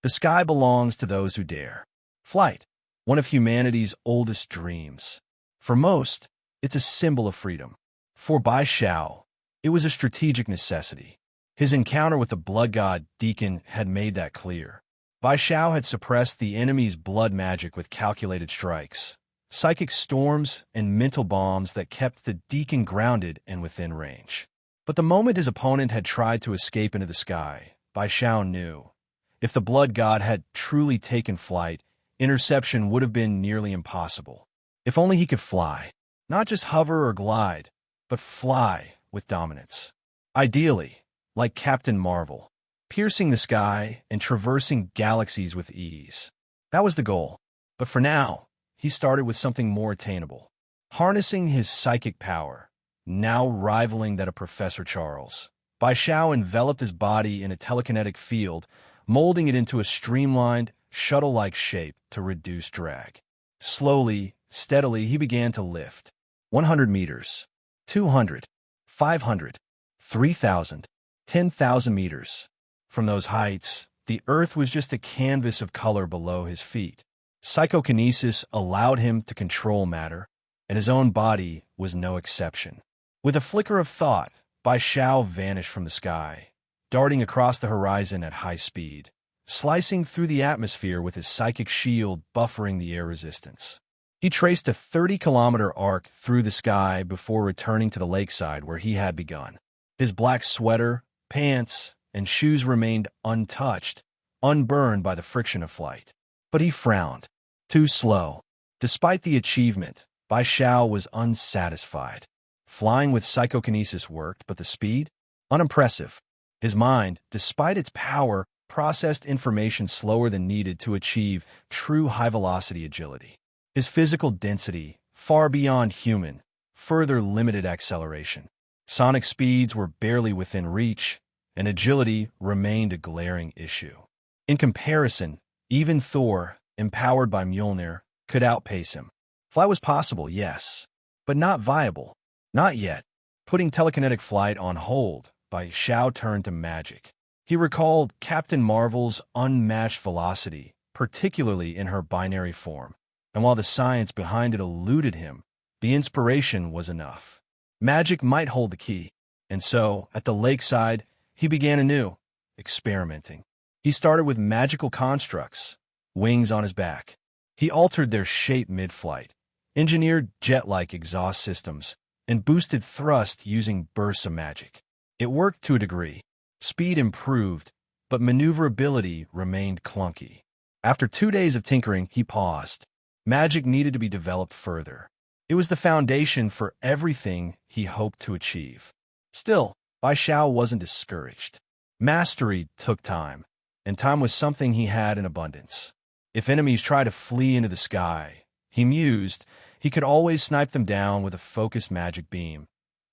The sky belongs to those who dare. Flight, one of humanity's oldest dreams. For most, it's a symbol of freedom. For Bai Xiao, it was a strategic necessity. His encounter with the blood god Deacon had made that clear. Bai Xiao had suppressed the enemy's blood magic with calculated strikes, psychic storms, and mental bombs that kept the Deacon grounded and within range. But the moment his opponent had tried to escape into the sky, Bai Xiao knew. If the blood god had truly taken flight, interception would have been nearly impossible. If only he could fly. Not just hover or glide, but fly with dominance. Ideally, like Captain Marvel, piercing the sky and traversing galaxies with ease. That was the goal. But for now, he started with something more attainable. Harnessing his psychic power, now rivaling that of Professor Charles, Bai Xiao enveloped his body in a telekinetic field, molding it into a streamlined, shuttle-like shape to reduce drag. Slowly, steadily, he began to lift. 100 meters, 200, 500, 3,000, 10,000 meters. From those heights, the earth was just a canvas of color below his feet. Psychokinesis allowed him to control matter, and his own body was no exception. With a flicker of thought, Bai Xiao vanished from the sky, darting across the horizon at high speed, slicing through the atmosphere with his psychic shield buffering the air resistance. He traced a 30-kilometer arc through the sky before returning to the lakeside where he had begun. His black sweater, pants, and shoes remained untouched, unburned by the friction of flight. But he frowned. Too slow. Despite the achievement, Bai Xiao was unsatisfied. Flying with psychokinesis worked, but the speed? Unimpressive. His mind, despite its power, processed information slower than needed to achieve true high-velocity agility. His physical density, far beyond human, further limited acceleration. Sonic speeds were barely within reach, and agility remained a glaring issue. In comparison, even Thor, empowered by Mjolnir, could outpace him. Flight was possible, yes, but not viable. Not yet. Putting telekinetic flight on hold, Bai Xiao turned to magic. He recalled Captain Marvel's unmatched velocity, particularly in her binary form. And while the science behind it eluded him, the inspiration was enough. Magic might hold the key. And so, at the lakeside, he began anew, experimenting. He started with magical constructs, wings on his back. He altered their shape mid-flight, engineered jet-like exhaust systems, and boosted thrust using bursts of magic. It worked to a degree. Speed improved, but maneuverability remained clunky. After 2 days of tinkering, he paused. Magic needed to be developed further. It was the foundation for everything he hoped to achieve. Still, Bai Xiao wasn't discouraged. Mastery took time, and time was something he had in abundance. If enemies tried to flee into the sky, he mused, he could always snipe them down with a focused magic beam,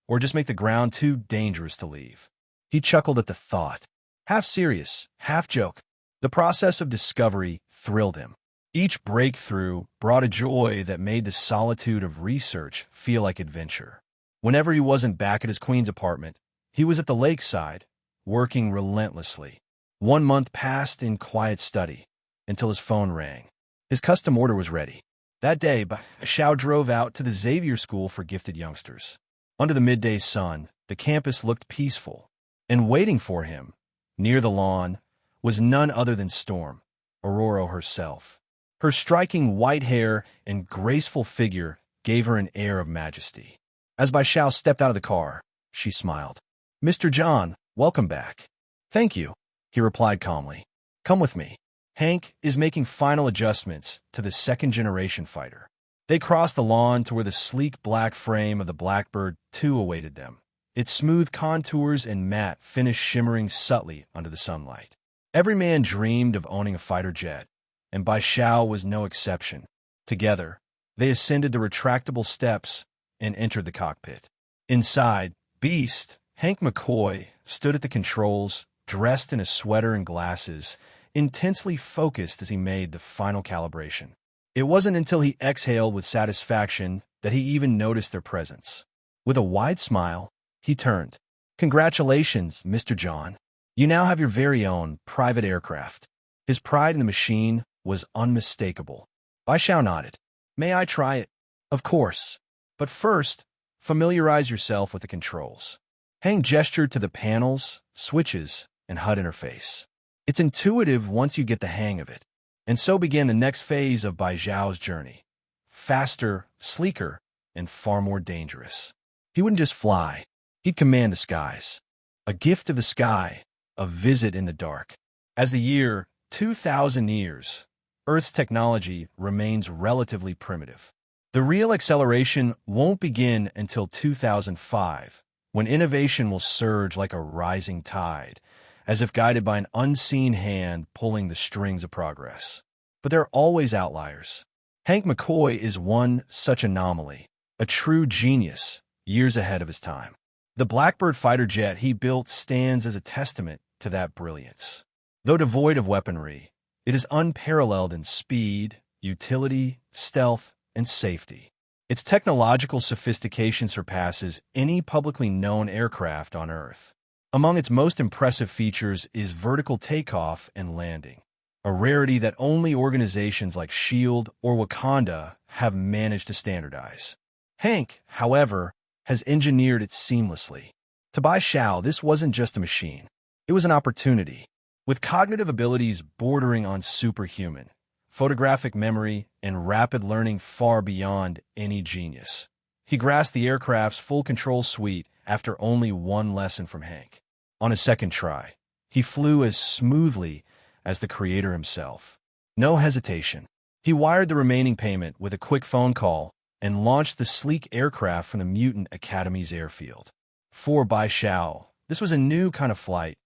or just make the ground too dangerous to leave. He chuckled at the thought. Half serious, half joke. The process of discovery thrilled him. Each breakthrough brought a joy that made the solitude of research feel like adventure. Whenever he wasn't back at his queen's apartment, he was at the lakeside, working relentlessly. 1 month passed in quiet study, until his phone rang. His custom order was ready. That day, Bai Xiao drove out to the Xavier School for Gifted Youngsters. Under the midday sun, the campus looked peaceful, and waiting for him, near the lawn, was none other than Storm, Aurora herself. Her striking white hair and graceful figure gave her an air of majesty. As Bai Xiao stepped out of the car, she smiled. "Mr. John, welcome back." "Thank you," he replied calmly. "Come with me." Hank is making final adjustments to the second-generation fighter. They crossed the lawn to where the sleek black frame of the Blackbird 2 awaited them, its smooth contours and matte finish shimmering subtly under the sunlight. Every man dreamed of owning a fighter jet, and Bai Xiao was no exception. Together, they ascended the retractable steps and entered the cockpit. Inside, Beast, Hank McCoy, stood at the controls, dressed in a sweater and glasses, intensely focused as he made the final calibration. It wasn't until he exhaled with satisfaction that he even noticed their presence. With a wide smile, he turned. "Congratulations, Mr. John. You now have your very own private aircraft." His pride in the machine was unmistakable. Bai Xiao nodded. May I try it? Of course. But first, familiarize yourself with the controls. Hank gestured to the panels, switches, and HUD interface. It's intuitive once you get the hang of it. And so began the next phase of Bai Xiao's journey. Faster, sleeker, and far more dangerous. He wouldn't just fly. He'd command the skies. A gift to the sky, a visit in the dark. As the year 2000 years, Earth's technology remains relatively primitive. The real acceleration won't begin until 2005, when innovation will surge like a rising tide, as if guided by an unseen hand pulling the strings of progress. But there are always outliers. Hank McCoy is one such anomaly, a true genius, years ahead of his time. The Blackbird fighter jet he built stands as a testament to that brilliance. Though devoid of weaponry, it is unparalleled in speed, utility, stealth, and safety. Its technological sophistication surpasses any publicly known aircraft on Earth. Among its most impressive features is vertical takeoff and landing, a rarity that only organizations like SHIELD or Wakanda have managed to standardize. Hank, however, has engineered it seamlessly. To Bai Xiao, this wasn't just a machine. It was an opportunity. With cognitive abilities bordering on superhuman, photographic memory, and rapid learning far beyond any genius, he grasped the aircraft's full control suite after only one lesson from Hank. On his second try, he flew as smoothly as the creator himself. No hesitation. He wired the remaining payment with a quick phone call and launched the sleek aircraft from the Mutant Academy's airfield. For Bai Xiao, this was a new kind of flight,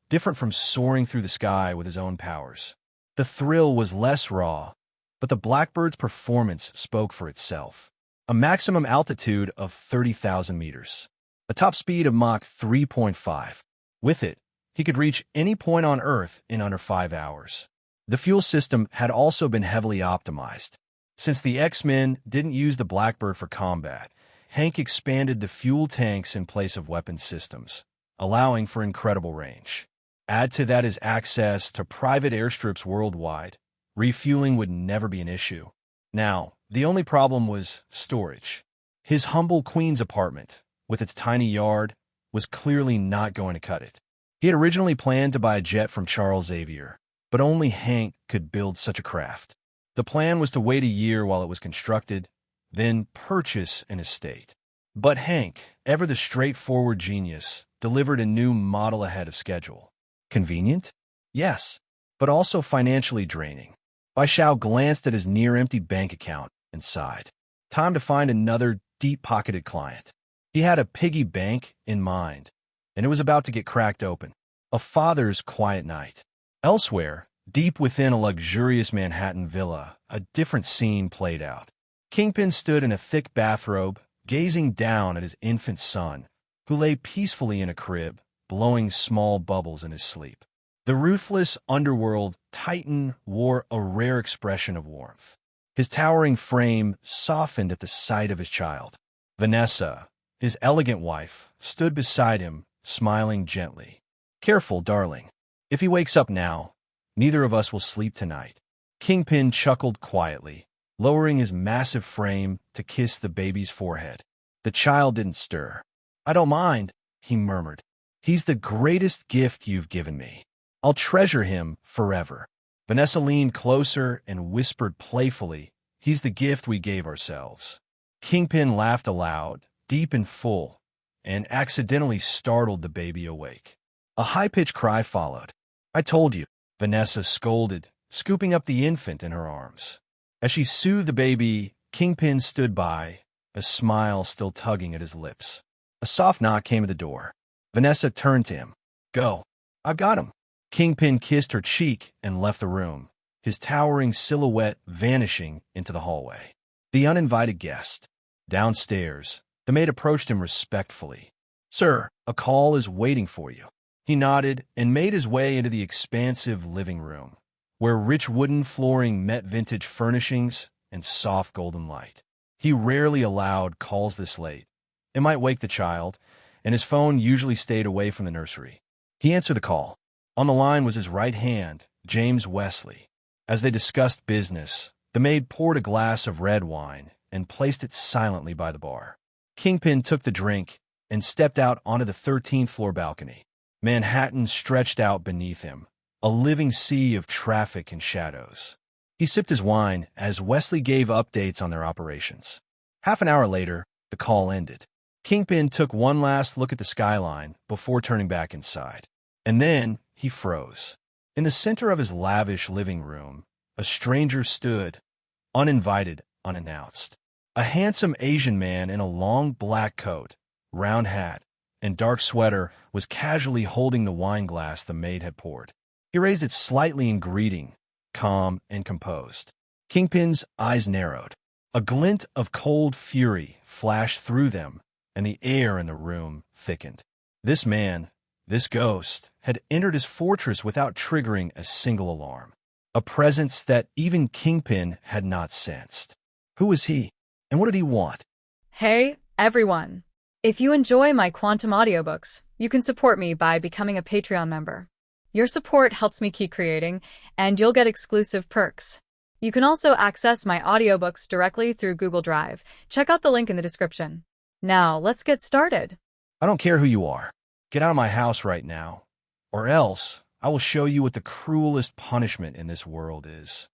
different from soaring through the sky with his own powers. The thrill was less raw, but the Blackbird's performance spoke for itself. A maximum altitude of 30,000 meters, a top speed of Mach 3.5. With it, he could reach any point on Earth in under 5 hours. The fuel system had also been heavily optimized. Since the X-Men didn't use the Blackbird for combat, Hank expanded the fuel tanks in place of weapon systems, allowing for incredible range. Add to that his access to private airstrips worldwide. Refueling would never be an issue. Now, the only problem was storage. His humble Queen's apartment, with its tiny yard, was clearly not going to cut it. He had originally planned to buy a jet from Charles Xavier, but only Hank could build such a craft. The plan was to wait a year while it was constructed, then purchase an estate. But Hank, ever the straightforward genius, delivered a new model ahead of schedule. Convenient? Yes, but also financially draining. Bai Xiao glanced at his near-empty bank account and sighed. Time to find another deep-pocketed client. He had a piggy bank in mind, and it was about to get cracked open. A father's quiet night. Elsewhere, deep within a luxurious Manhattan villa, a different scene played out. Kingpin stood in a thick bathrobe, gazing down at his infant son, who lay peacefully in a crib, blowing small bubbles in his sleep. The ruthless underworld titan wore a rare expression of warmth. His towering frame softened at the sight of his child. Vanessa, his elegant wife, stood beside him, smiling gently. Careful, darling. If he wakes up now, neither of us will sleep tonight. Kingpin chuckled quietly, lowering his massive frame to kiss the baby's forehead. The child didn't stir. I don't mind, he murmured. He's the greatest gift you've given me. I'll treasure him forever. Vanessa leaned closer and whispered playfully, he's the gift we gave ourselves. Kingpin laughed aloud, deep and full, and accidentally startled the baby awake. A high-pitched cry followed. I told you, Vanessa scolded, scooping up the infant in her arms. As she soothed the baby, Kingpin stood by, a smile still tugging at his lips. A soft knock came at the door. Vanessa turned to him. Go. I've got him. Kingpin kissed her cheek and left the room, his towering silhouette vanishing into the hallway. The uninvited guest. Downstairs, the maid approached him respectfully. Sir, a call is waiting for you. He nodded and made his way into the expansive living room, where rich wooden flooring met vintage furnishings and soft golden light. He rarely allowed calls this late. It might wake the child, and his phone usually stayed away from the nursery. He answered the call. On the line was his right hand, James Wesley. As they discussed business, the maid poured a glass of red wine and placed it silently by the bar. Kingpin took the drink and stepped out onto the 13th floor balcony. Manhattan stretched out beneath him, a living sea of traffic and shadows. He sipped his wine as Wesley gave updates on their operations. Half an hour later, the call ended. Kingpin took one last look at the skyline before turning back inside. And then he froze. In the center of his lavish living room, a stranger stood, uninvited, unannounced. A handsome Asian man in a long black coat, round hat, and dark sweater was casually holding the wine glass the maid had poured. He raised it slightly in greeting, calm and composed. Kingpin's eyes narrowed. A glint of cold fury flashed through them, and the air in the room thickened. This man, this ghost, had entered his fortress without triggering a single alarm. A presence that even Kingpin had not sensed. Who was he? And what did he want? Hey, everyone. If you enjoy my quantum audiobooks, you can support me by becoming a Patreon member. Your support helps me keep creating, and you'll get exclusive perks. You can also access my audiobooks directly through Google Drive. Check out the link in the description. Now, let's get started. I don't care who you are. Get out of my house right now, or else I will show you what the cruelest punishment in this world is.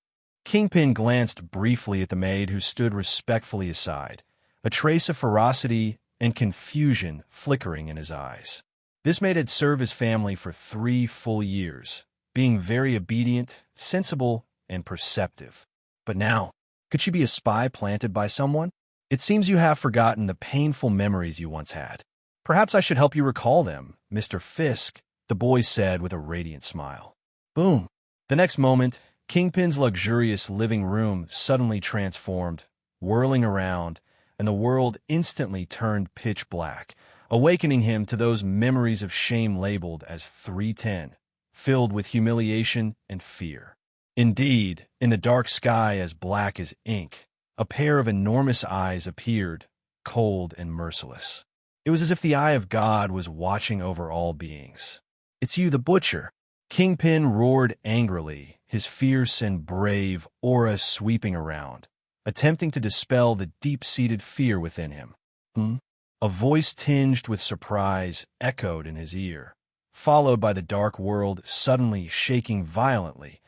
Kingpin glanced briefly at the maid who stood respectfully aside, a trace of ferocity and confusion flickering in his eyes. This maid had served his family for 3 full years, being very obedient, sensible, and perceptive. But now, could she be a spy planted by someone? It seems you have forgotten the painful memories you once had. Perhaps I should help you recall them, Mr. Fisk, the boy said with a radiant smile. Boom. The next moment, Kingpin's luxurious living room suddenly transformed, whirling around, and the world instantly turned pitch black, awakening him to those memories of shame labeled as 310, filled with humiliation and fear. Indeed, in the dark sky as black as ink, a pair of enormous eyes appeared, cold and merciless. It was as if the eye of God was watching over all beings. It's you, the butcher. Kingpin roared angrily, his fierce and brave aura sweeping around, attempting to dispel the deep-seated fear within him. A voice tinged with surprise echoed in his ear, followed by the dark world suddenly shaking violently,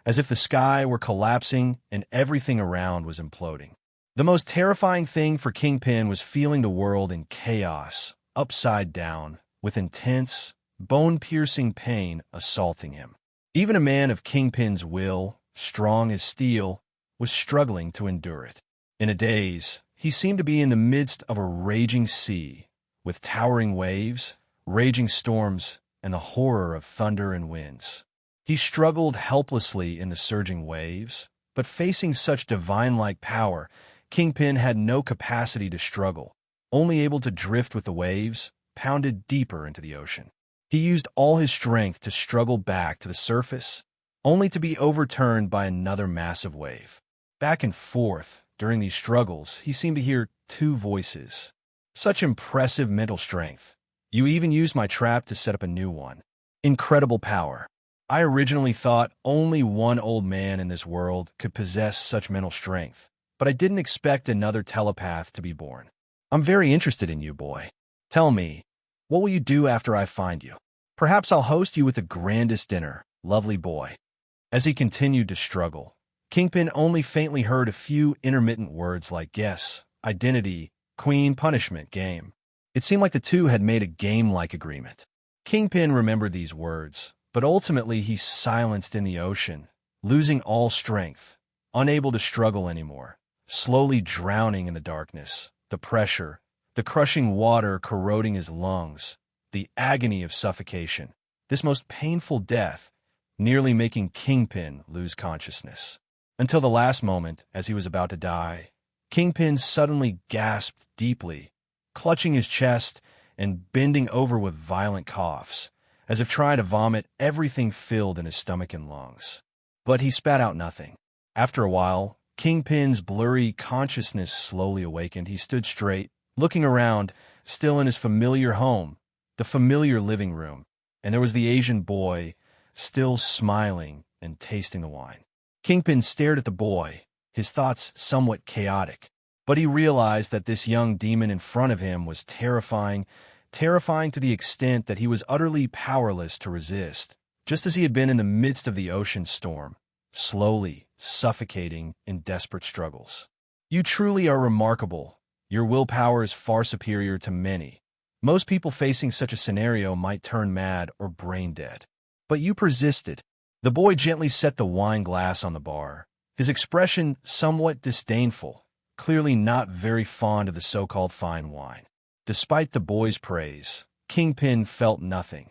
as if the sky were collapsing and everything around was imploding. The most terrifying thing for Kingpin was feeling the world in chaos, upside down, with intense, bone-piercing pain assaulting him. Even a man of Kingpin's will, strong as steel, was struggling to endure it. In a daze, he seemed to be in the midst of a raging sea, with towering waves, raging storms, and the horror of thunder and winds. He struggled helplessly in the surging waves, but facing such divine-like power, Kingpin had no capacity to struggle, only able to drift with the waves, pounded deeper into the ocean. He used all his strength to struggle back to the surface, only to be overturned by another massive wave. Back and forth, during these struggles, he seemed to hear 2 voices. Such impressive mental strength. You even used my trap to set up a new one. Incredible power. I originally thought only one old man in this world could possess such mental strength, but I didn't expect another telepath to be born. I'm very interested in you, boy. Tell me, what will you do after I find you? Perhaps I'll host you with the grandest dinner, lovely boy. As he continued to struggle, Kingpin only faintly heard a few intermittent words like guess, identity, queen, punishment, game. It seemed like the two had made a game-like agreement. Kingpin remembered these words, but ultimately he silenced in the ocean, losing all strength, unable to struggle anymore, slowly drowning in the darkness, the pressure, the crushing water corroding his lungs, the agony of suffocation, this most painful death, nearly making Kingpin lose consciousness. Until the last moment, as he was about to die, Kingpin suddenly gasped deeply, clutching his chest and bending over with violent coughs, as if trying to vomit everything filled in his stomach and lungs. But he spat out nothing. After a while, Kingpin's blurry consciousness slowly awakened. He stood straight, looking around, still in his familiar home, the familiar living room, and there was the Asian boy, still smiling, and tasting the wine. Kingpin stared at the boy, his thoughts somewhat chaotic. But he realized that this young demon in front of him was terrifying to the extent that he was utterly powerless to resist, just as he had been in the midst of the ocean storm, slowly suffocating in desperate struggles. You truly are remarkable. Your willpower is far superior to many. Most people facing such a scenario might turn mad or brain dead. But you persisted. The boy gently set the wine glass on the bar, his expression somewhat disdainful, clearly not very fond of the so-called fine wine. Despite the boy's praise, Kingpin felt nothing.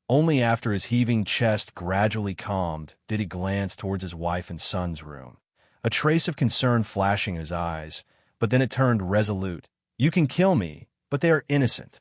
Only after his heaving chest gradually calmed did he glance towards his wife and son's room, a trace of concern flashing in his eyes, but then it turned resolute. You can kill me, but they are innocent.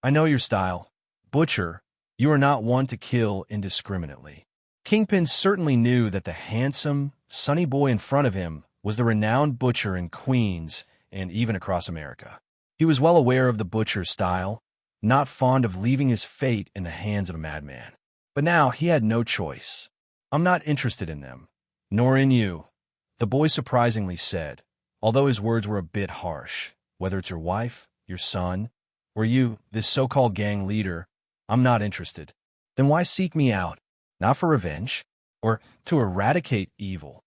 I know your style. Butcher, you are not one to kill indiscriminately. Kingpin certainly knew that the handsome, sunny boy in front of him was the renowned butcher in Queens and even across America. He was well aware of the butcher's style, not fond of leaving his fate in the hands of a madman. But now he had no choice. I'm not interested in them, nor in you, the boy surprisingly said, although his words were a bit harsh. Whether it's your wife, your son, or you, this so-called gang leader, I'm not interested. Then why seek me out? Not for revenge, or to eradicate evil.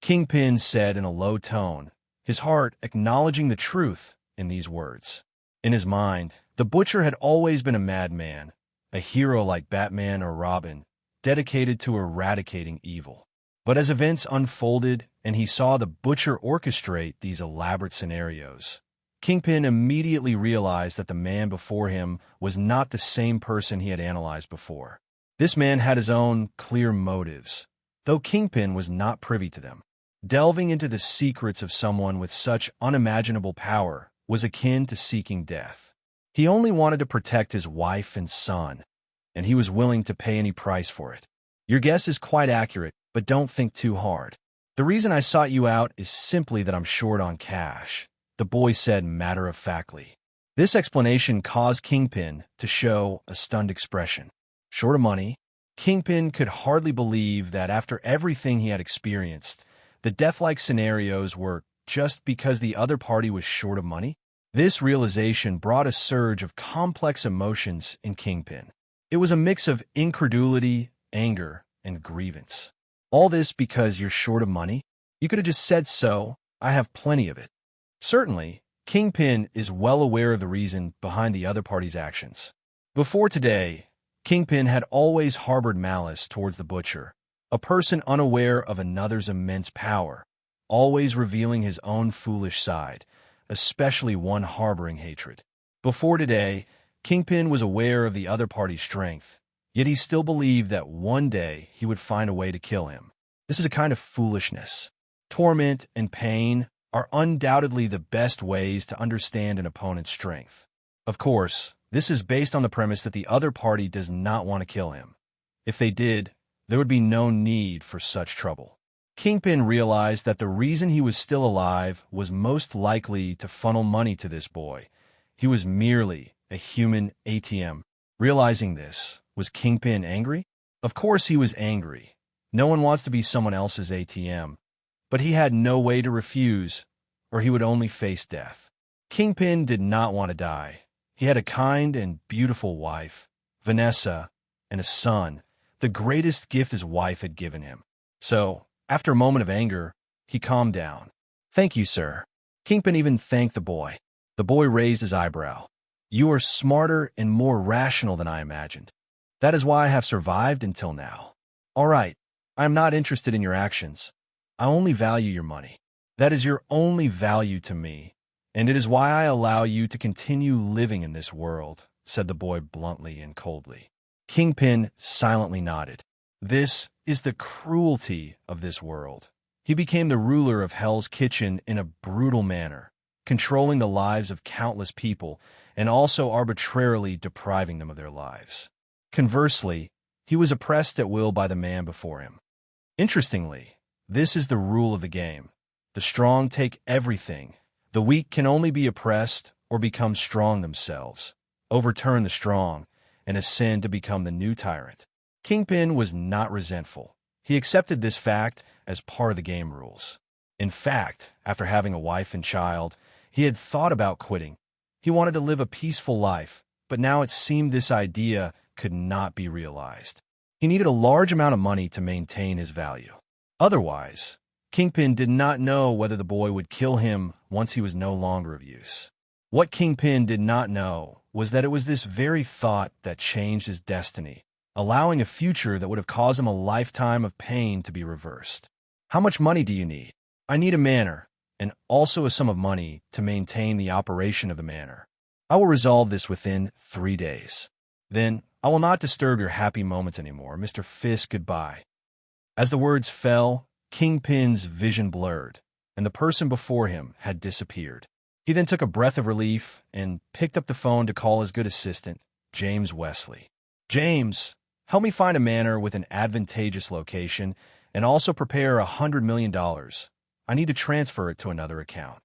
Kingpin said in a low tone, his heart acknowledging the truth in these words. In his mind, the butcher had always been a madman, a hero like Batman or Robin, dedicated to eradicating evil. But as events unfolded and he saw the butcher orchestrate these elaborate scenarios, Kingpin immediately realized that the man before him was not the same person he had analyzed before. This man had his own clear motives, though Kingpin was not privy to them. Delving into the secrets of someone with such unimaginable power was akin to seeking death. He only wanted to protect his wife and son, and he was willing to pay any price for it. Your guess is quite accurate, but don't think too hard. The reason I sought you out is simply that I'm short on cash, the boy said matter-of-factly. This explanation caused Kingpin to show a stunned expression. Short of money, Kingpin could hardly believe that after everything he had experienced, the death-like scenarios were just because the other party was short of money. This realization brought a surge of complex emotions in Kingpin. It was a mix of incredulity, anger, and grievance. All this because you're short of money? You could have just said so. I have plenty of it. Certainly, Kingpin is well aware of the reason behind the other party's actions. Before today, Kingpin had always harbored malice towards the butcher, a person unaware of another's immense power, always revealing his own foolish side, especially one harboring hatred. Before today, Kingpin was aware of the other party's strength, yet he still believed that one day he would find a way to kill him. This is a kind of foolishness. Torment and pain are undoubtedly the best ways to understand an opponent's strength. Of course, this is based on the premise that the other party does not want to kill him. If they did, there would be no need for such trouble. Kingpin realized that the reason he was still alive was most likely to funnel money to this boy. He was merely a human ATM. Realizing this, was Kingpin angry? Of course he was angry. No one wants to be someone else's ATM. But he had no way to refuse, or he would only face death. Kingpin did not want to die. He had a kind and beautiful wife, Vanessa, and a son, the greatest gift his wife had given him. So, after a moment of anger, he calmed down. Thank you, sir. Kingpin even thanked the boy. The boy raised his eyebrow. You are smarter and more rational than I imagined. That is why I have survived until now. All right, I am not interested in your actions. I only value your money. That is your only value to me, and it is why I allow you to continue living in this world, said the boy bluntly and coldly. Kingpin silently nodded. This is the cruelty of this world. He became the ruler of Hell's Kitchen in a brutal manner, controlling the lives of countless people and also arbitrarily depriving them of their lives. Conversely, he was oppressed at will by the man before him. Interestingly, this is the rule of the game. The strong take everything. The weak can only be oppressed or become strong themselves, overturn the strong, and ascend to become the new tyrant. Kingpin was not resentful. He accepted this fact as part of the game rules. In fact, after having a wife and child, he had thought about quitting. He wanted to live a peaceful life, but now it seemed this idea could not be realized. He needed a large amount of money to maintain his value. Otherwise, Kingpin did not know whether the boy would kill him once he was no longer of use. What Kingpin did not know was that it was this very thought that changed his destiny, allowing a future that would have caused him a lifetime of pain to be reversed. How much money do you need? I need a manor, and also a sum of money to maintain the operation of the manor. I will resolve this within 3 days. Then, I will not disturb your happy moments anymore. Mr. Fisk, goodbye. As the words fell, Kingpin's vision blurred, and the person before him had disappeared. He then took a breath of relief and picked up the phone to call his good assistant, James Wesley. James, help me find a manor with an advantageous location and also prepare $100 million. I need to transfer it to another account.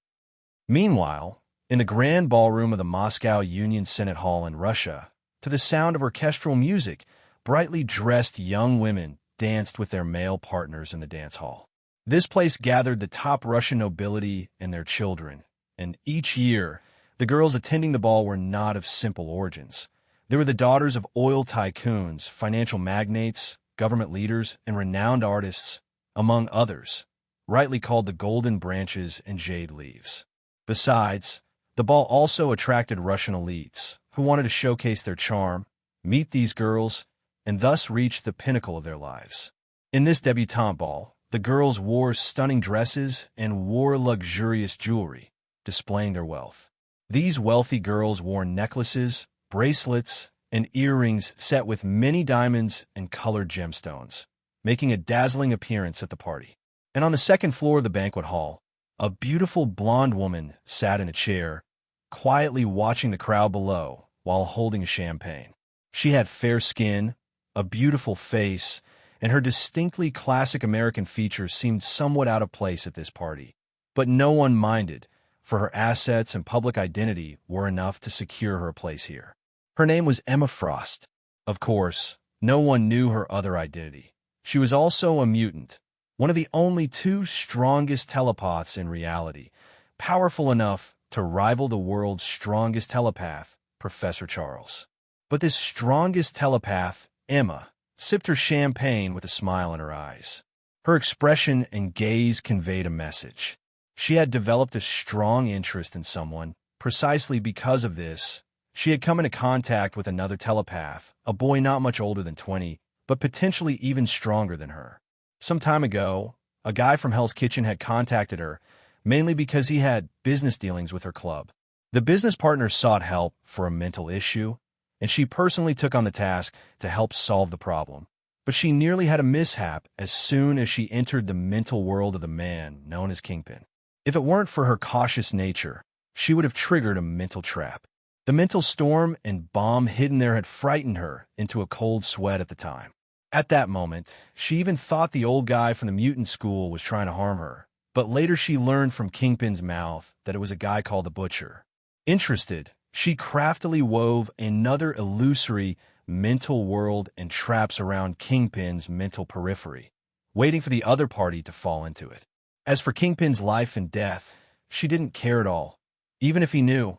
Meanwhile, in the grand ballroom of the Moscow Union Senate Hall in Russia, to the sound of orchestral music, brightly dressed young women danced with their male partners in the dance hall. This place gathered the top Russian nobility and their children, and each year, the girls attending the ball were not of simple origins. They were the daughters of oil tycoons, financial magnates, government leaders, and renowned artists, among others, rightly called the Golden Branches and Jade Leaves. Besides, the ball also attracted Russian elites who wanted to showcase their charm, meet these girls, and thus reach the pinnacle of their lives. In this debutante ball, the girls wore stunning dresses and wore luxurious jewelry, displaying their wealth. These wealthy girls wore necklaces, bracelets, and earrings set with many diamonds and colored gemstones, making a dazzling appearance at the party. And on the second floor of the banquet hall, a beautiful blonde woman sat in a chair, quietly watching the crowd below while holding a champagne. She had fair skin, a beautiful face, and her distinctly classic American features seemed somewhat out of place at this party. But no one minded, for her assets and public identity were enough to secure her a place here. Her name was Emma Frost. Of course, no one knew her other identity. She was also a mutant, one of the only 2 strongest telepaths in reality, powerful enough to rival the world's strongest telepath, Professor Charles. But this strongest telepath, Emma, sipped her champagne with a smile in her eyes. Her expression and gaze conveyed a message. She had developed a strong interest in someone. Precisely because of this, she had come into contact with another telepath, a boy not much older than 20, but potentially even stronger than her. Some time ago, a guy from Hell's Kitchen had contacted her, mainly because he had business dealings with her club. The business partner sought help for a mental issue, and she personally took on the task to help solve the problem. But she nearly had a mishap as soon as she entered the mental world of the man known as Kingpin. If it weren't for her cautious nature, she would have triggered a mental trap. The mental storm and bomb hidden there had frightened her into a cold sweat at the time. At that moment, she even thought the old guy from the mutant school was trying to harm her, but later she learned from Kingpin's mouth that it was a guy called the Butcher. Interested, she craftily wove another illusory mental world and traps around Kingpin's mental periphery, waiting for the other party to fall into it. As for Kingpin's life and death, she didn't care at all. Even if he knew,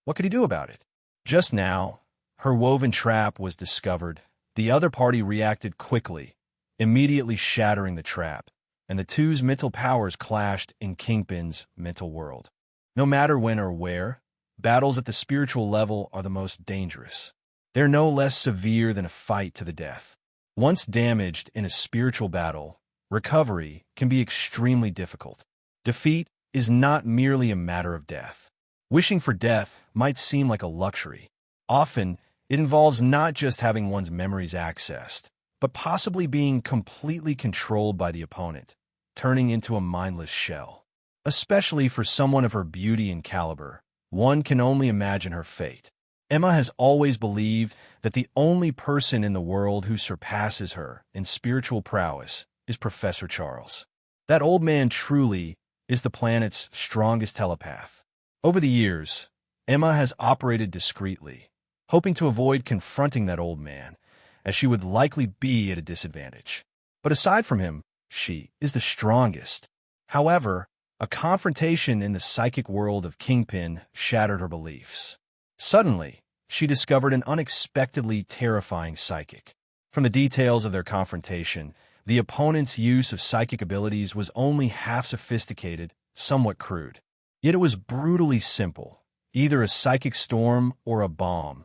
what could he do about it? Just now, her woven trap was discovered. The other party reacted quickly, immediately shattering the trap, and the two's mental powers clashed in Kingpin's mental world. No matter when or where, battles at the spiritual level are the most dangerous. They're no less severe than a fight to the death. Once damaged in a spiritual battle, recovery can be extremely difficult. Defeat is not merely a matter of death. Wishing for death might seem like a luxury. Often, it involves not just having one's memories accessed, but possibly being completely controlled by the opponent, turning into a mindless shell. Especially for someone of her beauty and caliber, one can only imagine her fate. Emma has always believed that the only person in the world who surpasses her in spiritual prowess is Professor Charles. That old man truly is the planet's strongest telepath. Over the years, Emma has operated discreetly, hoping to avoid confronting that old man, as she would likely be at a disadvantage. But aside from him, she is the strongest. However, a confrontation in the psychic world of Kingpin shattered her beliefs. Suddenly, she discovered an unexpectedly terrifying psychic. From the details of their confrontation, the opponent's use of psychic abilities was only half sophisticated, somewhat crude. Yet it was brutally simple, either a psychic storm or a bomb,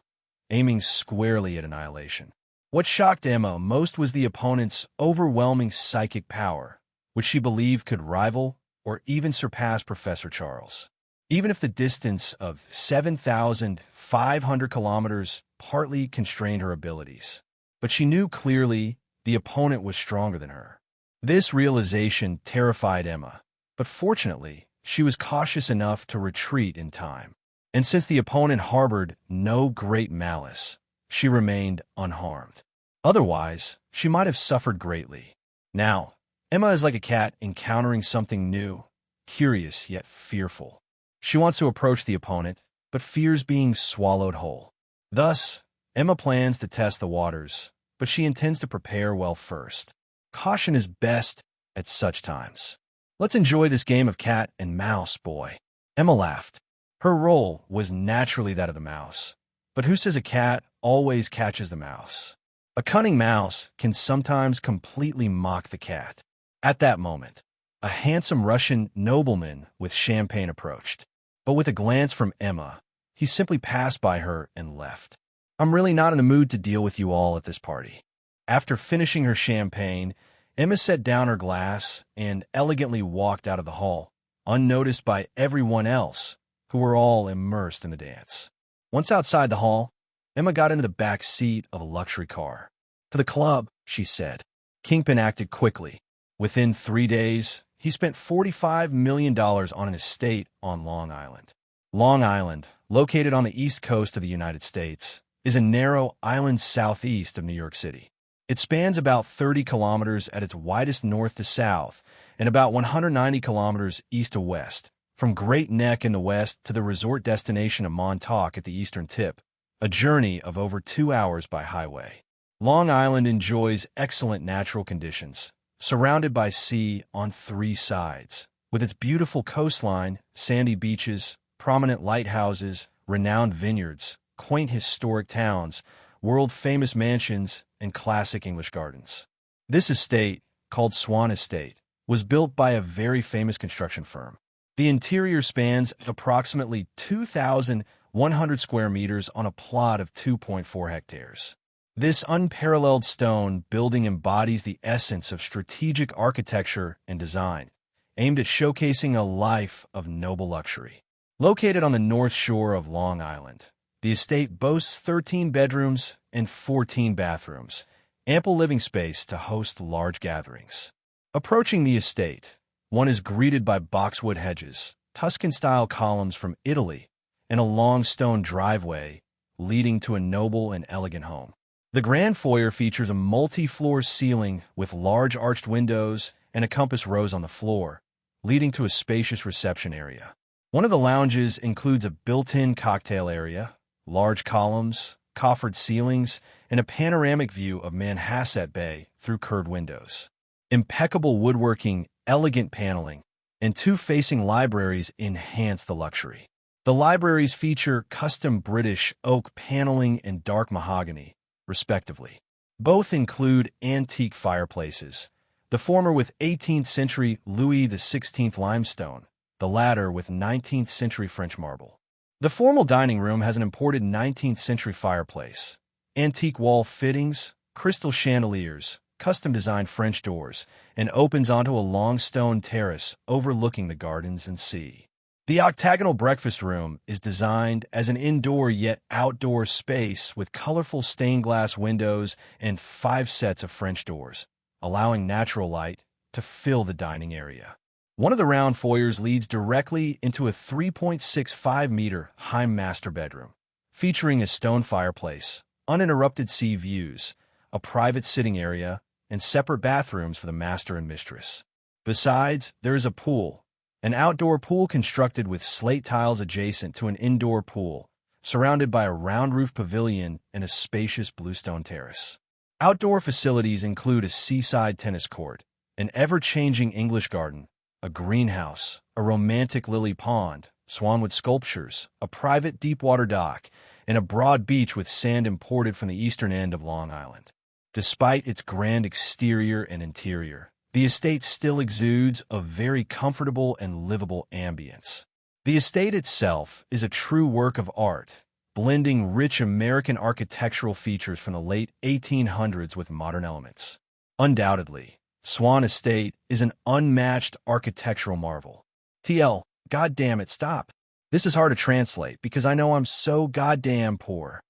aiming squarely at annihilation. What shocked Emma most was the opponent's overwhelming psychic power, which she believed could rival or even surpass Professor Charles. Even if the distance of 7,500 kilometers partly constrained her abilities. But she knew clearly the opponent was stronger than her. This realization terrified Emma, but fortunately, she was cautious enough to retreat in time. And since the opponent harbored no great malice, she remained unharmed. Otherwise, she might have suffered greatly. Now, Emma is like a cat encountering something new, curious yet fearful. She wants to approach the opponent, but fears being swallowed whole. Thus, Emma plans to test the waters, but she intends to prepare well first. Caution is best at such times. Let's enjoy this game of cat and mouse, boy. Emma laughed. Her role was naturally that of the mouse. But who says a cat always catches the mouse? A cunning mouse can sometimes completely mock the cat. At that moment, a handsome Russian nobleman with champagne approached. But with a glance from Emma, he simply passed by her and left. I'm really not in the mood to deal with you all at this party. After finishing her champagne, Emma set down her glass and elegantly walked out of the hall, unnoticed by everyone else, who were all immersed in the dance. Once outside the hall, Emma got into the back seat of a luxury car. To the club, she said. Kingpin acted quickly. Within 3 days, he spent $45 million on an estate on Long Island. Long Island, located on the east coast of the United States, is a narrow island southeast of New York City. It spans about 30 kilometers at its widest north to south and about 190 kilometers east to west, from Great Neck in the west to the resort destination of Montauk at the eastern tip, a journey of over 2 hours by highway. Long Island enjoys excellent natural conditions, surrounded by sea on 3 sides, with its beautiful coastline, sandy beaches, prominent lighthouses, renowned vineyards, quaint historic towns, world-famous mansions, and classic English gardens. This estate, called Swan Estate, was built by a very famous construction firm. The interior spans approximately 2,100 square meters on a plot of 2.4 hectares. This unparalleled stone building embodies the essence of strategic architecture and design, aimed at showcasing a life of noble luxury. Located on the north shore of Long Island, the estate boasts 13 bedrooms and 14 bathrooms, ample living space to host large gatherings. Approaching the estate, one is greeted by boxwood hedges, Tuscan-style columns from Italy, and a long stone driveway leading to a noble and elegant home. The grand foyer features a multi-floor ceiling with large arched windows and a compass rose on the floor, leading to a spacious reception area. One of the lounges includes a built-in cocktail area, large columns, coffered ceilings, and a panoramic view of Manhasset Bay through curved windows. Impeccable woodworking, elegant paneling, and 2 facing libraries enhance the luxury. The libraries feature custom British oak paneling and dark mahogany, respectively. Both include antique fireplaces, the former with 18th century Louis XVI limestone, the latter with 19th century French marble. The formal dining room has an imported 19th century fireplace, antique wall fittings, crystal chandeliers, custom-designed French doors, and opens onto a long stone terrace overlooking the gardens and sea. The octagonal breakfast room is designed as an indoor yet outdoor space with colorful stained glass windows and 5 sets of French doors, allowing natural light to fill the dining area. One of the round foyers leads directly into a 3.65-meter high master bedroom, featuring a stone fireplace, uninterrupted sea views, a private sitting area, and separate bathrooms for the master and mistress. Besides, there is a pool, an outdoor pool constructed with slate tiles adjacent to an indoor pool, surrounded by a round-roof pavilion and a spacious bluestone terrace. Outdoor facilities include a seaside tennis court, an ever-changing English garden, a greenhouse, a romantic lily pond, swanwood sculptures, a private deep-water dock, and a broad beach with sand imported from the eastern end of Long Island. Despite its grand exterior and interior, the estate still exudes a very comfortable and livable ambience. The estate itself is a true work of art, blending rich American architectural features from the late 1800s with modern elements. Undoubtedly, Swan Estate is an unmatched architectural marvel. TL, goddamn it, stop. This is hard to translate because I know I'm so goddamn poor.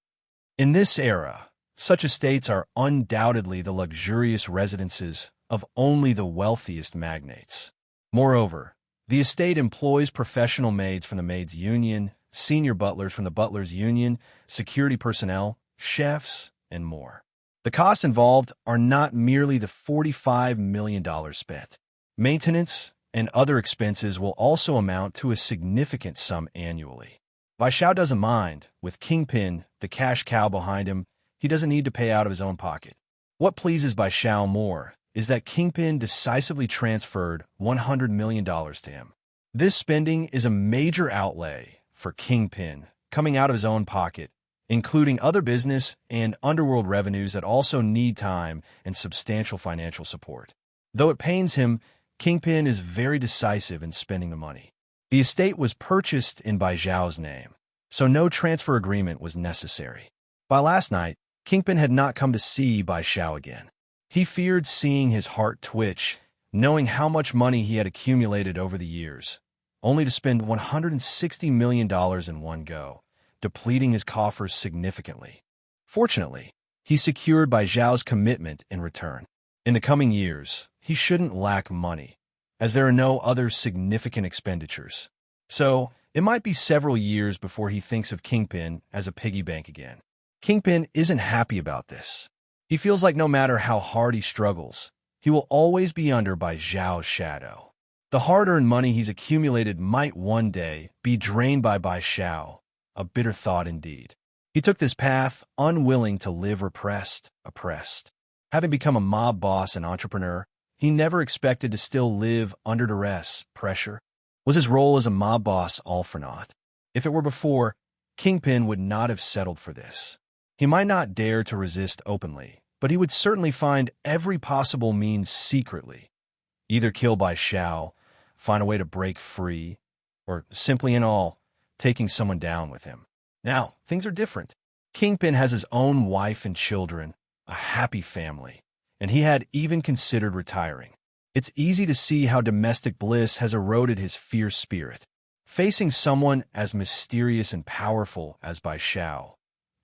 In this era, such estates are undoubtedly the luxurious residences of only the wealthiest magnates. Moreover, the estate employs professional maids from the maids' union, senior butlers from the butlers' union, security personnel, chefs, and more. The costs involved are not merely the $45 million spent. Maintenance and other expenses will also amount to a significant sum annually. Baishao doesn't mind. With Kingpin, the cash cow behind him, he doesn't need to pay out of his own pocket. What pleases Baishao more is that Kingpin decisively transferred $100 million to him. This spending is a major outlay for Kingpin, coming out of his own pocket, including other business and underworld revenues that also need time and substantial financial support. Though it pains him, Kingpin is very decisive in spending the money. The estate was purchased in Bai Zhao's name, so no transfer agreement was necessary. By last night, Kingpin had not come to see Bai Zhao again. He feared seeing his heart twitch, knowing how much money he had accumulated over the years, only to spend $160 million in one go, depleting his coffers significantly. Fortunately, he secured Bai Zhao's commitment in return. In the coming years, he shouldn't lack money, as there are no other significant expenditures. So, it might be several years before he thinks of Kingpin as a piggy bank again. Kingpin isn't happy about this. He feels like no matter how hard he struggles, he will always be under Bai Zhao's shadow. The hard-earned money he's accumulated might one day be drained by Bai Zhao, a bitter thought indeed. He took this path unwilling to live oppressed. Having become a mob boss and entrepreneur, he never expected to still live under duress, pressure. Was his role as a mob boss all for naught? If it were before, Kingpin would not have settled for this. He might not dare to resist openly, but he would certainly find every possible means secretly. Either kill Bai Zhao, find a way to break free, or simply in all, taking someone down with him. Now, things are different. Kingpin has his own wife and children, a happy family, and he had even considered retiring. It's easy to see how domestic bliss has eroded his fierce spirit. Facing someone as mysterious and powerful as Bai Zhao,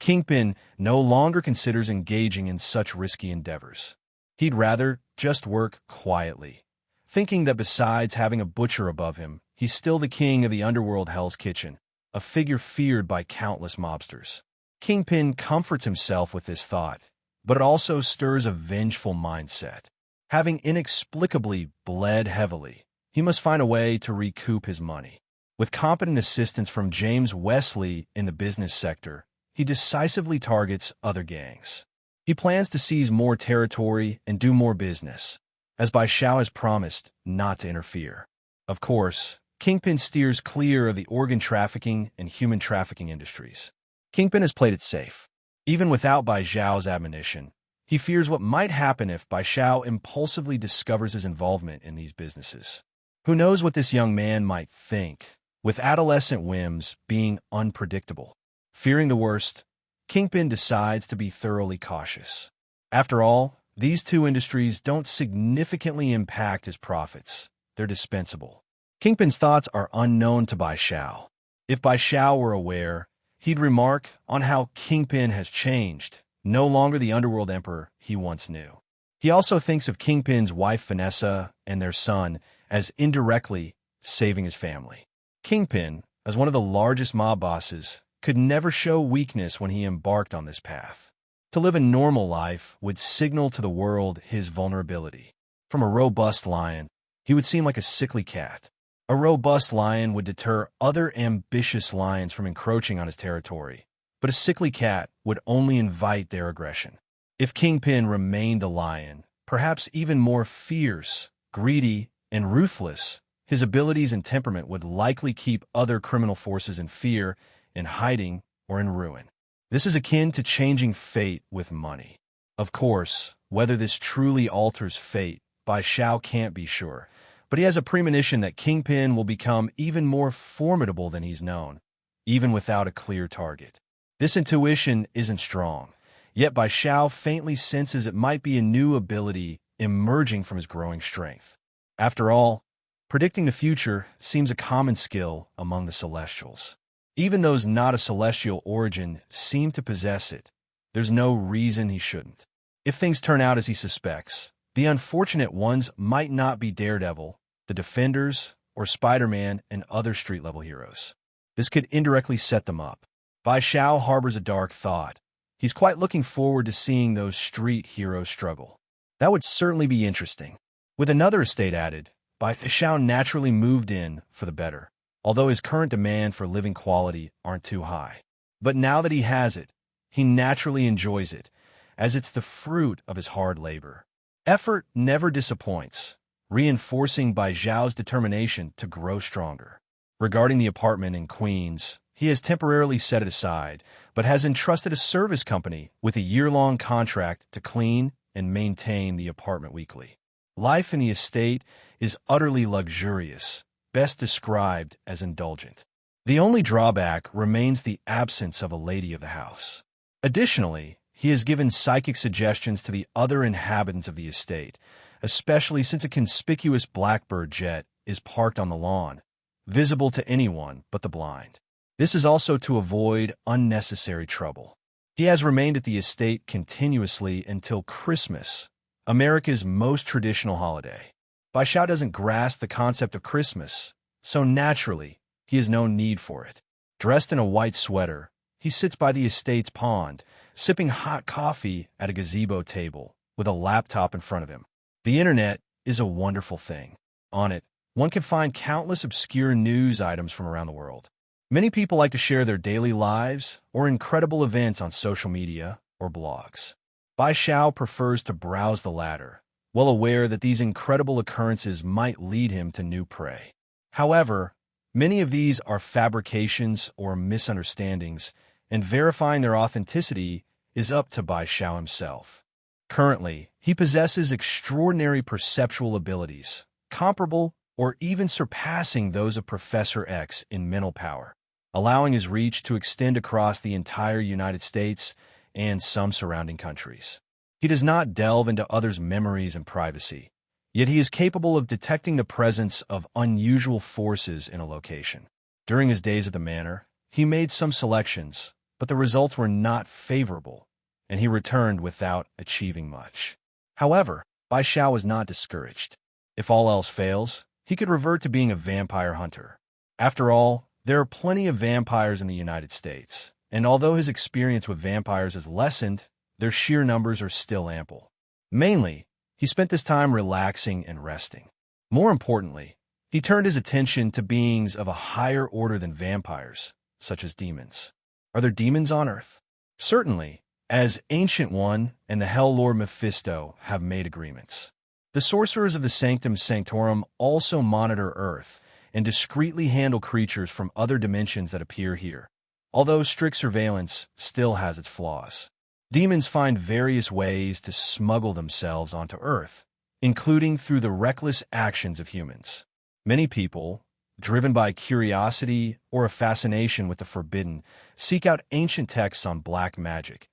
Kingpin no longer considers engaging in such risky endeavors. He'd rather just work quietly, thinking that besides having a butcher above him, he's still the king of the underworld Hell's Kitchen, a figure feared by countless mobsters. Kingpin comforts himself with this thought, but it also stirs a vengeful mindset. Having inexplicably bled heavily, he must find a way to recoup his money. With competent assistance from James Wesley in the business sector, he decisively targets other gangs. He plans to seize more territory and do more business, as Bai Zhao has promised not to interfere. Of course, Kingpin steers clear of the organ trafficking and human trafficking industries. Kingpin has played it safe. Even without Bai Zhao's admonition, he fears what might happen if Bai Zhao impulsively discovers his involvement in these businesses. Who knows what this young man might think, with adolescent whims being unpredictable. Fearing the worst, Kingpin decides to be thoroughly cautious. After all, these two industries don't significantly impact his profits. They're dispensable. Kingpin's thoughts are unknown to Bai Zhao. If Bai Zhao were aware, he'd remark on how Kingpin has changed, no longer the underworld emperor he once knew. He also thinks of Kingpin's wife Vanessa and their son as indirectly saving his family. Kingpin, as one of the largest mob bosses, could never show weakness when he embarked on this path. To live a normal life would signal to the world his vulnerability. From a robust lion, he would seem like a sickly cat. A robust lion would deter other ambitious lions from encroaching on his territory, but a sickly cat would only invite their aggression. If Kingpin remained a lion, perhaps even more fierce, greedy, and ruthless, his abilities and temperament would likely keep other criminal forces in fear, in hiding, or in ruin. This is akin to changing fate with money. Of course, whether this truly alters fate, Bai Xiao can't be sure, but he has a premonition that Kingpin will become even more formidable than he's known, even without a clear target. This intuition isn't strong, yet Bai Xiao faintly senses it might be a new ability emerging from his growing strength. After all, predicting the future seems a common skill among the Celestials. Even those not of celestial origin seem to possess it. There's no reason he shouldn't. If things turn out as he suspects, the unfortunate ones might not be Daredevil, the Defenders, or Spider-Man and other street-level heroes. This could indirectly set them up. Bai Xiao harbors a dark thought. He's quite looking forward to seeing those street heroes struggle. That would certainly be interesting. With another estate added, Bai Xiao naturally moved in for the better, although his current demand for living quality aren't too high. But now that he has it, he naturally enjoys it, as it's the fruit of his hard labor. Effort never disappoints, reinforcing Bai Xiao's determination to grow stronger. Regarding the apartment in Queens, he has temporarily set it aside, but has entrusted a service company with a year-long contract to clean and maintain the apartment weekly. Life in the estate is utterly luxurious, best described as indulgent. The only drawback remains the absence of a lady of the house. Additionally, he has given psychic suggestions to the other inhabitants of the estate, especially since a conspicuous Blackbird jet is parked on the lawn, visible to anyone but the blind. This is also to avoid unnecessary trouble. He has remained at the estate continuously until Christmas, America's most traditional holiday. Bai Xiao doesn't grasp the concept of Christmas, so naturally, he has no need for it. Dressed in a white sweater, he sits by the estate's pond, sipping hot coffee at a gazebo table with a laptop in front of him. The internet is a wonderful thing. On it, one can find countless obscure news items from around the world. Many people like to share their daily lives or incredible events on social media or blogs. Bai Xiao prefers to browse the latter, well aware that these incredible occurrences might lead him to new prey. However, many of these are fabrications or misunderstandings, and verifying their authenticity is up to Bai Xiao himself. Currently, he possesses extraordinary perceptual abilities, comparable or even surpassing those of Professor X in mental power, allowing his reach to extend across the entire United States and some surrounding countries. He does not delve into others' memories and privacy, yet he is capable of detecting the presence of unusual forces in a location. During his days at the manor, he made some selections, but the results were not favorable, and he returned without achieving much. However, Bai Xiao was not discouraged. If all else fails, he could revert to being a vampire hunter. After all, there are plenty of vampires in the United States, and although his experience with vampires has lessened, their sheer numbers are still ample. Mainly, he spent this time relaxing and resting. More importantly, he turned his attention to beings of a higher order than vampires, such as demons. Are there demons on Earth? Certainly, as Ancient One and the Hell Lord Mephisto have made agreements. The sorcerers of the Sanctum Sanctorum also monitor Earth and discreetly handle creatures from other dimensions that appear here, although strict surveillance still has its flaws. Demons find various ways to smuggle themselves onto Earth, including through the reckless actions of humans. Many people, driven by curiosity or a fascination with the forbidden, seek out ancient texts on black magic,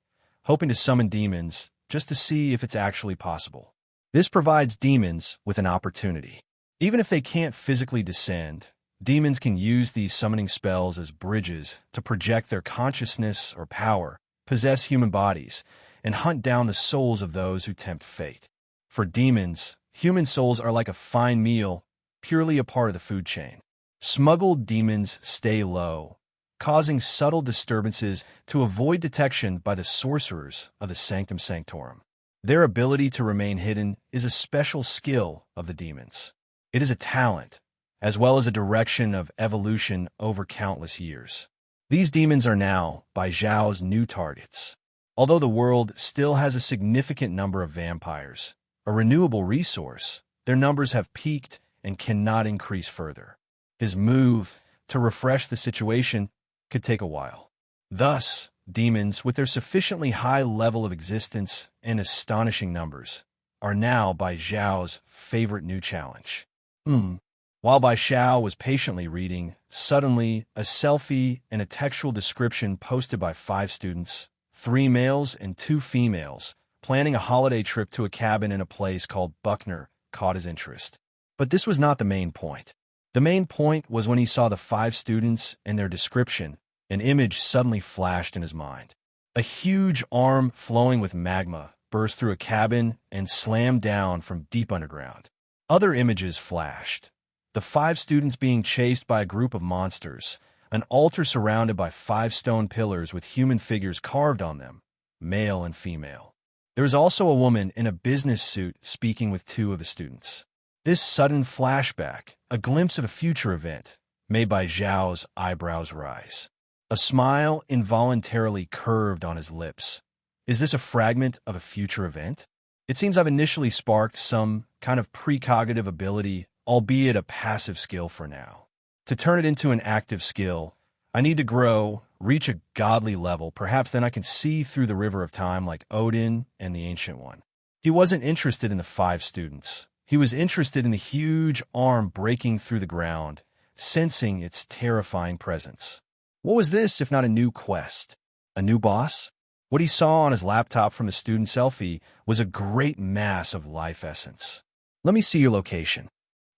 hoping to summon demons just to see if it's actually possible. This provides demons with an opportunity. Even if they can't physically descend, demons can use these summoning spells as bridges to project their consciousness or power, possess human bodies, and hunt down the souls of those who tempt fate. For demons, human souls are like a fine meal, purely a part of the food chain. Smuggled demons stay low, causing subtle disturbances to avoid detection by the sorcerers of the Sanctum Sanctorum. Their ability to remain hidden is a special skill of the demons. It is a talent, as well as a direction of evolution over countless years. These demons are now Bai Xiao's new targets. Although the world still has a significant number of vampires, a renewable resource, their numbers have peaked and cannot increase further. His move to refresh the situation could take a while. Thus, demons, with their sufficiently high level of existence and astonishing numbers, are now Bai Xiao's favorite new challenge. While Bai Xiao was patiently reading, suddenly a selfie and a textual description posted by 5 students, 3 males and 2 females, planning a holiday trip to a cabin in a place called Buckner, caught his interest. But this was not the main point. The main point was when he saw the 5 students and their description, an image suddenly flashed in his mind. A huge arm flowing with magma burst through a cabin and slammed down from deep underground. Other images flashed. The 5 students being chased by a group of monsters, an altar surrounded by 5 stone pillars with human figures carved on them, male and female. There was also a woman in a business suit speaking with 2 of the students. This sudden flashback, a glimpse of a future event, made Bai Xiao's eyebrows rise. A smile involuntarily curved on his lips. Is this a fragment of a future event? It seems I've initially sparked some kind of precognitive ability, albeit a passive skill for now. To turn it into an active skill, I need to grow, reach a godly level. Perhaps then I can see through the river of time like Odin and the Ancient One. He wasn't interested in the 5 students. He was interested in the huge arm breaking through the ground, sensing its terrifying presence. What was this if not a new quest? A new boss? What he saw on his laptop from the student selfie was a great mass of life essence. Let me see your location.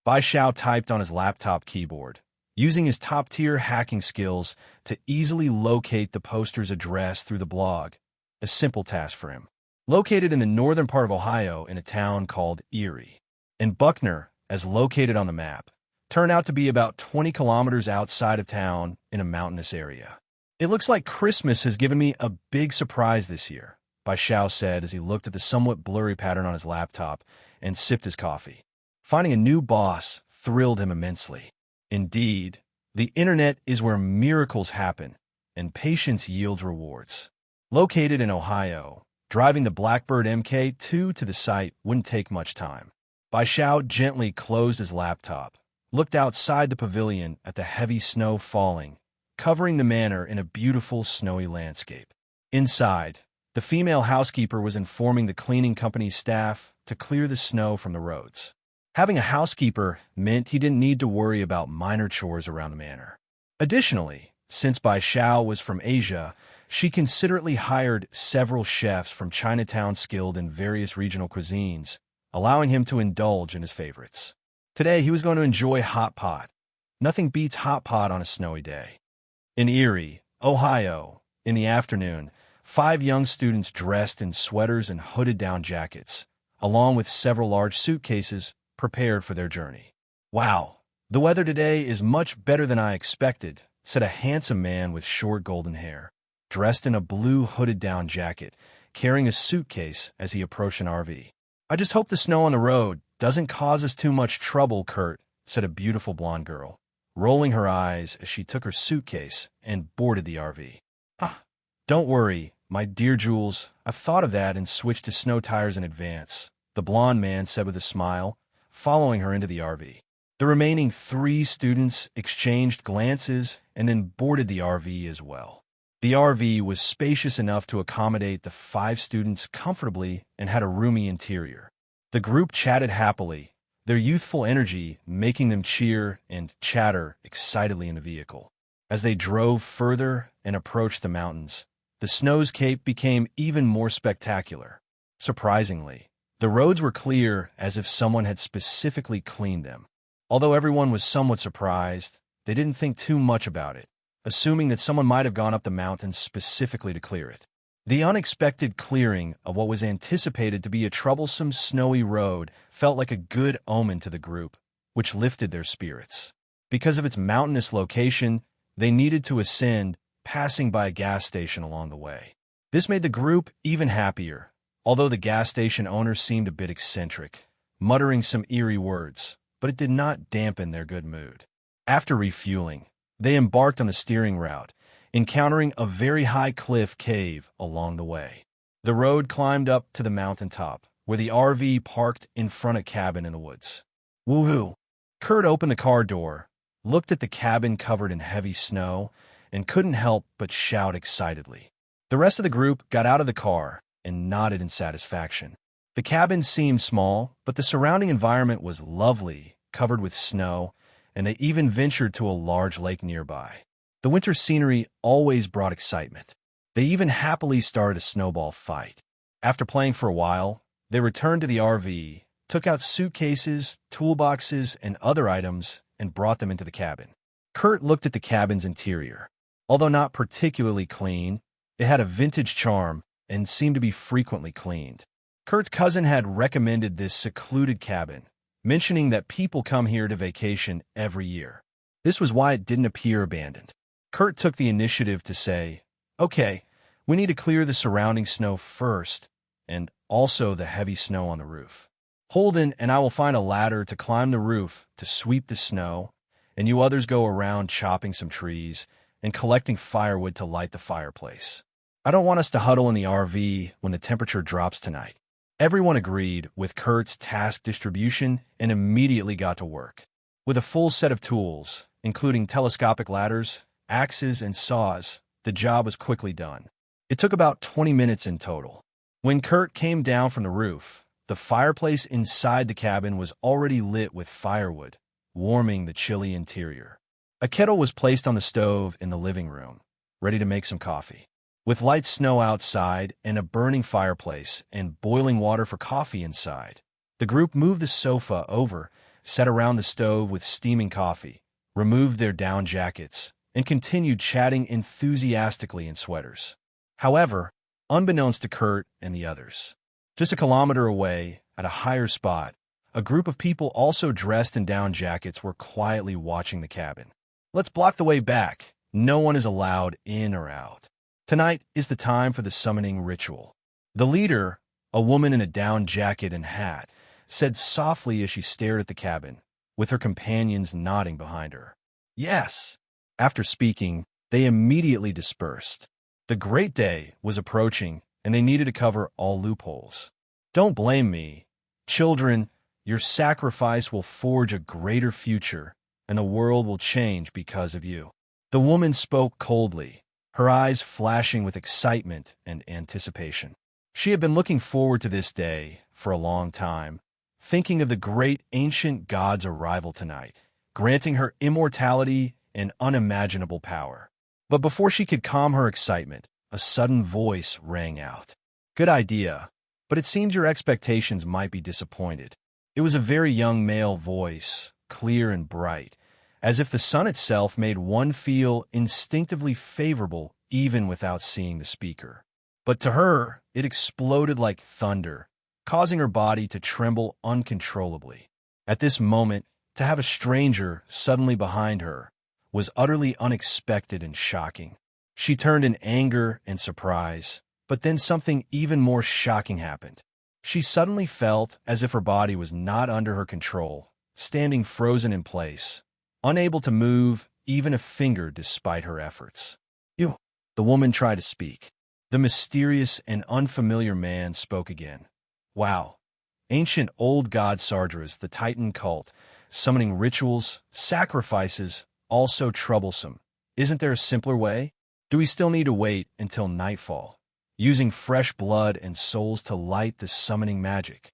Bai Xiao typed on his laptop keyboard, using his top-tier hacking skills to easily locate the poster's address through the blog, a simple task for him. Located in the northern part of Ohio in a town called Erie, and Buckner, as located on the map, turned out to be about 20 kilometers outside of town in a mountainous area. It looks like Christmas has given me a big surprise this year, Bai Xiao said as he looked at the somewhat blurry pattern on his laptop and sipped his coffee. Finding a new boss thrilled him immensely. Indeed, the internet is where miracles happen and patience yields rewards. Located in Ohio, driving the Blackbird MK2 to the site wouldn't take much time. Bai Xiao gently closed his laptop, looked outside the pavilion at the heavy snow falling, covering the manor in a beautiful snowy landscape. Inside, the female housekeeper was informing the cleaning company's staff to clear the snow from the roads. Having a housekeeper meant he didn't need to worry about minor chores around the manor. Additionally, since Bai Xiao was from Asia, she considerately hired several chefs from Chinatown skilled in various regional cuisines, allowing him to indulge in his favorites. Today, he was going to enjoy hot pot. Nothing beats hot pot on a snowy day. In Erie, Ohio, in the afternoon, 5 young students dressed in sweaters and hooded-down jackets, along with several large suitcases, prepared for their journey. "Wow, the weather today is much better than I expected," said a handsome man with short golden hair, dressed in a blue hooded-down jacket, carrying a suitcase as he approached an RV. "I just hope the snow on the road doesn't cause us too much trouble, Kurt," said a beautiful blonde girl, rolling her eyes as she took her suitcase and boarded the RV. "Don't worry, my dear Jules, I've thought of that and switched to snow tires in advance," the blonde man said with a smile, following her into the RV. The remaining 3 students exchanged glances and then boarded the RV as well. The RV was spacious enough to accommodate the 5 students comfortably and had a roomy interior. The group chatted happily, their youthful energy making them cheer and chatter excitedly in the vehicle. As they drove further and approached the mountains, the snowscape became even more spectacular. Surprisingly, the roads were clear as if someone had specifically cleaned them. Although everyone was somewhat surprised, they didn't think too much about it, assuming that someone might have gone up the mountain specifically to clear it. The unexpected clearing of what was anticipated to be a troublesome snowy road felt like a good omen to the group, which lifted their spirits. Because of its mountainous location, they needed to ascend, passing by a gas station along the way. This made the group even happier, although the gas station owner seemed a bit eccentric, muttering some eerie words, but it did not dampen their good mood. After refueling, they embarked on the steering route, encountering a very high cliff cave along the way. The road climbed up to the mountaintop, where the RV parked in front of a cabin in the woods. Woohoo! Kurt opened the car door, looked at the cabin covered in heavy snow, and couldn't help but shout excitedly. The rest of the group got out of the car and nodded in satisfaction. The cabin seemed small, but the surrounding environment was lovely, covered with snow, and they even ventured to a large lake nearby. The winter scenery always brought excitement. They even happily started a snowball fight. After playing for a while, they returned to the RV, took out suitcases, toolboxes, and other items, and brought them into the cabin. Kurt looked at the cabin's interior. Although not particularly clean, it had a vintage charm and seemed to be frequently cleaned. Kurt's cousin had recommended this secluded cabin, mentioning that people come here to vacation every year. This was why it didn't appear abandoned. Kurt took the initiative to say, "Okay, we need to clear the surrounding snow first, and also the heavy snow on the roof. Holden and I will find a ladder to climb the roof to sweep the snow, and you others go around chopping some trees and collecting firewood to light the fireplace. I don't want us to huddle in the RV when the temperature drops tonight." Everyone agreed with Kurt's task distribution and immediately got to work. With a full set of tools, including telescopic ladders, axes, and saws, the job was quickly done. It took about 20 minutes in total. When Kurt came down from the roof, the fireplace inside the cabin was already lit with firewood, warming the chilly interior. A kettle was placed on the stove in the living room, ready to make some coffee. With light snow outside and a burning fireplace and boiling water for coffee inside, the group moved the sofa over, sat around the stove with steaming coffee, removed their down jackets, and continued chatting enthusiastically in sweaters. However, unbeknownst to Kurt and the others, just a kilometer away, at a higher spot, a group of people also dressed in down jackets were quietly watching the cabin. "Let's block the way back. No one is allowed in or out. Tonight is the time for the summoning ritual." The leader, a woman in a down jacket and hat, said softly as she stared at the cabin, with her companions nodding behind her. "Yes." After speaking, they immediately dispersed. The great day was approaching, and they needed to cover all loopholes. "Don't blame me. Children, your sacrifice will forge a greater future, and the world will change because of you." The woman spoke coldly, her eyes flashing with excitement and anticipation. She had been looking forward to this day for a long time, thinking of the great ancient god's arrival tonight, granting her immortality and unimaginable power. But before she could calm her excitement, a sudden voice rang out. "Good idea, but it seems your expectations might be disappointed." It was a very young male voice, clear and bright, as if the sun itself made one feel instinctively favorable even without seeing the speaker. But to her, it exploded like thunder, causing her body to tremble uncontrollably. At this moment, to have a stranger suddenly behind her was utterly unexpected and shocking. She turned in anger and surprise, but then something even more shocking happened. She suddenly felt as if her body was not under her control, standing frozen in place, unable to move even a finger despite her efforts. "You," the woman tried to speak. The mysterious and unfamiliar man spoke again. "Wow. Ancient old god Sargeras, the Titan cult, summoning rituals, sacrifices, all so troublesome. Isn't there a simpler way? Do we still need to wait until nightfall, using fresh blood and souls to light the summoning magic?"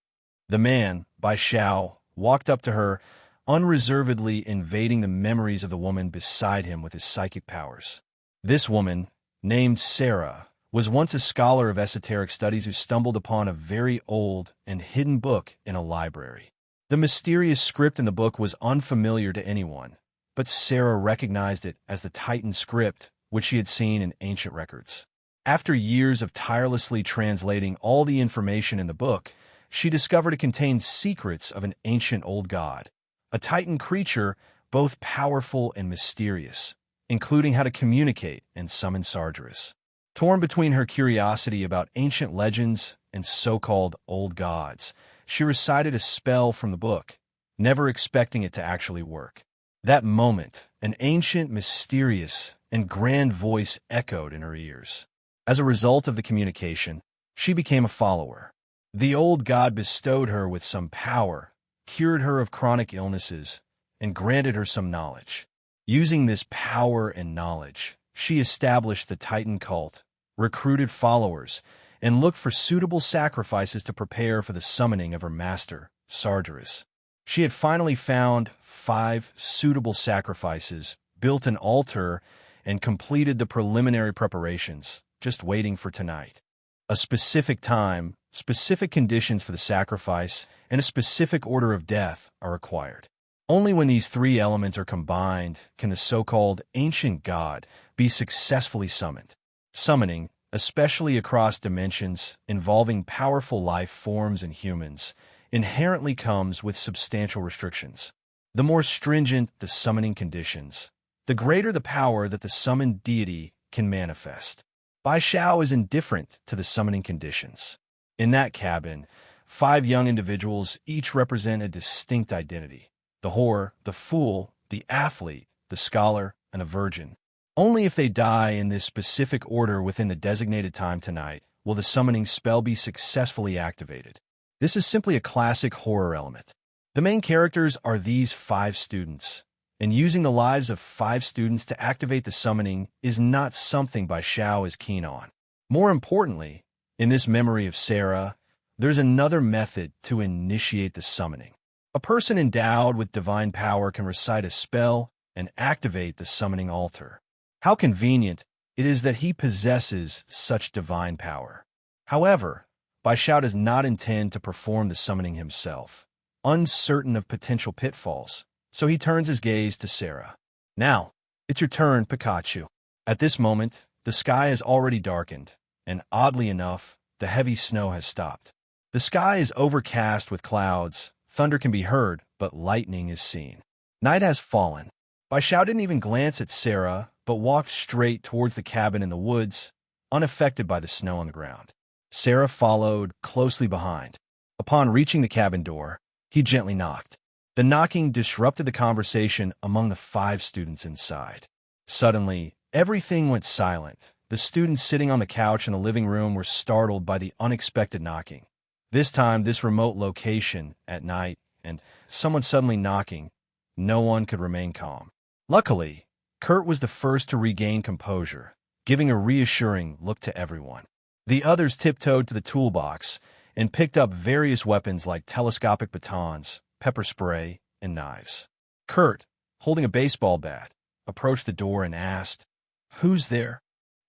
The man, by Shao, walked up to her, unreservedly invading the memories of the woman beside him with his psychic powers. This woman, named Sarah, was once a scholar of esoteric studies who stumbled upon a very old and hidden book in a library. The mysterious script in the book was unfamiliar to anyone, but Sarah recognized it as the Titan script which she had seen in ancient records. After years of tirelessly translating all the information in the book, she discovered it contained secrets of an ancient old god, a Titan creature both powerful and mysterious, including how to communicate and summon Sargeras. Torn between her curiosity about ancient legends and so-called old gods, she recited a spell from the book, never expecting it to actually work. That moment, an ancient, mysterious, and grand voice echoed in her ears. As a result of the communication, She became a follower. The old god bestowed her with some power, cured her of chronic illnesses, and granted her some knowledge. Using this power and knowledge, she established the Titan cult, recruited followers, and looked for suitable sacrifices to prepare for the summoning of her master, Sargeras. She had finally found 5 suitable sacrifices, built an altar, and completed the preliminary preparations, just waiting for tonight. A specific time, specific conditions for the sacrifice, and a specific order of death are required. Only when these 3 elements are combined can the so-called ancient god be successfully summoned. Summoning, especially across dimensions involving powerful life forms and humans, inherently comes with substantial restrictions. The more stringent the summoning conditions, the greater the power that the summoned deity can manifest. Bai Xiao is indifferent to the summoning conditions. In that cabin, 5 young individuals each represent a distinct identity: the whore, the fool, the athlete, the scholar, and a virgin. Only if they die in this specific order within the designated time tonight will the summoning spell be successfully activated. This is simply a classic horror element. The main characters are these 5 students, and using the lives of 5 students to activate the summoning is not something Bai Xiao is keen on. More importantly, in this memory of Sarah, there's another method to initiate the summoning. A person endowed with divine power can recite a spell and activate the summoning altar. How convenient it is that he possesses such divine power. However, Bai Xiao does not intend to perform the summoning himself, uncertain of potential pitfalls, so he turns his gaze to Sarah. Now, it's your turn, Pikachu. At this moment, the sky has already darkened, and oddly enough, the heavy snow has stopped. The sky is overcast with clouds, thunder can be heard, but lightning is seen. Night has fallen. Bai Xiao didn't even glance at Sarah, but walked straight towards the cabin in the woods, unaffected by the snow on the ground. Sarah followed closely behind. Upon reaching the cabin door, he gently knocked. The knocking disrupted the conversation among the 5 students inside. Suddenly, everything went silent. The students sitting on the couch in the living room were startled by the unexpected knocking. This time, this remote location, at night, and someone suddenly knocking, no one could remain calm. Luckily, Kurt was the first to regain composure, giving a reassuring look to everyone. The others tiptoed to the toolbox and picked up various weapons like telescopic batons, pepper spray, and knives. Kurt, holding a baseball bat, approached the door and asked, "Who's there?"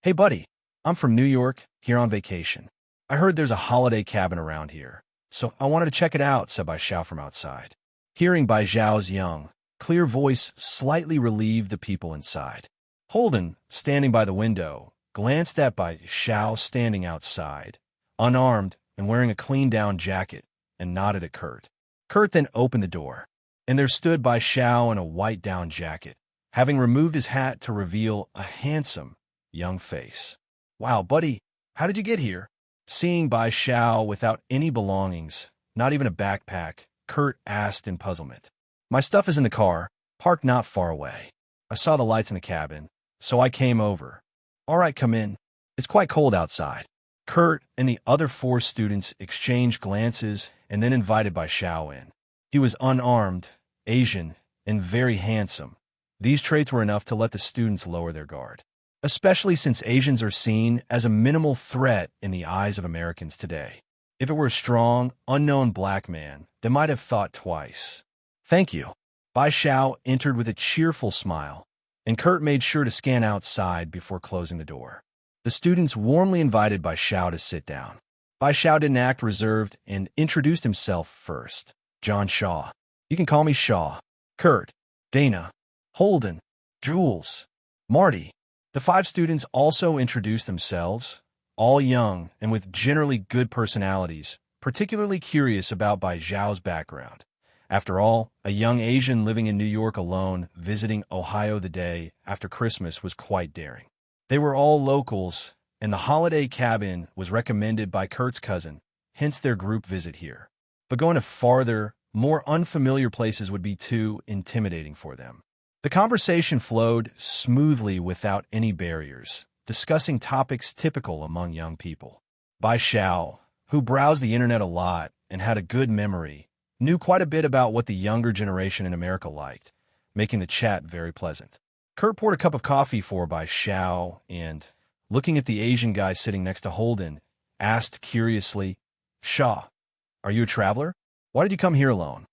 "Hey, buddy, I'm from New York, here on vacation. I heard there's a holiday cabin around here, so I wanted to check it out," said Bai Xiao from outside. Hearing Bai Xiao's young, clear voice slightly relieved the people inside. Holden, standing by the window, glanced at Bai Xiao standing outside, unarmed and wearing a clean-down jacket, and nodded at Kurt. Kurt then opened the door, and there stood Bai Xiao in a white down jacket, having removed his hat to reveal a handsome, young face. "Wow, buddy, how did you get here?" Seeing Bai Xiao without any belongings, not even a backpack, Kurt asked in puzzlement. "My stuff is in the car, parked not far away. I saw the lights in the cabin, so I came over." "All right, come in. It's quite cold outside." Kurt and the other 4 students exchanged glances and then invited Bai Xiao in. He was unarmed, Asian, and very handsome. These traits were enough to let the students lower their guard, especially since Asians are seen as a minimal threat in the eyes of Americans today. If it were a strong, unknown black man, they might have thought twice. "Thank you." Bai Xiao entered with a cheerful smile, and Kurt made sure to scan outside before closing the door. The students warmly invited Bai Xiao to sit down. Bai Xiao didn't act reserved and introduced himself first. "John Shaw. You can call me Shaw. Kurt, Dana, Holden, Jules, Marty." The 5 students also introduced themselves, all young and with generally good personalities, particularly curious about Bai Xiao's background. After all, a young Asian living in New York alone, visiting Ohio the day after Christmas was quite daring. They were all locals, and the holiday cabin was recommended by Kurt's cousin, hence their group visit here. But going to farther, more unfamiliar places would be too intimidating for them. The conversation flowed smoothly without any barriers, discussing topics typical among young people. Bai Xiao, who browsed the internet a lot and had a good memory, knew quite a bit about what the younger generation in America liked, making the chat very pleasant. Kurt poured a cup of coffee for Bai Xiao and, looking at the Asian guy sitting next to Holden, asked curiously, "Shaw, are you a traveler? Why did you come here alone?"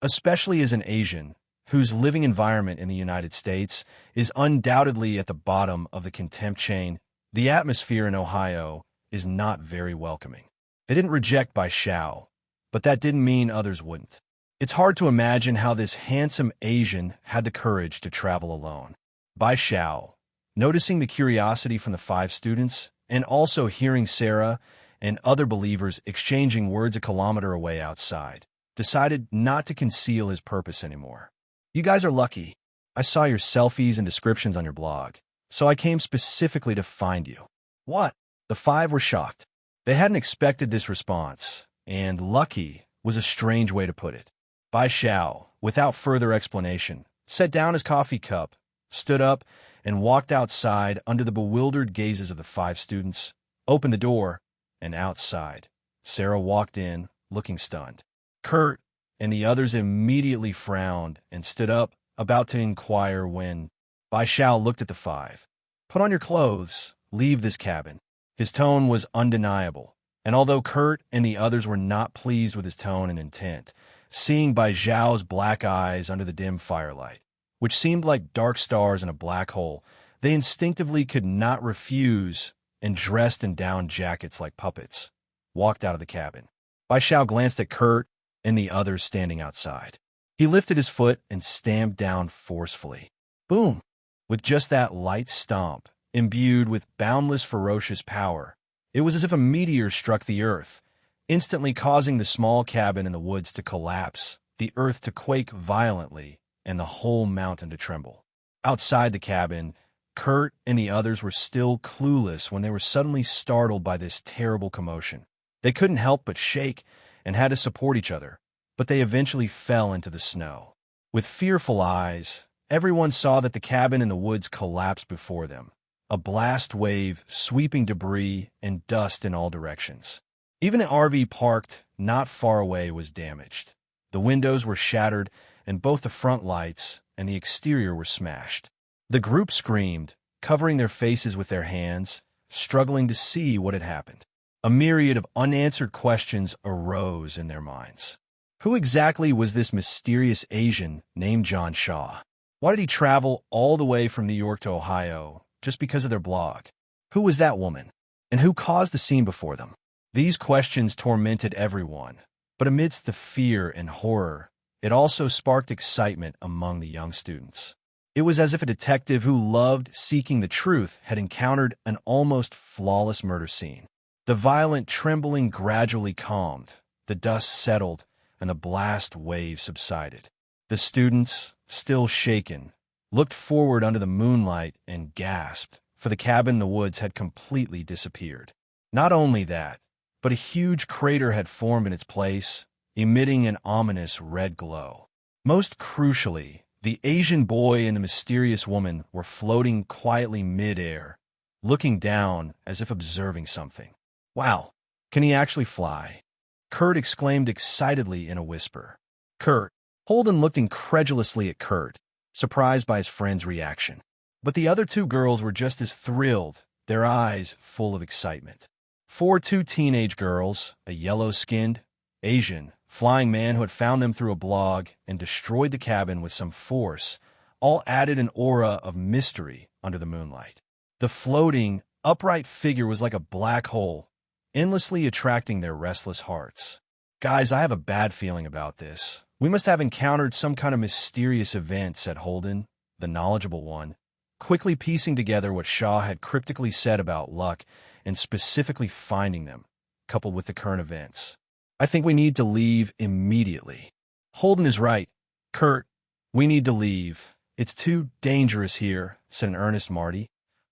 Especially as an Asian, whose living environment in the United States is undoubtedly at the bottom of the contempt chain, the atmosphere in Ohio is not very welcoming. They didn't reject Bai Xiao, but that didn't mean others wouldn't. It's hard to imagine how this handsome Asian had the courage to travel alone. Bai Xiao, noticing the curiosity from the 5 students, and also hearing Sarah and other believers exchanging words a kilometer away outside, decided not to conceal his purpose anymore. "You guys are lucky. I saw your selfies and descriptions on your blog, so I came specifically to find you." "What?" The 5 were shocked. They hadn't expected this response, and lucky was a strange way to put it. Bai Xiao, without further explanation, set down his coffee cup, stood up, and walked outside under the bewildered gazes of the 5 students, opened the door, and outside, Sarah walked in, looking stunned. Kurt and the others immediately frowned and stood up, about to inquire when Bai Xiao looked at the 5. "Put on your clothes, leave this cabin." His tone was undeniable, and although Kurt and the others were not pleased with his tone and intent, seeing Bai Xiao's black eyes under the dim firelight, which seemed like dark stars in a black hole, they instinctively could not refuse and dressed in down jackets like puppets, walked out of the cabin. Bai Xiao glanced at Kurt and the others standing outside. He lifted his foot and stamped down forcefully. Boom! With just that light stomp, imbued with boundless ferocious power, it was as if a meteor struck the earth, instantly causing the small cabin in the woods to collapse, the earth to quake violently, and the whole mountain to tremble. Outside the cabin, Kurt and the others were still clueless when they were suddenly startled by this terrible commotion. They couldn't help but shake and had to support each other, but they eventually fell into the snow. With fearful eyes, everyone saw that the cabin in the woods collapsed before them, a blast wave sweeping debris and dust in all directions. Even the RV parked not far away was damaged. The windows were shattered, and both the front lights and the exterior were smashed. The group screamed, covering their faces with their hands, struggling to see what had happened. A myriad of unanswered questions arose in their minds. Who exactly was this mysterious Asian named John Shaw? Why did he travel all the way from New York to Ohio just because of their blog? Who was that woman? And who caused the scene before them? These questions tormented everyone, but amidst the fear and horror, it also sparked excitement among the young students. It was as if a detective who loved seeking the truth had encountered an almost flawless murder scene. The violent trembling gradually calmed, the dust settled, and the blast wave subsided. The students, still shaken, looked forward under the moonlight and gasped, for the cabin in the woods had completely disappeared. Not only that, but a huge crater had formed in its place, emitting an ominous red glow. Most crucially, the Asian boy and the mysterious woman were floating quietly mid-air, looking down as if observing something. "Wow, can he actually fly?" Kurt exclaimed excitedly in a whisper. "Kurt." Holden looked incredulously at Kurt, surprised by his friend's reaction. But the other 2 girls were just as thrilled, their eyes full of excitement. 2 teenage girls, a yellow-skinned, Asian, flying man who had found them through a blog and destroyed the cabin with some force, all added an aura of mystery under the moonlight. The floating, upright figure was like a black hole, endlessly attracting their restless hearts. "Guys, I have a bad feeling about this. We must have encountered some kind of mysterious event," said Holden, the knowledgeable one, quickly piecing together what Shaw had cryptically said about luck and specifically finding them, coupled with the current events. "I think we need to leave immediately." "Holden is right. Kurt, we need to leave. It's too dangerous here," said an earnest Marty,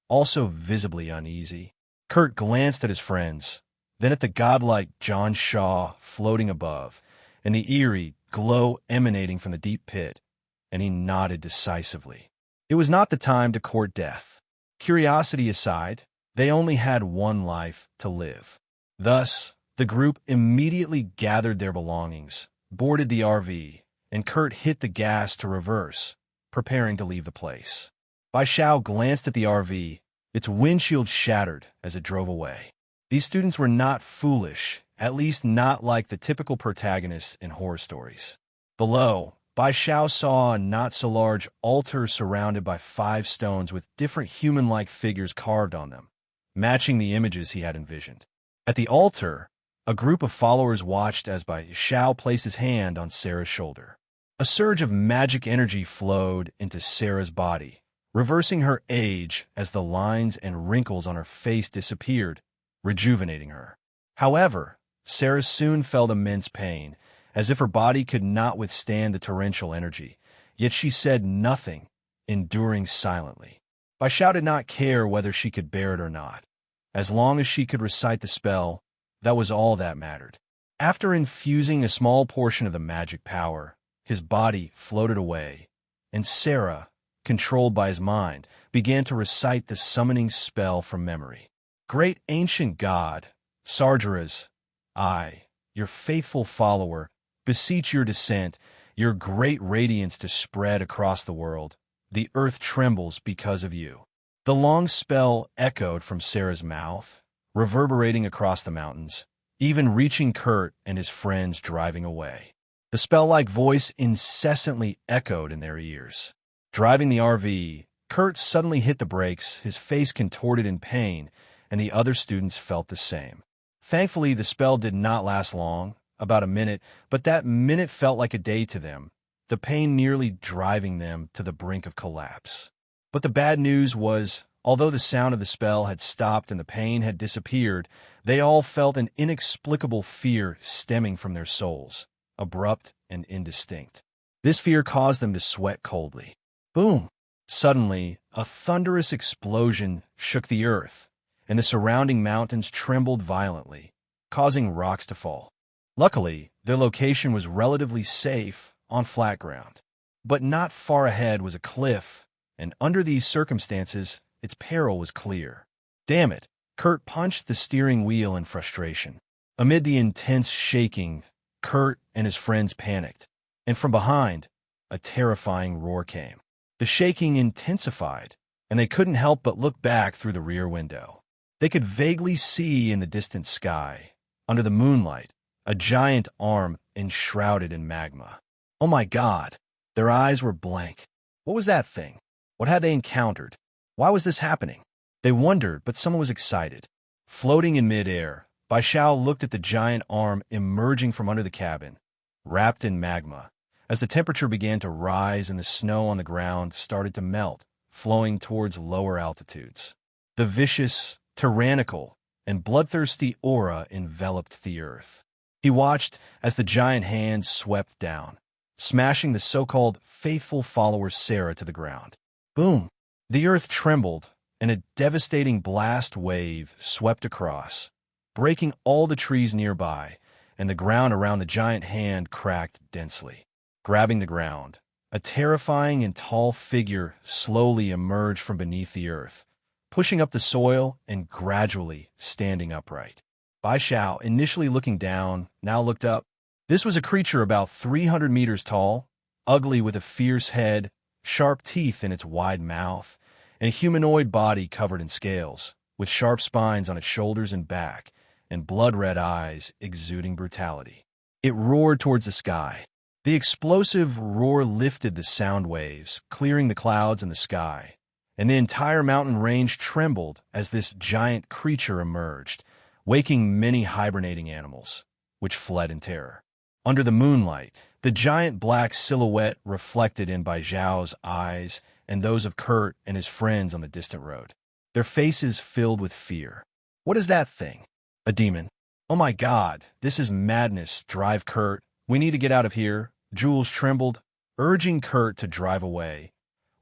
also visibly uneasy. Kurt glanced at his friends, then at the godlike John Shaw floating above, and the eerie glow emanating from the deep pit, and he nodded decisively. It was not the time to court death. Curiosity aside, they only had one life to live. Thus, the group immediately gathered their belongings, boarded the RV, and Kurt hit the gas to reverse, preparing to leave the place. Bai Xiao glanced at the RV. Its windshield shattered as it drove away. These students were not foolish, at least not like the typical protagonists in horror stories. Below, Bai Xiao saw a not-so-large altar surrounded by 5 stones with different human-like figures carved on them, matching the images he had envisioned. At the altar, a group of followers watched as Bai Xiao placed his hand on Sarah's shoulder. A surge of magic energy flowed into Sarah's body, reversing her age as the lines and wrinkles on her face disappeared, rejuvenating her. However, Sarah soon felt immense pain, as if her body could not withstand the torrential energy, yet she said nothing, enduring silently. Bai Xiao did not care whether she could bear it or not. As long as she could recite the spell, that was all that mattered. After infusing a small portion of the magic power, his body floated away, and Sarah, controlled by his mind, began to recite the summoning spell from memory. Great ancient God, Sargeras, I, your faithful follower, beseech your descent, your great radiance to spread across the world. The earth trembles because of you. The long spell echoed from Sarah's mouth, reverberating across the mountains, even reaching Kurt and his friends driving away. The spell-like voice incessantly echoed in their ears. Driving the RV, Kurt suddenly hit the brakes, his face contorted in pain, and the other students felt the same. Thankfully, the spell did not last long, about a minute, but that minute felt like a day to them, the pain nearly driving them to the brink of collapse. But the bad news was, although the sound of the spell had stopped and the pain had disappeared, they all felt an inexplicable fear stemming from their souls, abrupt and indistinct. This fear caused them to sweat coldly. Boom! Suddenly, a thunderous explosion shook the earth, and the surrounding mountains trembled violently, causing rocks to fall. Luckily, their location was relatively safe on flat ground. But not far ahead was a cliff, and under these circumstances, its peril was clear. Damn it! Kurt punched the steering wheel in frustration. Amid the intense shaking, Kurt and his friends panicked, and from behind, a terrifying roar came. The shaking intensified, and they couldn't help but look back through the rear window. They could vaguely see in the distant sky, under the moonlight, a giant arm enshrouded in magma. Oh my God! Their eyes were blank. What was that thing? What had they encountered? Why was this happening? They wondered, but someone was excited. Floating in midair, Bai Xiao looked at the giant arm emerging from under the cabin, wrapped in magma. As the temperature began to rise and the snow on the ground started to melt, flowing towards lower altitudes. The vicious, tyrannical, and bloodthirsty aura enveloped the earth. He watched as the giant hand swept down, smashing the so-called faithful follower Sarah to the ground. Boom! The earth trembled, and a devastating blast wave swept across, breaking all the trees nearby, and the ground around the giant hand cracked densely. Grabbing the ground, a terrifying and tall figure slowly emerged from beneath the earth, pushing up the soil and gradually standing upright. Bai Xiao, initially looking down, now looked up. This was a creature about 300 meters tall, ugly with a fierce head, sharp teeth in its wide mouth, and a humanoid body covered in scales, with sharp spines on its shoulders and back, and blood-red eyes exuding brutality. It roared towards the sky. The explosive roar lifted the sound waves, clearing the clouds in the sky, and the entire mountain range trembled as this giant creature emerged, waking many hibernating animals, which fled in terror. Under the moonlight, the giant black silhouette reflected in Bai Xiao's eyes and those of Kurt and his friends on the distant road, their faces filled with fear. What is that thing? A demon. Oh my God, this is madness. Drive, Kurt. We need to get out of here. Jules trembled, urging Kurt to drive away,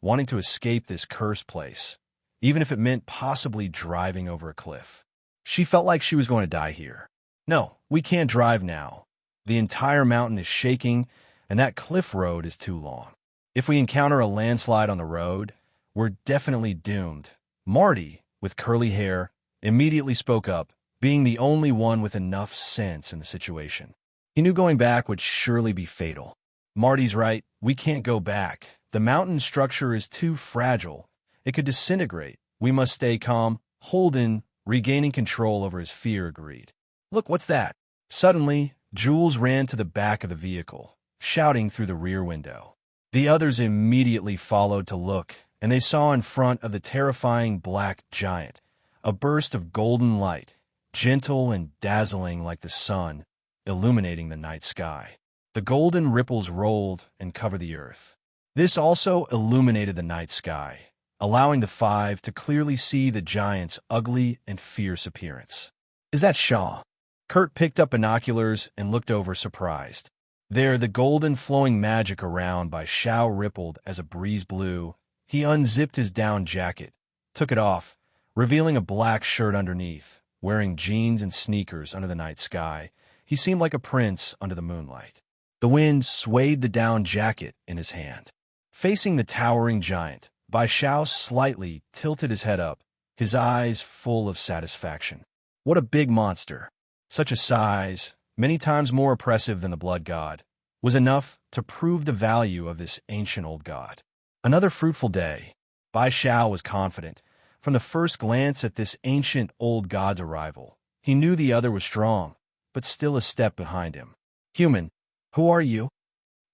wanting to escape this cursed place, even if it meant possibly driving over a cliff. She felt like she was going to die here. No, we can't drive now. The entire mountain is shaking, and that cliff road is too long. If we encounter a landslide on the road, we're definitely doomed. Marty, with curly hair, immediately spoke up. being the only one with enough sense in the situation. He knew going back would surely be fatal. Marty's right, we can't go back. The mountain structure is too fragile. It could disintegrate. We must stay calm. Holden, regaining control over his fear, agreed. Look, what's that? Suddenly, Jules ran to the back of the vehicle, shouting through the rear window. The others immediately followed to look, and they saw in front of the terrifying black giant a burst of golden light, gentle and dazzling like the sun, illuminating the night sky. The golden ripples rolled and covered the earth. This also illuminated the night sky, allowing the five to clearly see the giant's ugly and fierce appearance. Is that Shaw? Kurt picked up binoculars and looked over surprised. There, the golden flowing magic around by Shao rippled as a breeze blew. He unzipped his down jacket, took it off, revealing a black shirt underneath. Wearing jeans and sneakers under the night sky, he seemed like a prince under the moonlight. The wind swayed the down jacket in his hand. Facing the towering giant, Bai Shao slightly tilted his head up, his eyes full of satisfaction. What a big monster! Such a size, many times more oppressive than the blood god, was enough to prove the value of this ancient old god. Another fruitful day. Bai Shao was confident. From the first glance at this ancient old god's arrival, he knew the other was strong, but still a step behind him. Human, who are you?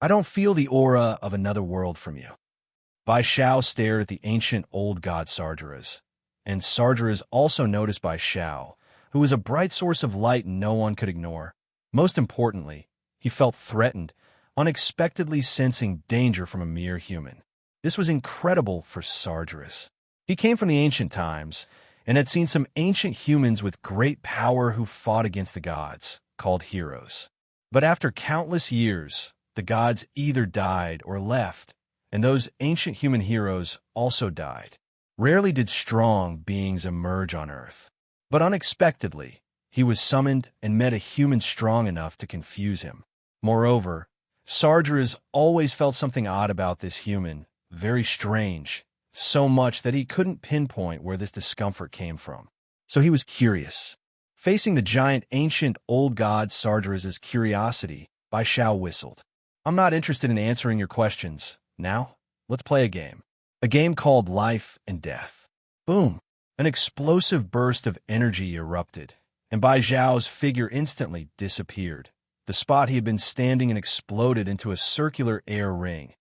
I don't feel the aura of another world from you. Bai Shao stared at the ancient old god Sargeras, and Sargeras also noticed Bai Shao, who was a bright source of light no one could ignore. Most importantly, he felt threatened, unexpectedly sensing danger from a mere human. This was incredible for Sargeras. He came from the ancient times and had seen some ancient humans with great power who fought against the gods, called heroes. But after countless years, the gods either died or left, and those ancient human heroes also died. Rarely did strong beings emerge on Earth. But unexpectedly, he was summoned and met a human strong enough to confuse him. Moreover, Sargeras always felt something odd about this human, very strange, so much that he couldn't pinpoint where this discomfort came from. So he was curious. Facing the giant ancient old god Sargeras' curiosity, Bai Shao whistled. I'm not interested in answering your questions. Now, let's play a game. A game called Life and Death. Boom! An explosive burst of energy erupted, and Bai Zhao's figure instantly disappeared. The spot he had been standing in exploded into a circular air ring,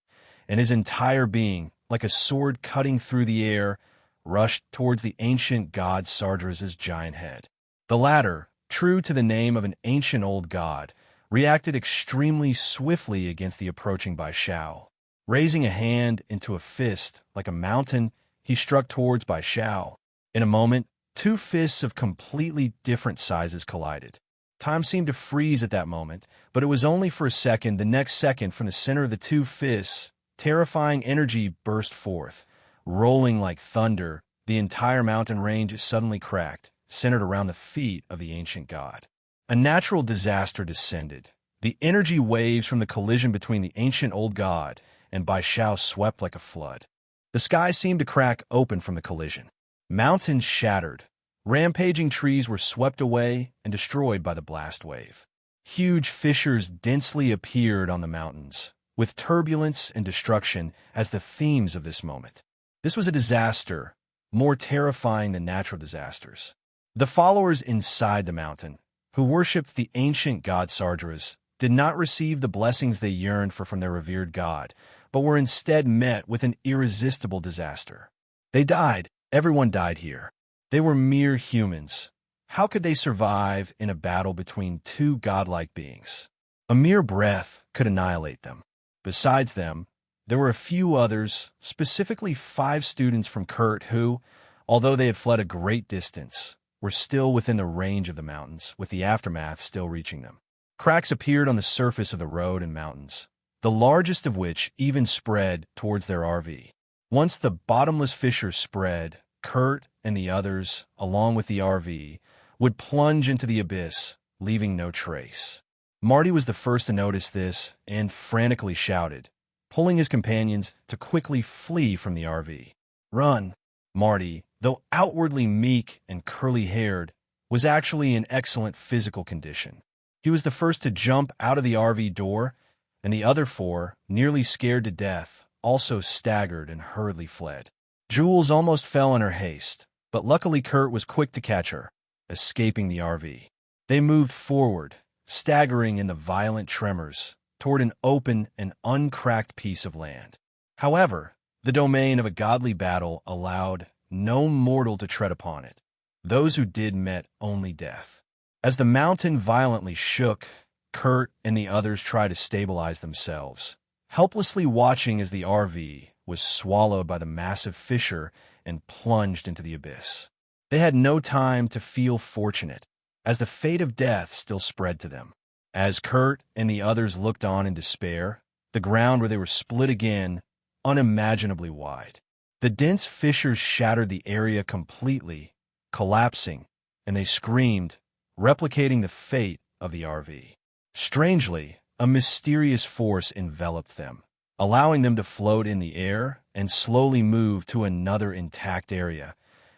and his entire being, like a sword cutting through the air, rushed towards the ancient god Sargeras' giant head. The latter, true to the name of an ancient old god, reacted extremely swiftly against the approaching Bai Shao. Raising a hand into a fist like a mountain, he struck towards Bai Shao. In a moment, two fists of completely different sizes collided. Time seemed to freeze at that moment, but it was only for a second. The next second, from the center of the two fists, terrifying energy burst forth. Rolling like thunder, the entire mountain range suddenly cracked, centered around the feet of the ancient god. A natural disaster descended. The energy waves from the collision between the ancient old god and Bai Shao swept like a flood. The sky seemed to crack open from the collision. Mountains shattered. Rampaging trees were swept away and destroyed by the blast wave. Huge fissures densely appeared on the mountains, with turbulence and destruction as the themes of this moment. This was a disaster, more terrifying than natural disasters. The followers inside the mountain, who worshipped the ancient god Sargeras, did not receive the blessings they yearned for from their revered god, but were instead met with an irresistible disaster. They died. Everyone died here. They were mere humans. How could they survive in a battle between two godlike beings? A mere breath could annihilate them. Besides them, there were a few others, specifically 5 students from Kurt who, although they had fled a great distance, were still within the range of the mountains, with the aftermath still reaching them. Cracks appeared on the surface of the road and mountains, the largest of which even spread towards their RV. Once the bottomless fissure spread, Kurt and the others, along with the RV, would plunge into the abyss, leaving no trace. Marty was the first to notice this and frantically shouted, pulling his companions to quickly flee from the RV. Run! Marty, though outwardly meek and curly-haired, was actually in excellent physical condition. He was the first to jump out of the RV door, and the other four, nearly scared to death, also staggered and hurriedly fled. Jules almost fell in her haste, but luckily Kurt was quick to catch her, escaping the RV. They moved forward, staggering in the violent tremors, toward an open and uncracked piece of land. However, the domain of a godly battle allowed no mortal to tread upon it. Those who did met only death. As the mountain violently shook, Kurt and the others tried to stabilize themselves, helplessly watching as the RV was swallowed by the massive fissure and plunged into the abyss. They had no time to feel fortunate, as the fate of death still spread to them. As Kurt and the others looked on in despair, the ground where they were split again, unimaginably wide. The dense fissures shattered the area completely, collapsing, and they screamed, replicating the fate of the RV. Strangely, a mysterious force enveloped them, allowing them to float in the air and slowly move to another intact area,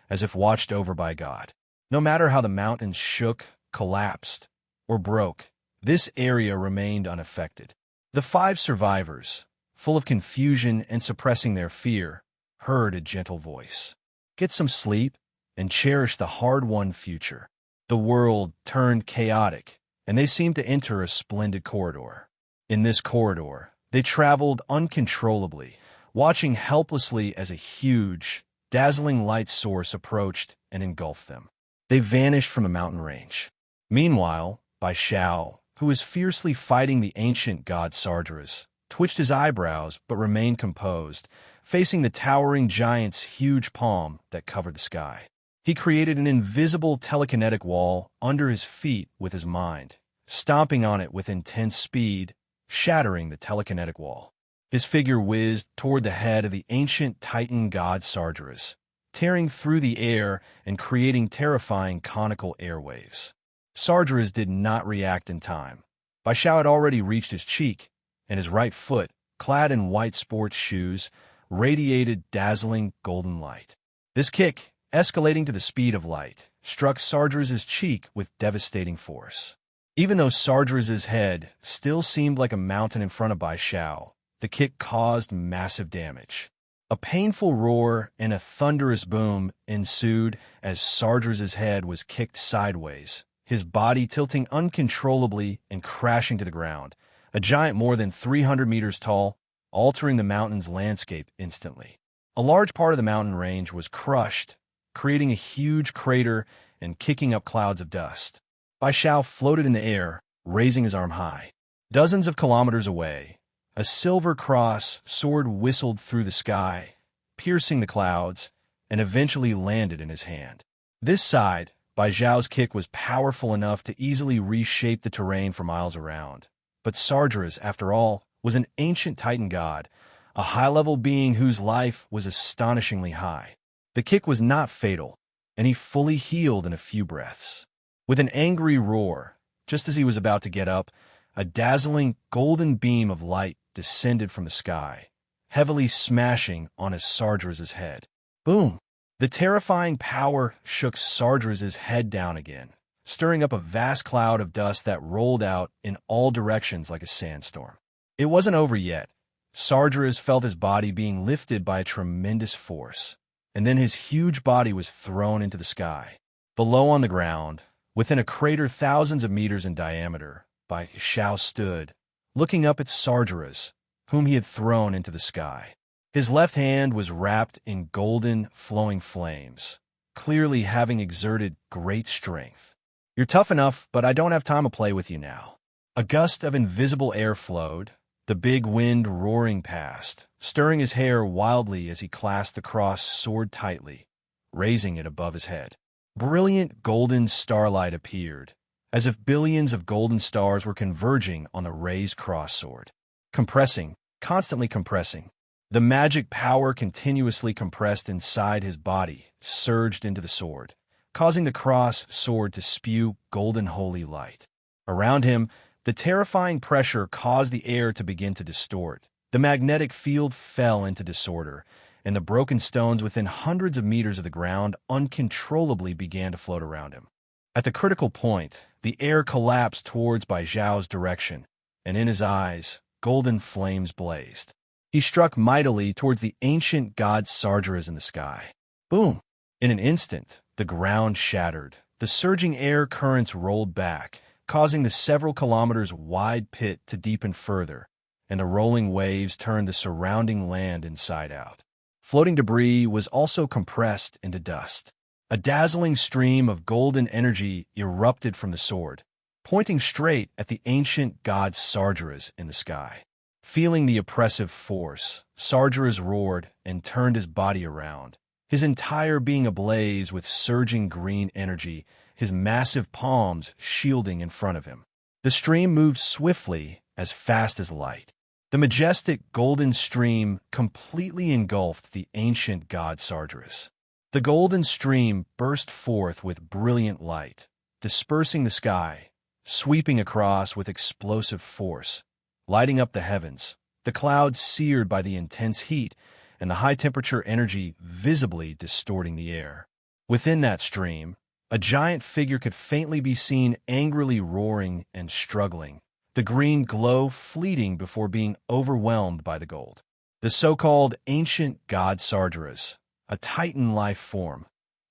as if watched over by God. No matter how the mountains shook, collapsed, or broke, this area remained unaffected. The five survivors, full of confusion and suppressing their fear, heard a gentle voice. Get some sleep and cherish the hard-won future. The world turned chaotic, and they seemed to enter a splendid corridor. In this corridor, they traveled uncontrollably, watching helplessly as a huge, dazzling light source approached and engulfed them. They vanished from a mountain range. Meanwhile, Bai Xiao, who was fiercely fighting the ancient god Sargeras, twitched his eyebrows but remained composed, facing the towering giant's huge palm that covered the sky. He created an invisible telekinetic wall under his feet with his mind, stomping on it with intense speed, shattering the telekinetic wall. His figure whizzed toward the head of the ancient titan god Sargeras, tearing through the air and creating terrifying conical airwaves. Sargeras did not react in time. Bai Xiao had already reached his cheek, and his right foot, clad in white sports shoes, radiated dazzling golden light. This kick, escalating to the speed of light, struck Sargeras' cheek with devastating force. Even though Sargeras' head still seemed like a mountain in front of Bai Xiao, the kick caused massive damage. A painful roar and a thunderous boom ensued as Sargeras' head was kicked sideways, his body tilting uncontrollably and crashing to the ground, a giant more than 300 meters tall, altering the mountain's landscape instantly. A large part of the mountain range was crushed, creating a huge crater and kicking up clouds of dust. Bai Xiao floated in the air, raising his arm high. Dozens of kilometers away, a silver cross sword whistled through the sky, piercing the clouds, and eventually landed in his hand. This side, Bai Xiao's kick was powerful enough to easily reshape the terrain for miles around. But Sargeras, after all, was an ancient titan god, a high-level being whose life was astonishingly high. The kick was not fatal, and he fully healed in a few breaths. With an angry roar, just as he was about to get up, a dazzling golden beam of light descended from the sky, heavily smashing on his Sargeras' head. Boom! The terrifying power shook Sargeras' head down again, stirring up a vast cloud of dust that rolled out in all directions like a sandstorm. It wasn't over yet. Sargeras felt his body being lifted by a tremendous force, and then his huge body was thrown into the sky. Below on the ground, within a crater thousands of meters in diameter, Bai Xiao stood, looking up at Sargeras, whom he had thrown into the sky. His left hand was wrapped in golden, flowing flames, clearly having exerted great strength. You're tough enough, but I don't have time to play with you now. A gust of invisible air flowed, the big wind roaring past, stirring his hair wildly as he clasped the cross sword tightly, raising it above his head. Brilliant golden starlight appeared, as if billions of golden stars were converging on the raised cross sword. Compressing, constantly compressing. The magic power continuously compressed inside his body surged into the sword, causing the cross sword to spew golden holy light. Around him, the terrifying pressure caused the air to begin to distort. The magnetic field fell into disorder, and the broken stones within hundreds of meters of the ground uncontrollably began to float around him. At the critical point, the air collapsed towards Bai Zhao's direction, and in his eyes, golden flames blazed. He struck mightily towards the ancient god Sargeras in the sky. Boom! In an instant, the ground shattered. The surging air currents rolled back, causing the several kilometers wide pit to deepen further, and the rolling waves turned the surrounding land inside out. Floating debris was also compressed into dust. A dazzling stream of golden energy erupted from the sword, pointing straight at the ancient god Sargeras in the sky. Feeling the oppressive force, Sargeras roared and turned his body around, his entire being ablaze with surging green energy, his massive palms shielding in front of him. The stream moved swiftly, as fast as light. The majestic golden stream completely engulfed the ancient god Sargeras. The golden stream burst forth with brilliant light, dispersing the sky, sweeping across with explosive force, lighting up the heavens, the clouds seared by the intense heat, and the high-temperature energy visibly distorting the air. Within that stream, a giant figure could faintly be seen angrily roaring and struggling, the green glow fleeting before being overwhelmed by the gold. The so-called ancient god Sargeras, a titan life form,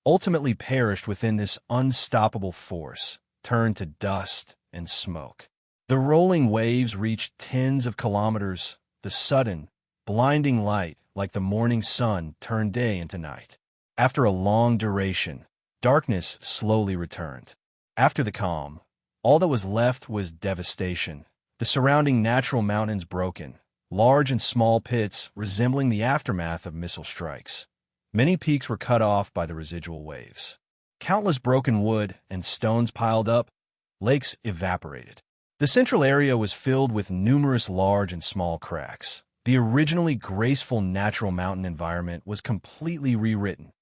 ultimately perished within this unstoppable force, turned to dust and smoke. The rolling waves reached tens of kilometers. The sudden, blinding light, like the morning sun, turned day into night. After a long duration, darkness slowly returned. After the calm, all that was left was devastation. The surrounding natural mountains broken, large and small pits resembling the aftermath of missile strikes. Many peaks were cut off by the residual waves. Countless broken wood and stones piled up, lakes evaporated. The central area was filled with numerous large and small cracks. The originally graceful natural mountain environment was completely rewritten.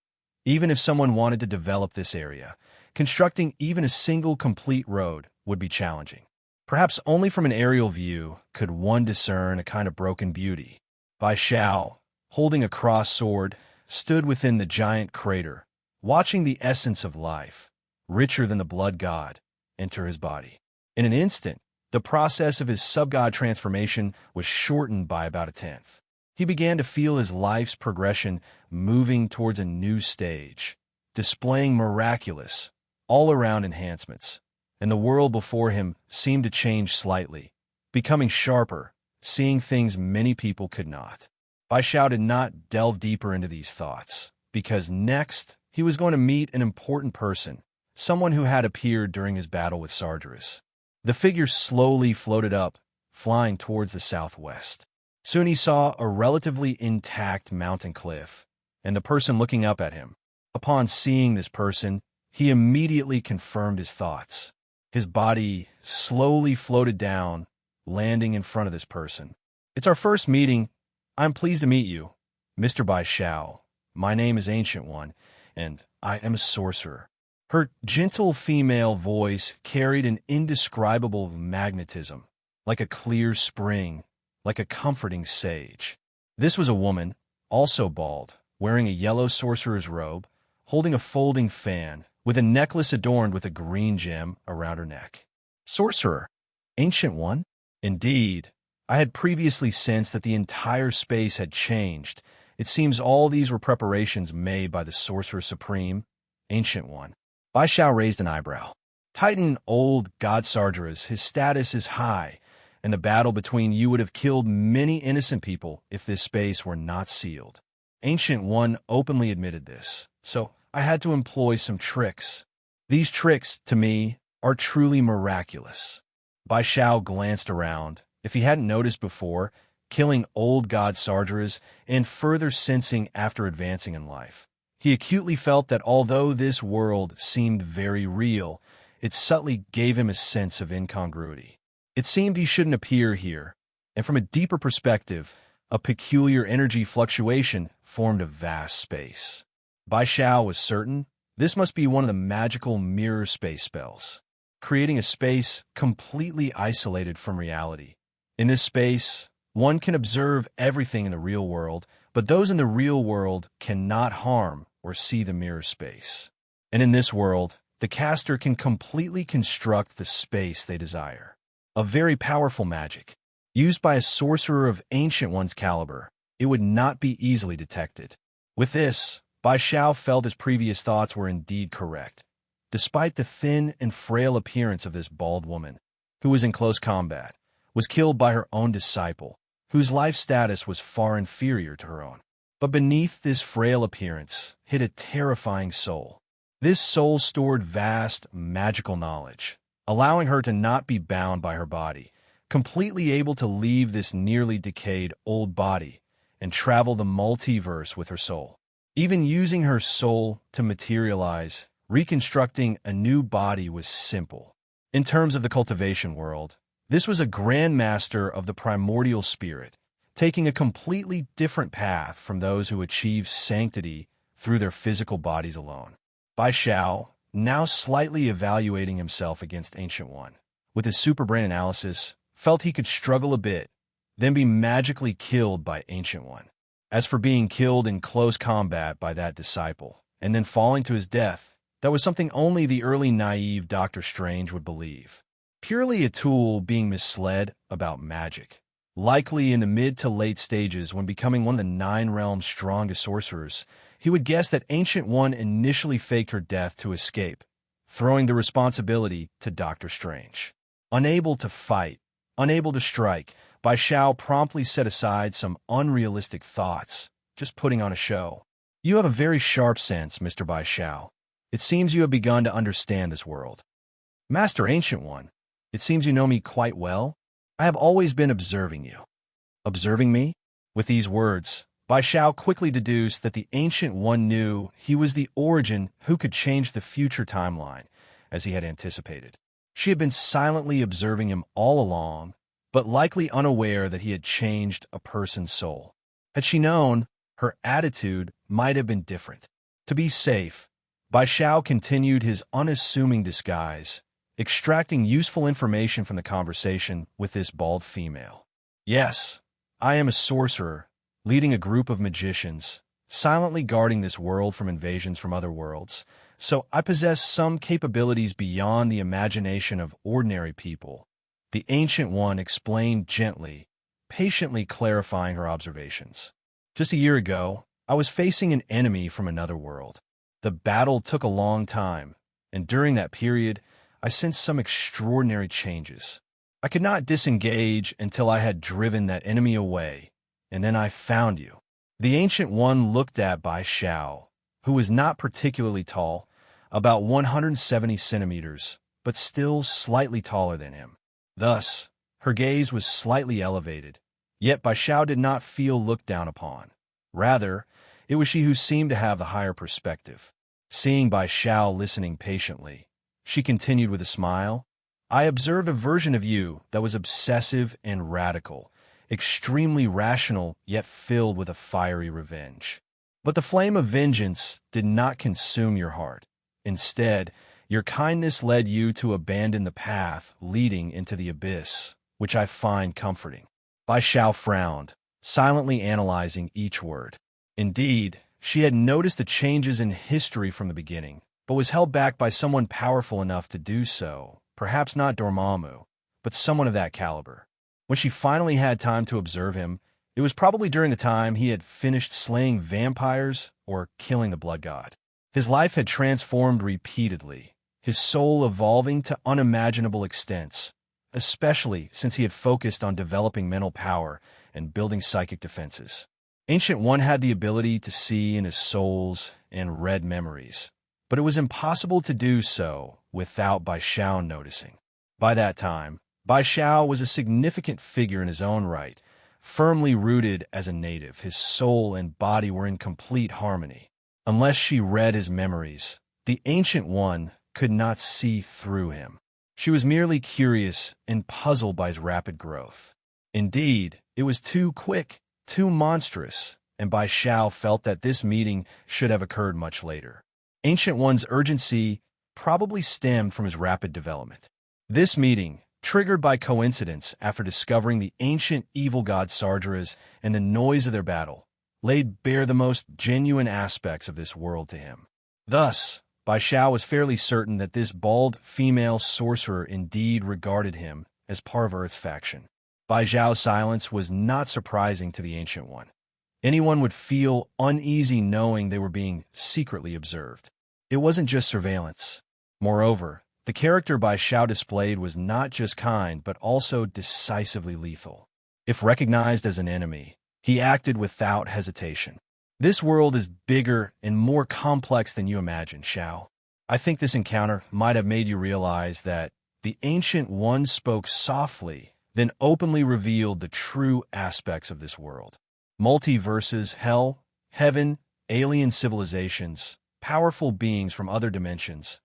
Even if someone wanted to develop this area, constructing even a single complete road would be challenging. Perhaps only from an aerial view could one discern a kind of broken beauty. Bai Zhao, holding a crossed sword, stood within the giant crater, watching the essence of life, richer than the blood god, enter his body. In an instant, the process of his sub-god transformation was shortened by about a tenth. He began to feel his life's progression moving towards a new stage, displaying miraculous, all-around enhancements, and the world before him seemed to change slightly, becoming sharper, seeing things many people could not. Bai Zhao did not delve deeper into these thoughts, because next he was going to meet an important person, someone who had appeared during his battle with Sargeras. The figure slowly floated up, flying towards the southwest. Soon he saw a relatively intact mountain cliff, and the person looking up at him. Upon seeing this person, he immediately confirmed his thoughts. His body slowly floated down, landing in front of this person. "It's our first meeting. I'm pleased to meet you, Mr. Bai Zhao. My name is Ancient One, and I am a sorcerer." Her gentle female voice carried an indescribable magnetism, like a clear spring, like a comforting sage. This was a woman, also bald, wearing a yellow sorcerer's robe, holding a folding fan, with a necklace adorned with a green gem around her neck. "Sorcerer, Ancient One?" Indeed, I had previously sensed that the entire space had changed. It seems all these were preparations made by the Sorcerer Supreme, Ancient One. Bai Zhao raised an eyebrow. Titan old God Sargeras, his status is high, and the battle between you would have killed many innocent people if this space were not sealed. Ancient One openly admitted this, so I had to employ some tricks. These tricks, to me, are truly miraculous. Bai Zhao glanced around. If he hadn't noticed before, killing old God Sargeras and further sensing after advancing in life, he acutely felt that although this world seemed very real, it subtly gave him a sense of incongruity. It seemed he shouldn't appear here, and from a deeper perspective, a peculiar energy fluctuation formed a vast space. Bai Zhao was certain this must be one of the magical mirror space spells, creating a space completely isolated from reality. In this space, one can observe everything in the real world, but those in the real world cannot harm or see the mirror space. And in this world, the caster can completely construct the space they desire. A very powerful magic. Used by a sorcerer of Ancient One's caliber, it would not be easily detected. With this, Bai Xiao felt his previous thoughts were indeed correct. Despite the thin and frail appearance of this bald woman, who was in close combat, was killed by her own disciple, whose life status was far inferior to her own. But beneath this frail appearance hid a terrifying soul. This soul stored vast, magical knowledge, allowing her to not be bound by her body, completely able to leave this nearly decayed old body and travel the multiverse with her soul. Even using her soul to materialize, reconstructing a new body was simple. In terms of the cultivation world, this was a grandmaster of the primordial spirit, taking a completely different path from those who achieve sanctity through their physical bodies alone. Bai Xiao, now slightly evaluating himself against Ancient One, with his superbrain analysis, felt he could struggle a bit, then be magically killed by Ancient One. As for being killed in close combat by that disciple, and then falling to his death, that was something only the early naive Doctor Strange would believe. Purely a tool being misled about magic. Likely in the mid to late stages when becoming one of the 9 realms' strongest sorcerers, he would guess that Ancient One initially faked her death to escape, throwing the responsibility to Doctor Strange. Unable to fight, unable to strike, Bai Xiao promptly set aside some unrealistic thoughts, just putting on a show. You have a very sharp sense, Mr. Bai Xiao. It seems you have begun to understand this world. Master Ancient One, it seems you know me quite well. I have always been observing you. Observing me? With these words, Bai Xiao quickly deduced that the Ancient One knew he was the origin who could change the future timeline, as he had anticipated. She had been silently observing him all along, but likely unaware that he had changed a person's soul. Had she known, her attitude might have been different. To be safe, Bai Xiao continued his unassuming disguise, extracting useful information from the conversation with this bald female. Yes, I am a sorcerer, leading a group of magicians, silently guarding this world from invasions from other worlds, so I possess some capabilities beyond the imagination of ordinary people. The Ancient One explained gently, patiently clarifying her observations. Just a year ago, I was facing an enemy from another world. The battle took a long time, and during that period, I sensed some extraordinary changes. I could not disengage until I had driven that enemy away, and then I found you. The Ancient One looked at Bai Xiao, who was not particularly tall, about 170 centimeters, but still slightly taller than him. Thus, her gaze was slightly elevated, yet Bai Xiao did not feel looked down upon. Rather, it was she who seemed to have the higher perspective. Seeing Bai Xiao listening patiently, she continued with a smile, I observed a version of you that was obsessive and radical, extremely rational yet filled with a fiery revenge. But the flame of vengeance did not consume your heart. Instead, your kindness led you to abandon the path leading into the abyss, which I find comforting. Bai Xiao frowned, silently analyzing each word. Indeed, she had noticed the changes in history from the beginning, but was held back by someone powerful enough to do so, perhaps not Dormamu, but someone of that caliber. When she finally had time to observe him, it was probably during the time he had finished slaying vampires or killing the blood god. His life had transformed repeatedly, his soul evolving to unimaginable extents, especially since he had focused on developing mental power and building psychic defenses. Ancient One had the ability to see in his souls and read memories, but it was impossible to do so without Bai Xiao noticing. By that time, Bai Xiao was a significant figure in his own right, firmly rooted as a native. His soul and body were in complete harmony. Unless she read his memories, the Ancient One could not see through him. She was merely curious and puzzled by his rapid growth. Indeed, it was too quick, too monstrous, and Bai Xiao felt that this meeting should have occurred much later. Ancient One's urgency probably stemmed from his rapid development. This meeting, triggered by coincidence after discovering the ancient evil god Sargeras and the noise of their battle, laid bare the most genuine aspects of this world to him. Thus, Bai Xiao was fairly certain that this bald female sorcerer indeed regarded him as part of Earth's faction. Bai Xiao's silence was not surprising to the Ancient One. Anyone would feel uneasy knowing they were being secretly observed. It wasn't just surveillance. Moreover, the character Bai Xiao displayed was not just kind, but also decisively lethal. If recognized as an enemy, he acted without hesitation. This world is bigger and more complex than you imagine, Xiao. I think this encounter might have made you realize that the Ancient One spoke softly, then openly revealed the true aspects of this world. Multiverses, hell, heaven, alien civilizations, powerful beings from other dimensions,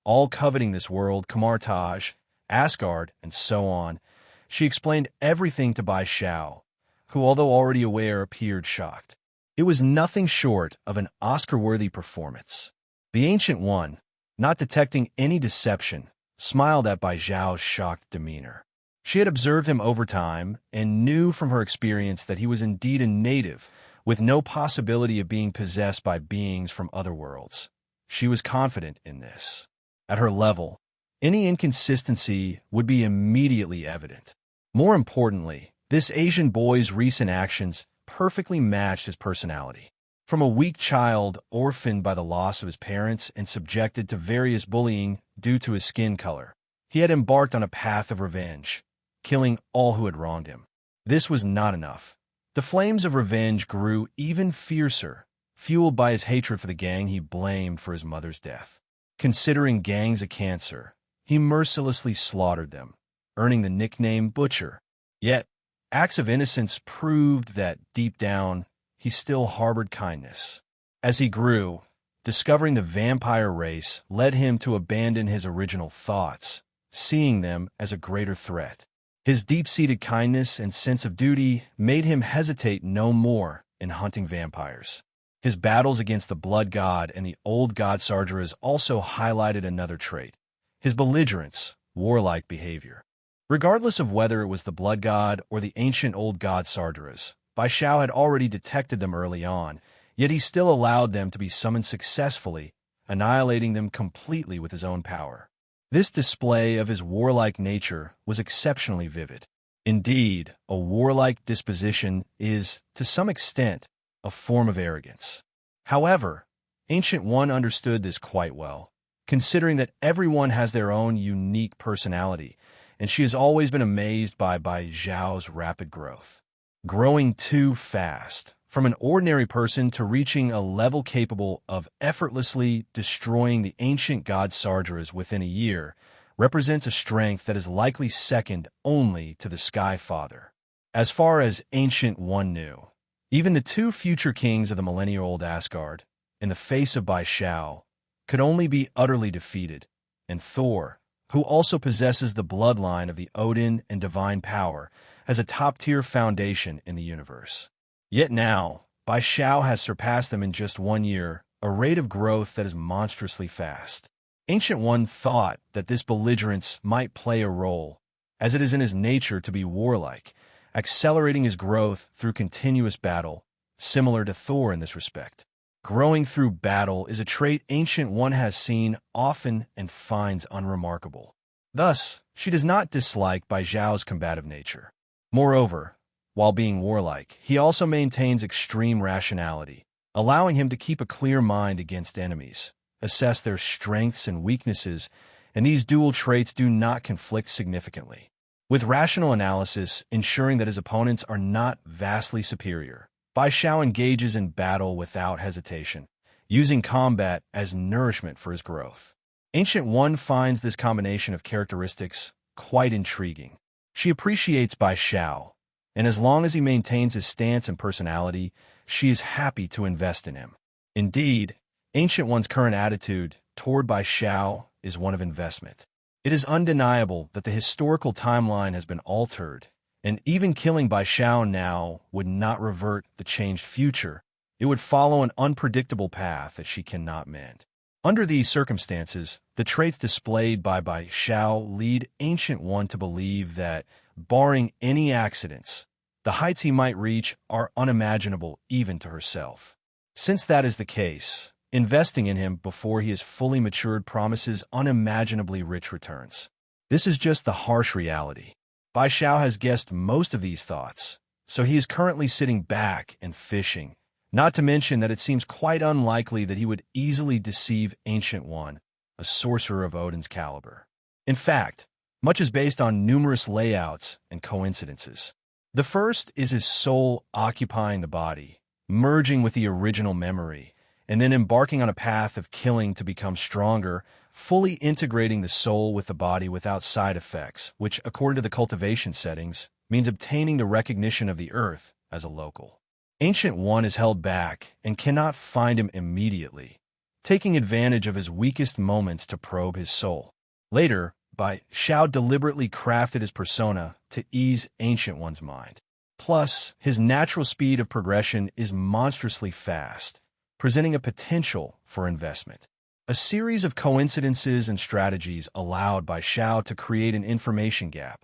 all coveting this world, Kamarage, Asgard, and so on. She explained everything to Bai Xiao, who, although already aware, appeared shocked. It was nothing short of an Oscar-worthy performance. The Ancient One, not detecting any deception, smiled at Bai Xiao's shocked demeanor. She had observed him over time and knew from her experience that he was indeed a native, with no possibility of being possessed by beings from other worlds. She was confident in this. At her level, any inconsistency would be immediately evident. More importantly, this Asian boy's recent actions perfectly matched his personality. From a weak child orphaned by the loss of his parents and subjected to various bullying due to his skin color, he had embarked on a path of revenge, killing all who had wronged him. This was not enough. The flames of revenge grew even fiercer, fueled by his hatred for the gang he blamed for his mother's death. Considering gangs a cancer, he mercilessly slaughtered them, earning the nickname Butcher. Yet, acts of innocence proved that, deep down, he still harbored kindness. As he grew, discovering the vampire race led him to abandon his original thoughts, seeing them as a greater threat. His deep-seated kindness and sense of duty made him hesitate no more in hunting vampires. His battles against the blood god and the old god Sargeras also highlighted another trait: his belligerence, warlike behavior. Regardless of whether it was the blood god or the ancient old god Sargeras, Bai Xiao had already detected them early on, yet he still allowed them to be summoned successfully, annihilating them completely with his own power. This display of his warlike nature was exceptionally vivid. Indeed, a warlike disposition is, to some extent, a form of arrogance. However, Ancient One understood this quite well, considering that everyone has their own unique personality, and she has always been amazed by Bai Xiao's rapid growth. Growing too fast, from an ordinary person to reaching a level capable of effortlessly destroying the ancient god Sargeras within a year, represents a strength that is likely second only to the Sky Father. As far as Ancient One knew, even the two future kings of the millennia-old Asgard, in the face of Bai Xiao, could only be utterly defeated, and Thor, who also possesses the bloodline of the Odin and divine power, has a top-tier foundation in the universe. Yet now, Bai Xiao has surpassed them in just 1 year, a rate of growth that is monstrously fast. Ancient One thought that this belligerence might play a role, as it is in his nature to be warlike, accelerating his growth through continuous battle, similar to Thor in this respect. Growing through battle is a trait Ancient One has seen often and finds unremarkable. Thus, she does not dislike Bai Xiao's combative nature. Moreover, while being warlike, he also maintains extreme rationality, allowing him to keep a clear mind against enemies, assess their strengths and weaknesses, and these dual traits do not conflict significantly, with rational analysis ensuring that his opponents are not vastly superior. Bai Xiao engages in battle without hesitation, using combat as nourishment for his growth. Ancient One finds this combination of characteristics quite intriguing. She appreciates Bai Xiao, and as long as he maintains his stance and personality, she is happy to invest in him. Indeed, Ancient One's current attitude toward Bai Xiao is one of investment. It is undeniable that the historical timeline has been altered, and even killing Bai Xiao now would not revert the changed future. It would follow an unpredictable path that she cannot mend. Under these circumstances, the traits displayed by Bai Xiao lead Ancient One to believe that, barring any accidents, the heights he might reach are unimaginable even to herself. Since that is the case, Investing in him before he is fully matured promises unimaginably rich returns. This is just the harsh reality. Bai Xiao has guessed most of these thoughts, so he is currently sitting back and fishing, not to mention that it seems quite unlikely that he would easily deceive Ancient One, a sorcerer of Odin's caliber. In fact, much is based on numerous layouts and coincidences. The first is his soul occupying the body, merging with the original memory, and then embarking on a path of killing to become stronger, fully integrating the soul with the body without side effects, which, according to the cultivation settings, means obtaining the recognition of the earth as a local. Ancient One is held back and cannot find him immediately, taking advantage of his weakest moments to probe his soul. Later, Bai Xiao deliberately crafted his persona to ease Ancient One's mind. Plus, his natural speed of progression is monstrously fast, presenting a potential for investment. A series of coincidences and strategies allowed Bai Xiao to create an information gap,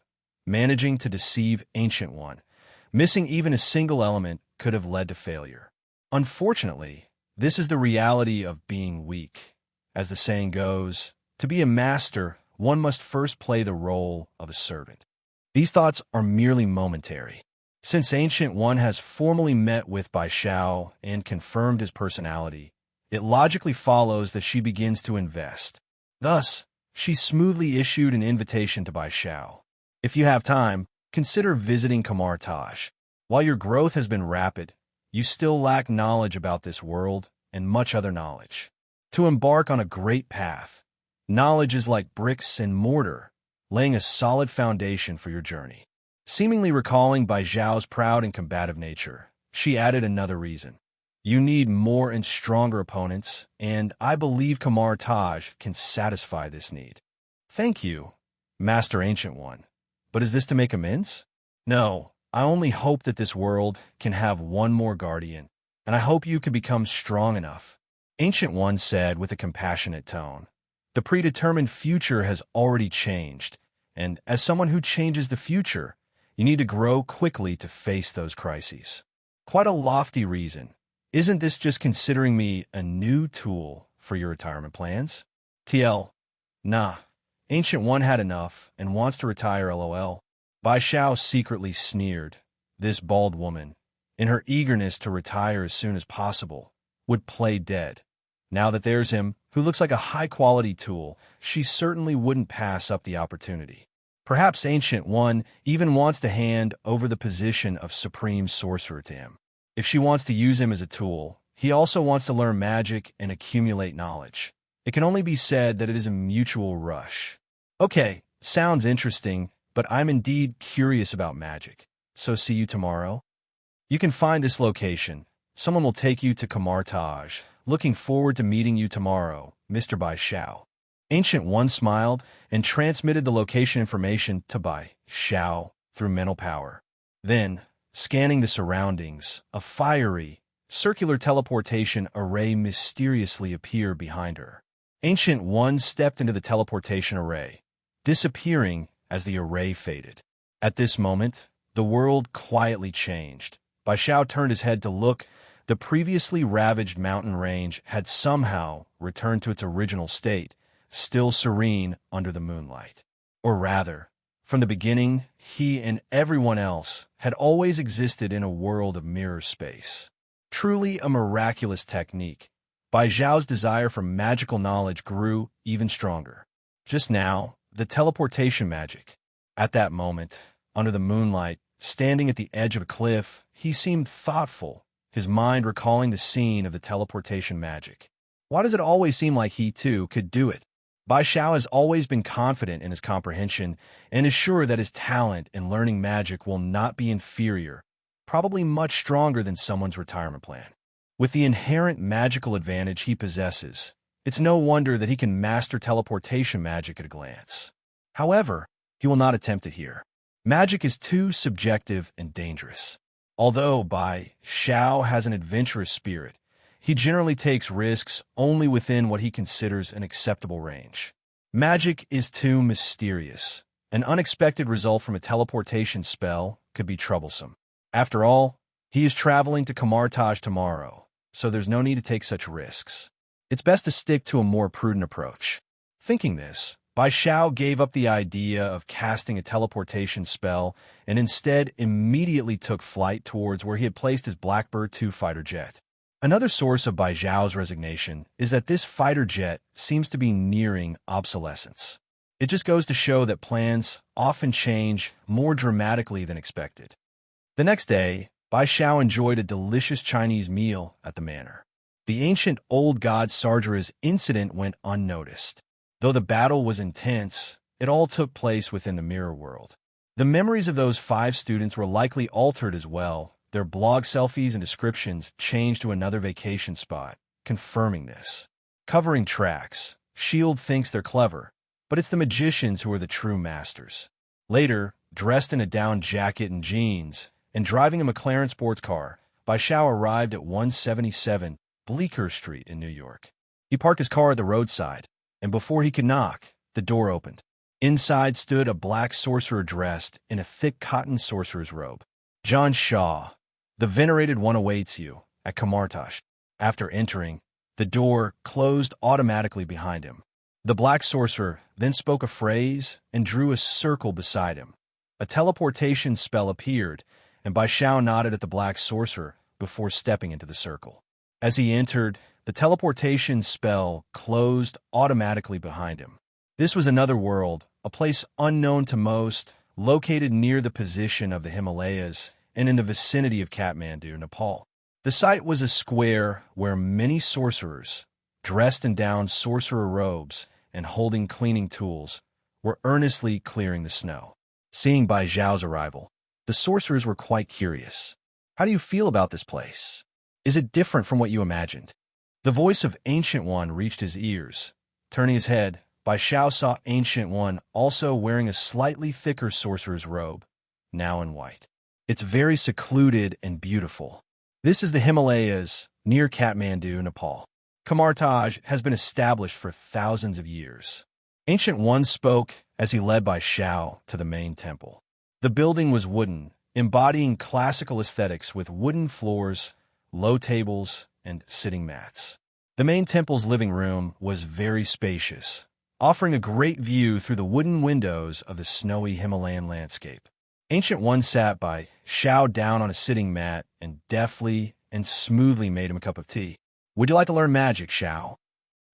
managing to deceive Ancient One. Missing even a single element could have led to failure. Unfortunately, this is the reality of being weak. As the saying goes, to be a master, one must first play the role of a servant. These thoughts are merely momentary. Since Ancient One has formally met with Bai Xiao and confirmed his personality, it logically follows that she begins to invest. Thus, she smoothly issued an invitation to Bai Xiao. If you have time, consider visiting Kamarage. While your growth has been rapid, you still lack knowledge about this world and much other knowledge. To embark on a great path, knowledge is like bricks and mortar, laying a solid foundation for your journey. Seemingly recalling Bai Xiao's proud and combative nature, she added another reason. You need more and stronger opponents, and I believe Kamarage can satisfy this need. Thank you, Master Ancient One. But is this to make amends? No, I only hope that this world can have one more guardian, and I hope you can become strong enough. Ancient One said with a compassionate tone. The predetermined future has already changed, and as someone who changes the future, you need to grow quickly to face those crises. Quite a lofty reason. Isn't this just considering me a new tool for your retirement plans? TL. Nah. Ancient One had enough and wants to retire, LOL. Bai Xiao secretly sneered. This bald woman, in her eagerness to retire as soon as possible, would play dead. Now that there's him, who looks like a high-quality tool, she certainly wouldn't pass up the opportunity. Perhaps Ancient One even wants to hand over the position of Supreme Sorcerer to him. If she wants to use him as a tool, he also wants to learn magic and accumulate knowledge. It can only be said that it is a mutual rush. Okay, sounds interesting, but I'm indeed curious about magic. So see you tomorrow? You can find this location. Someone will take you to Kamarage. Looking forward to meeting you tomorrow, Mr. Bai Xiao. Ancient One smiled and transmitted the location information to Bai Xiao through mental power. Then, scanning the surroundings, a fiery, circular teleportation array mysteriously appeared behind her. Ancient One stepped into the teleportation array, disappearing as the array faded. At this moment, the world quietly changed. Bai Xiao turned his head to look. The previously ravaged mountain range had somehow returned to its original state, still serene under the moonlight. Or rather, from the beginning, he and everyone else had always existed in a world of mirror space. Truly a miraculous technique. Bai Xiao's desire for magical knowledge grew even stronger. Just now, the teleportation magic. At that moment, under the moonlight, standing at the edge of a cliff, he seemed thoughtful, his mind recalling the scene of the teleportation magic. Why does it always seem like he, too, could do it? Bai Xiao has always been confident in his comprehension and is sure that his talent in learning magic will not be inferior, probably much stronger than someone's retirement plan. With the inherent magical advantage he possesses, it's no wonder that he can master teleportation magic at a glance. However, he will not attempt it here. Magic is too subjective and dangerous. Although Bai Xiao has an adventurous spirit, he generally takes risks only within what he considers an acceptable range. Magic is too mysterious. An unexpected result from a teleportation spell could be troublesome. After all, he is traveling to Kamarage tomorrow, so there's no need to take such risks. It's best to stick to a more prudent approach. Thinking this, Bai Xiao gave up the idea of casting a teleportation spell and instead immediately took flight towards where he had placed his Blackbird 2 fighter jet. Another source of Bai Xiao's resignation is that this fighter jet seems to be nearing obsolescence. It just goes to show that plans often change more dramatically than expected. The next day, Bai Xiao enjoyed a delicious Chinese meal at the manor. The ancient old god Sargeras incident went unnoticed. Though the battle was intense, it all took place within the mirror world. The memories of those 5 students were likely altered as well. Their blog selfies and descriptions changed to another vacation spot, confirming this. Covering tracks, S.H.I.E.L.D. thinks they're clever, but it's the magicians who are the true masters. Later, dressed in a down jacket and jeans, and driving a McLaren sports car, Bai Xiao arrived at 177 Bleecker Street in New York. He parked his car at the roadside, and before he could knock, the door opened. Inside stood a black sorcerer dressed in a thick cotton sorcerer's robe. John Shaw, the venerated one, awaits you at Kamarage. After entering, the door closed automatically behind him. The black sorcerer then spoke a phrase and drew a circle beside him. A teleportation spell appeared, and Bai Xiao nodded at the black sorcerer before stepping into the circle. As he entered, the teleportation spell closed automatically behind him. This was another world, a place unknown to most, located near the position of the Himalayas and in the vicinity of Kathmandu, Nepal. The site was a square where many sorcerers, dressed in down sorcerer robes and holding cleaning tools, were earnestly clearing the snow. Seeing Bai Xiao's arrival, the sorcerers were quite curious. How do you feel about this place? Is it different from what you imagined? The voice of Ancient One reached his ears. Turning his head, Bai Xiao saw Ancient One also wearing a slightly thicker sorcerer's robe, now in white. It's very secluded and beautiful. This is the Himalayas, near Kathmandu, Nepal. Kamarage has been established for thousands of years. Ancient One spoke as he led Bai Xiao to the main temple. The building was wooden, embodying classical aesthetics with wooden floors, low tables, and sitting mats. The main temple's living room was very spacious, offering a great view through the wooden windows of the snowy Himalayan landscape. Ancient One sat Bai Xiao down on a sitting mat and deftly and smoothly made him a cup of tea. Would you like to learn magic, Xiao?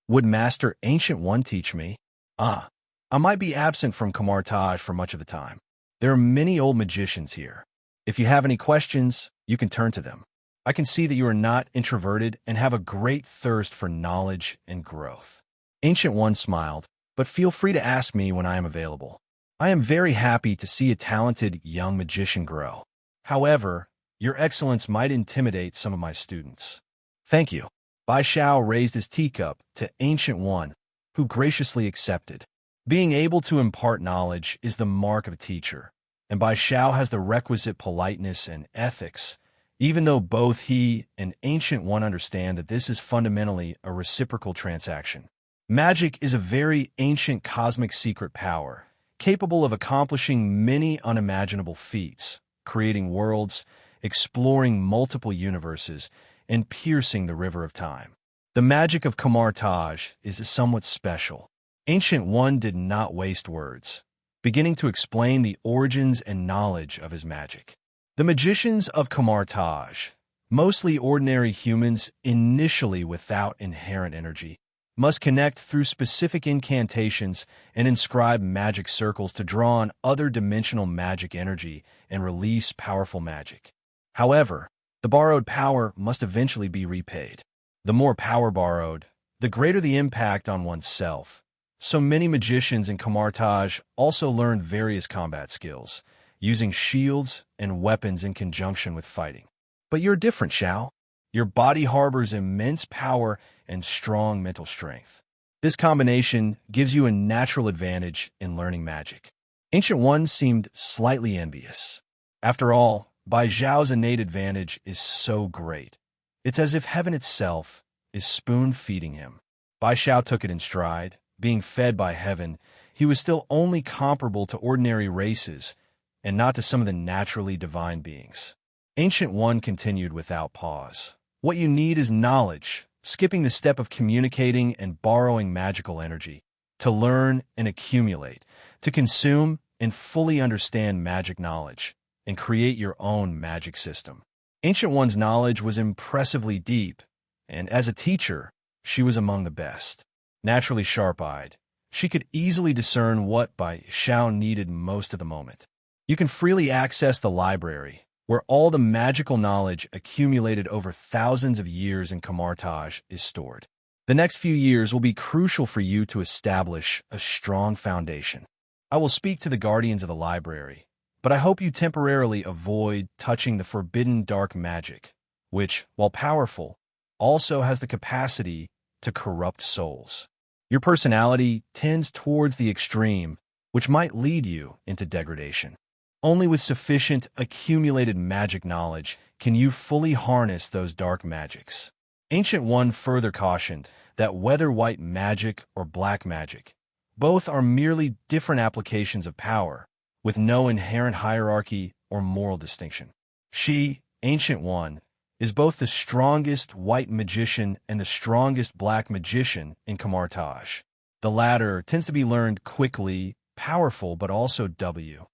Would Master Ancient One teach me? I might be absent from Kamarage for much of the time. There are many old magicians here. If you have any questions, you can turn to them. I can see that you are not introverted and have a great thirst for knowledge and growth. Ancient One smiled, but feel free to ask me when I am available. I am very happy to see a talented young magician grow. However, your excellence might intimidate some of my students. Thank you. Bai Xiao raised his teacup to Ancient One, who graciously accepted. Being able to impart knowledge is the mark of a teacher, and Bai Xiao has the requisite politeness and ethics, even though both he and Ancient One understand that this is fundamentally a reciprocal transaction. Magic is a very ancient cosmic secret power, capable of accomplishing many unimaginable feats, creating worlds, exploring multiple universes, and piercing the river of time. The magic of Kamarage is somewhat special. Ancient One did not waste words, beginning to explain the origins and knowledge of his magic. The magicians of Kamarage, mostly ordinary humans initially without inherent energy, must connect through specific incantations and inscribe magic circles to draw on other dimensional magic energy and release powerful magic. However, the borrowed power must eventually be repaid. The more power borrowed, the greater the impact on oneself. So many magicians in Kamarage also learned various combat skills, using shields and weapons in conjunction with fighting. But you're different, Xiao. Your body harbors immense power and strong mental strength. This combination gives you a natural advantage in learning magic. Ancient One seemed slightly envious. After all, Bai Xiao's innate advantage is so great. It's as if heaven itself is spoon-feeding him. Bai Xiao took it in stride. Being fed by heaven, he was still only comparable to ordinary races and not to some of the naturally divine beings. Ancient One continued without pause. What you need is knowledge, skipping the step of communicating and borrowing magical energy, to learn and accumulate, to consume and fully understand magic knowledge, and create your own magic system. Ancient One's knowledge was impressively deep, and as a teacher, she was among the best. Naturally sharp-eyed, she could easily discern what Bai Xiao needed most at the moment. You can freely access the library, where all the magical knowledge accumulated over thousands of years in Kamarage is stored. The next few years will be crucial for you to establish a strong foundation. I will speak to the guardians of the library, but I hope you temporarily avoid touching the forbidden dark magic, which, while powerful, also has the capacity to corrupt souls. Your personality tends towards the extreme, which might lead you into degradation. Only with sufficient accumulated magic knowledge can you fully harness those dark magics. Ancient One further cautioned that whether white magic or black magic, both are merely different applications of power, with no inherent hierarchy or moral distinction. She, Ancient One, is both the strongest white magician and the strongest black magician in Kamarage. The latter tends to be learned quickly, powerful, but also W.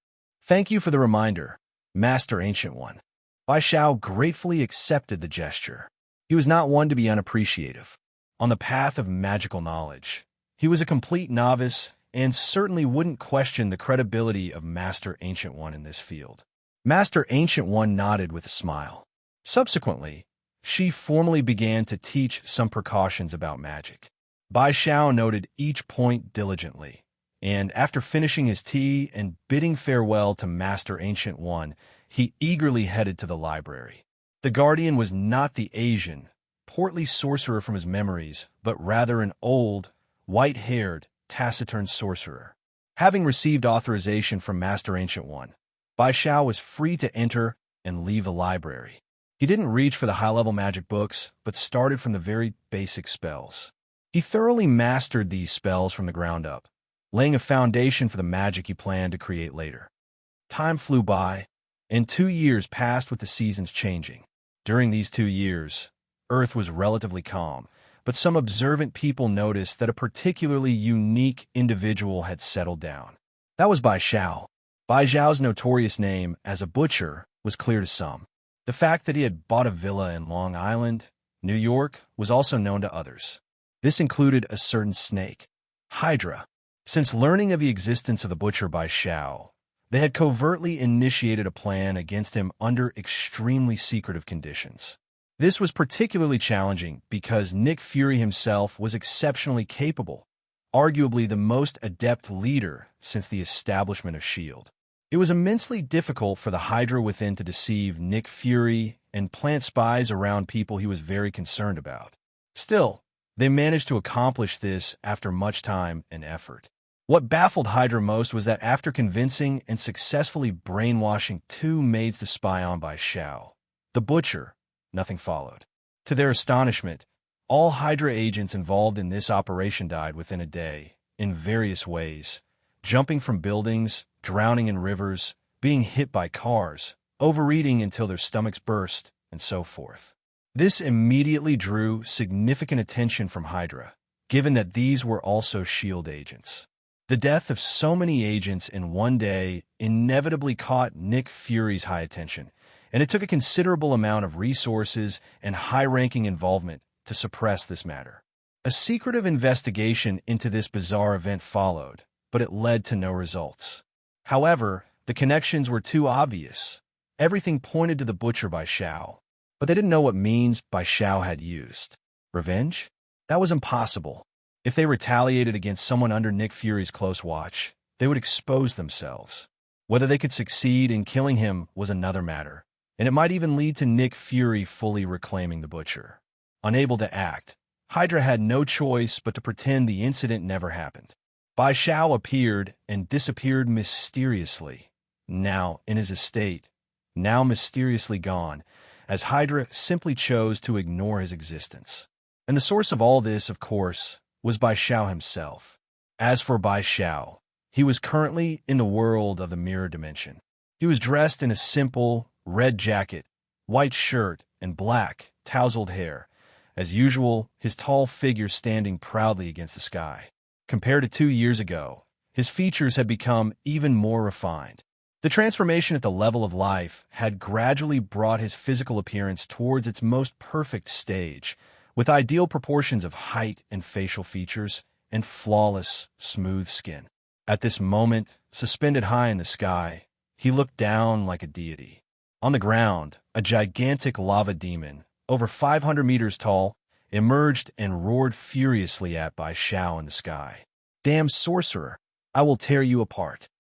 Thank you for the reminder, Master Ancient One. Bai Xiao gratefully accepted the gesture. He was not one to be unappreciative. On the path of magical knowledge, he was a complete novice and certainly wouldn't question the credibility of Master Ancient One in this field. Master Ancient One nodded with a smile. Subsequently, she formally began to teach some precautions about magic. Bai Xiao noted each point diligently, and after finishing his tea and bidding farewell to Master Ancient One, he eagerly headed to the library. The guardian was not the Asian, portly sorcerer from his memories, but rather an old, white-haired, taciturn sorcerer. Having received authorization from Master Ancient One, Bai Xiao was free to enter and leave the library. He didn't reach for the high-level magic books, but started from the very basic spells. He thoroughly mastered these spells from the ground up, laying a foundation for the magic he planned to create later. Time flew by, and 2 years passed with the seasons changing. During these 2 years, Earth was relatively calm, but some observant people noticed that a particularly unique individual had settled down. That was Bai Xiao. Bai Xiao's notorious name as a butcher was clear to some. The fact that he had bought a villa in Long Island, New York, was also known to others. This included a certain snake, Hydra. Since learning of the existence of the butcher Bai Xiao, they had covertly initiated a plan against him under extremely secretive conditions. This was particularly challenging because Nick Fury himself was exceptionally capable, arguably the most adept leader since the establishment of S.H.I.E.L.D. It was immensely difficult for the Hydra within to deceive Nick Fury and plant spies around people he was very concerned about. Still, they managed to accomplish this after much time and effort. What baffled Hydra most was that after convincing and successfully brainwashing 2 maids to spy on Bai Xiao, the butcher, nothing followed. To their astonishment, all Hydra agents involved in this operation died within a day, in various ways, jumping from buildings, drowning in rivers, being hit by cars, overeating until their stomachs burst, and so forth. This immediately drew significant attention from Hydra, given that these were also S.H.I.E.L.D. agents. The death of so many agents in one day inevitably caught Nick Fury's high attention, and it took a considerable amount of resources and high-ranking involvement to suppress this matter. A secretive investigation into this bizarre event followed, but it led to no results. However, the connections were too obvious. Everything pointed to the butcher Bai Xiao, but they didn't know what means Bai Xiao had used. Revenge? That was impossible. If they retaliated against someone under Nick Fury's close watch, they would expose themselves. Whether they could succeed in killing him was another matter, and it might even lead to Nick Fury fully reclaiming the butcher. Unable to act, Hydra had no choice but to pretend the incident never happened. Bai Xiao appeared and disappeared mysteriously, now in his estate, now mysteriously gone, as Hydra simply chose to ignore his existence. And the source of all this, of course, was Bai Xiao himself. As for Bai Xiao, he was currently in the world of the mirror dimension. He was dressed in a simple, red jacket, white shirt, and black, tousled hair, As usual, his tall figure standing proudly against the sky. Compared to 2 years ago, his features had become even more refined. The transformation at the level of life had gradually brought his physical appearance towards its most perfect stage, with ideal proportions of height and facial features, and flawless, smooth skin. At this moment, suspended high in the sky, he looked down like a deity. On the ground, a gigantic lava demon, over 500 meters tall, emerged and roared furiously at Bai Xiao in the sky. "Damn sorcerer, I will tear you apart."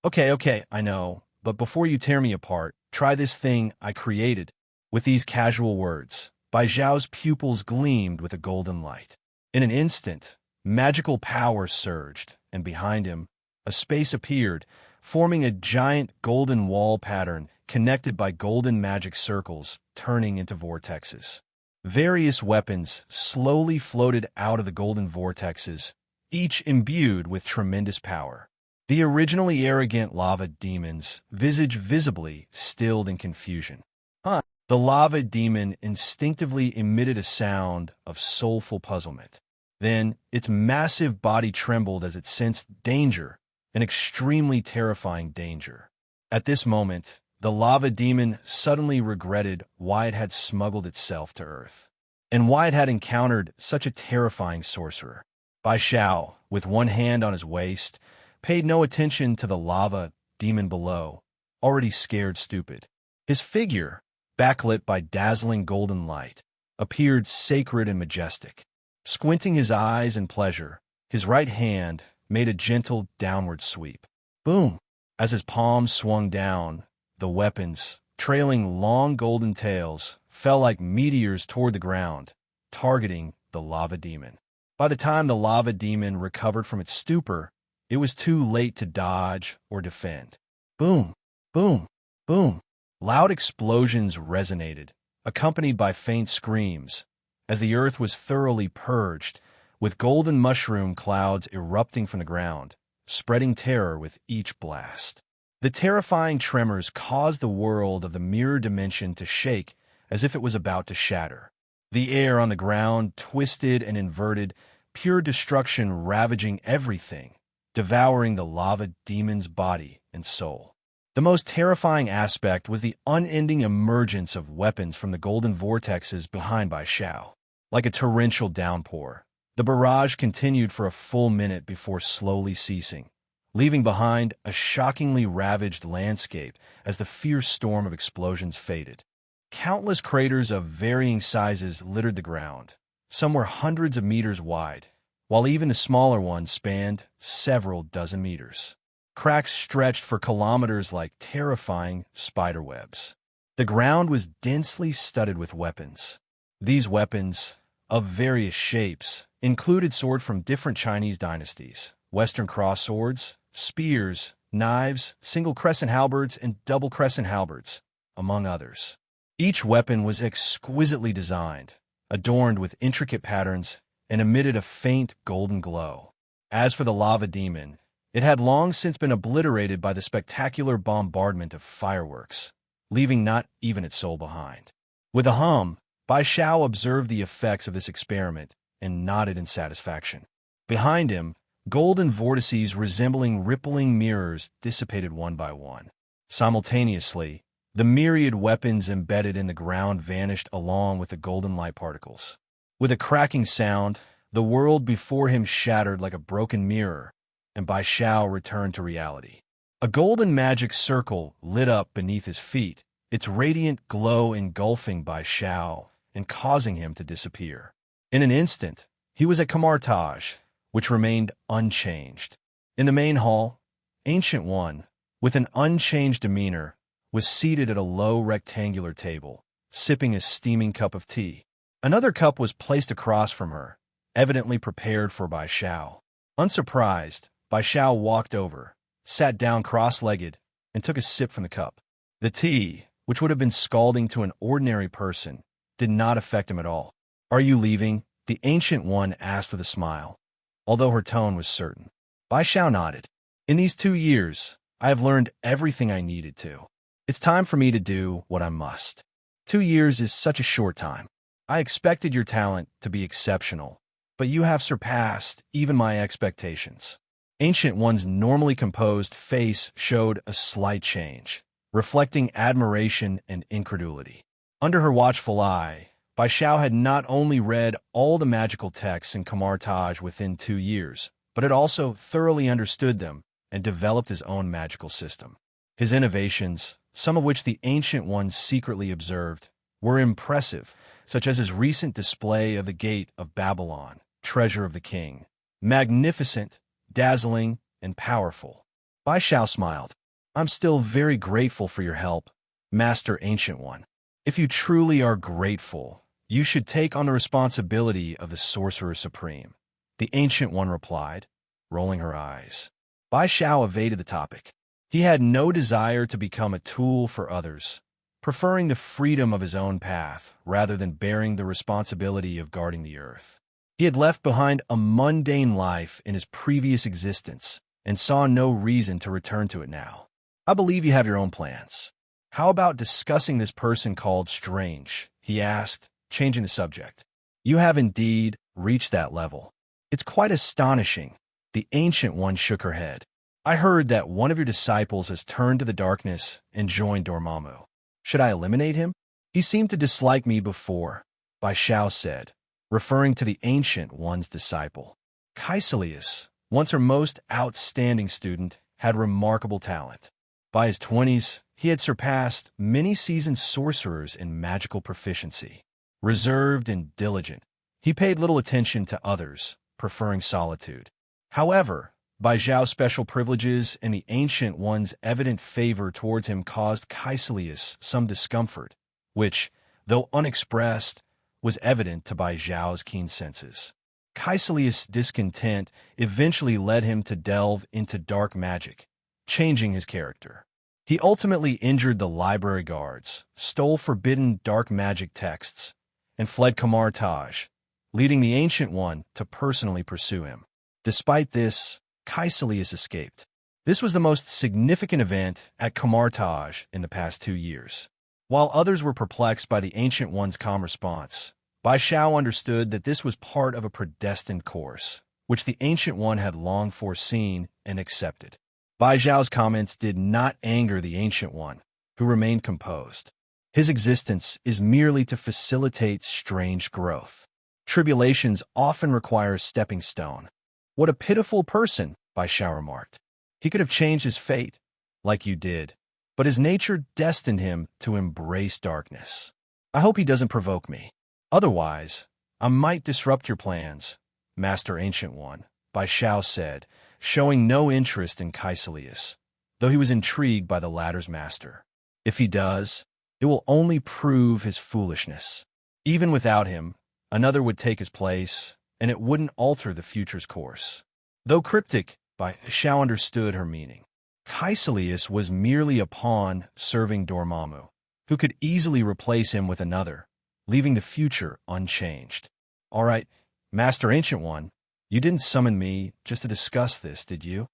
Okay, I know, but before you tear me apart, try this thing I created." With these casual words, Bai Xiao's pupils gleamed with a golden light. In an instant, magical power surged, and behind him, a space appeared, forming a giant golden wall pattern connected by golden magic circles turning into vortexes. Various weapons slowly floated out of the golden vortexes, each imbued with tremendous power. The originally arrogant lava demon's visage visibly stilled in confusion. The lava demon instinctively emitted a sound of soulful puzzlement. Then, its massive body trembled as it sensed danger, an extremely terrifying danger. At this moment, the lava demon suddenly regretted why it had smuggled itself to Earth, and why it had encountered such a terrifying sorcerer. Bai Xiao, with one hand on his waist, paid no attention to the lava demon below, already scared stupid. His figure, backlit by dazzling golden light, appeared sacred and majestic. Squinting his eyes in pleasure, his right hand made a gentle downward sweep. Boom! As his palms swung down, the weapons, trailing long golden tails, fell like meteors toward the ground, targeting the lava demon. By the time the lava demon recovered from its stupor, it was too late to dodge or defend. Boom! Boom! Boom! Loud explosions resonated, accompanied by faint screams, as the earth was thoroughly purged, with golden mushroom clouds erupting from the ground, spreading terror with each blast. The terrifying tremors caused the world of the mirror dimension to shake as if it was about to shatter. The air on the ground twisted and inverted, pure destruction ravaging everything, devouring the lava demon's body and soul. The most terrifying aspect was the unending emergence of weapons from the golden vortexes behind Bai Xiao. Like a torrential downpour, the barrage continued for a full minute before slowly ceasing, leaving behind a shockingly ravaged landscape as the fierce storm of explosions faded. Countless craters of varying sizes littered the ground. Some were hundreds of meters wide, while even the smaller ones spanned several dozen meters. Cracks stretched for kilometers like terrifying spiderwebs. The ground was densely studded with weapons. These weapons, of various shapes, included swords from different Chinese dynasties, Western cross swords, spears, knives, single crescent halberds, and double crescent halberds, among others. Each weapon was exquisitely designed, adorned with intricate patterns, and emitted a faint golden glow. As for the lava demon, it had long since been obliterated by the spectacular bombardment of fireworks, leaving not even its soul behind. With a hum, Bai Xiao observed the effects of this experiment and nodded in satisfaction. Behind him, golden vortices resembling rippling mirrors dissipated one by one. Simultaneously, the myriad weapons embedded in the ground vanished along with the golden light particles. With a cracking sound, the world before him shattered like a broken mirror, and Bai Xiao returned to reality. A golden magic circle lit up beneath his feet, its radiant glow engulfing Bai Xiao and causing him to disappear. In an instant, he was at Kamarage, which remained unchanged. In the main hall, Ancient One, with an unchanged demeanor, was seated at a low rectangular table, sipping a steaming cup of tea. Another cup was placed across from her, evidently prepared for Bai Xiao. Unsurprised, Bai Xiao walked over, sat down cross-legged, and took a sip from the cup. The tea, which would have been scalding to an ordinary person, did not affect him at all. "Are you leaving?" the Ancient One asked with a smile, although her tone was certain. Bai Xiao nodded. "In these 2 years, I have learned everything I needed to. It's time for me to do what I must. 2 years is such a short time. I expected your talent to be exceptional, but you have surpassed even my expectations. Ancient One's normally composed face showed a slight change, reflecting admiration and incredulity. Under her watchful eye, Bai Xiao had not only read all the magical texts in Kamarage within 2 years, but had also thoroughly understood them and developed his own magical system. His innovations, some of which the Ancient Ones secretly observed, were impressive, such as his recent display of the Gate of Babylon, treasure of the king. Magnificent, dazzling, and powerful. Bai Xiao smiled. I'm still very grateful for your help, Master Ancient One. If you truly are grateful, you should take on the responsibility of the Sorcerer Supreme. The Ancient One replied, rolling her eyes. Bai Xiao evaded the topic. He had no desire to become a tool for others, preferring the freedom of his own path rather than bearing the responsibility of guarding the earth. He had left behind a mundane life in his previous existence and saw no reason to return to it now. I believe you have your own plans. How about discussing this person called Strange? He asked, changing the subject. You have indeed reached that level. It's quite astonishing. The Ancient One shook her head. I heard that one of your disciples has turned to the darkness and joined Dormamu. Should I eliminate him? He seemed to dislike me before, Bai Xiao said, referring to the Ancient One's disciple. Kaiselius, once her most outstanding student, had remarkable talent. By his 20s, he had surpassed many seasoned sorcerers in magical proficiency. Reserved and diligent, he paid little attention to others, preferring solitude. However, Bai Xiao's special privileges and the Ancient One's evident favor towards him caused Kaiselius some discomfort, which, though unexpressed, was evident to Bai Xiao's keen senses. Kaiselius' discontent eventually led him to delve into dark magic, changing his character. He ultimately injured the library guards, stole forbidden dark magic texts, and fled Kamarage, leading the Ancient One to personally pursue him. Despite this, Kaiselius escaped. This was the most significant event at Kamarage in the past 2 years. While others were perplexed by the Ancient One's calm response, Bai Xiao understood that this was part of a predestined course, which the Ancient One had long foreseen and accepted. Bai Xiao's comments did not anger the Ancient One, who remained composed. His existence is merely to facilitate strange growth. Tribulations often require a stepping stone. What a pitiful person, Bai Xiao remarked. He could have changed his fate, like you did, but his nature destined him to embrace darkness. I hope he doesn't provoke me. Otherwise, I might disrupt your plans, Master Ancient One, Bai Xiao said, showing no interest in Kaiselius, though he was intrigued by the latter's master. If he does, it will only prove his foolishness. Even without him, another would take his place, and it wouldn't alter the future's course. Though cryptic, Bai Xiao understood her meaning. Kaiselius was merely a pawn serving Dormamu, who could easily replace him with another, leaving the future unchanged. All right, Master Ancient One, you didn't summon me just to discuss this, did you?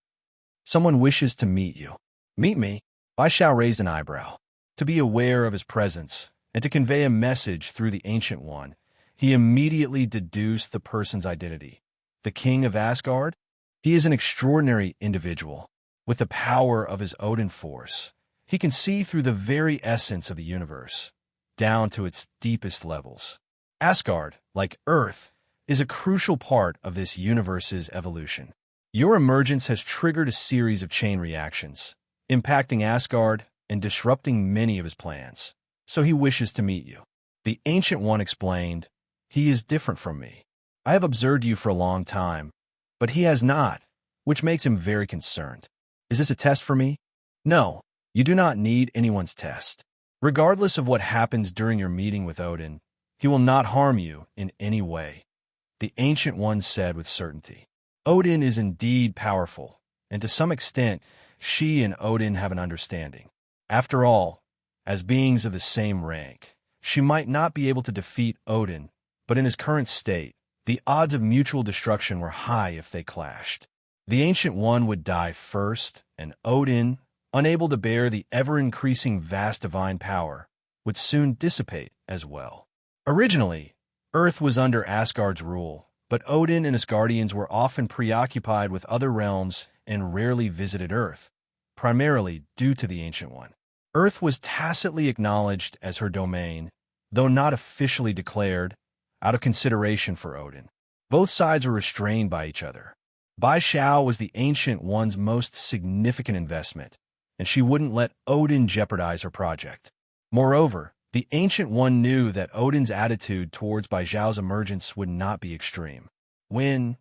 Someone wishes to meet you. Meet me? Bai Xiao raised an eyebrow. To be aware of his presence, and to convey a message through the Ancient One, he immediately deduced the person's identity. The King of Asgard? He is an extraordinary individual. With the power of his Odin force, he can see through the very essence of the universe, down to its deepest levels. Asgard, like Earth, is a crucial part of this universe's evolution. Your emergence has triggered a series of chain reactions, impacting Asgard and disrupting many of his plans. So he wishes to meet you. The Ancient One explained, he is different from me. I have observed you for a long time, but he has not, which makes him very concerned. Is this a test for me? No, you do not need anyone's test. Regardless of what happens during your meeting with Odin, he will not harm you in any way. The Ancient One said with certainty. Odin is indeed powerful, and to some extent, she and Odin have an understanding. After all, as beings of the same rank, she might not be able to defeat Odin, but in his current state, the odds of mutual destruction were high if they clashed. The Ancient One would die first, and Odin, unable to bear the ever-increasing vast divine power, would soon dissipate as well. Originally, Earth was under Asgard's rule, but Odin and his guardians were often preoccupied with other realms and rarely visited Earth, primarily due to the Ancient One. Earth was tacitly acknowledged as her domain, though not officially declared, out of consideration for Odin. Both sides were restrained by each other. Bai Xiao was the Ancient One's most significant investment, and she wouldn't let Odin jeopardize her project. Moreover, the Ancient One knew that Odin's attitude towards Bai Xiao's emergence would not be extreme. When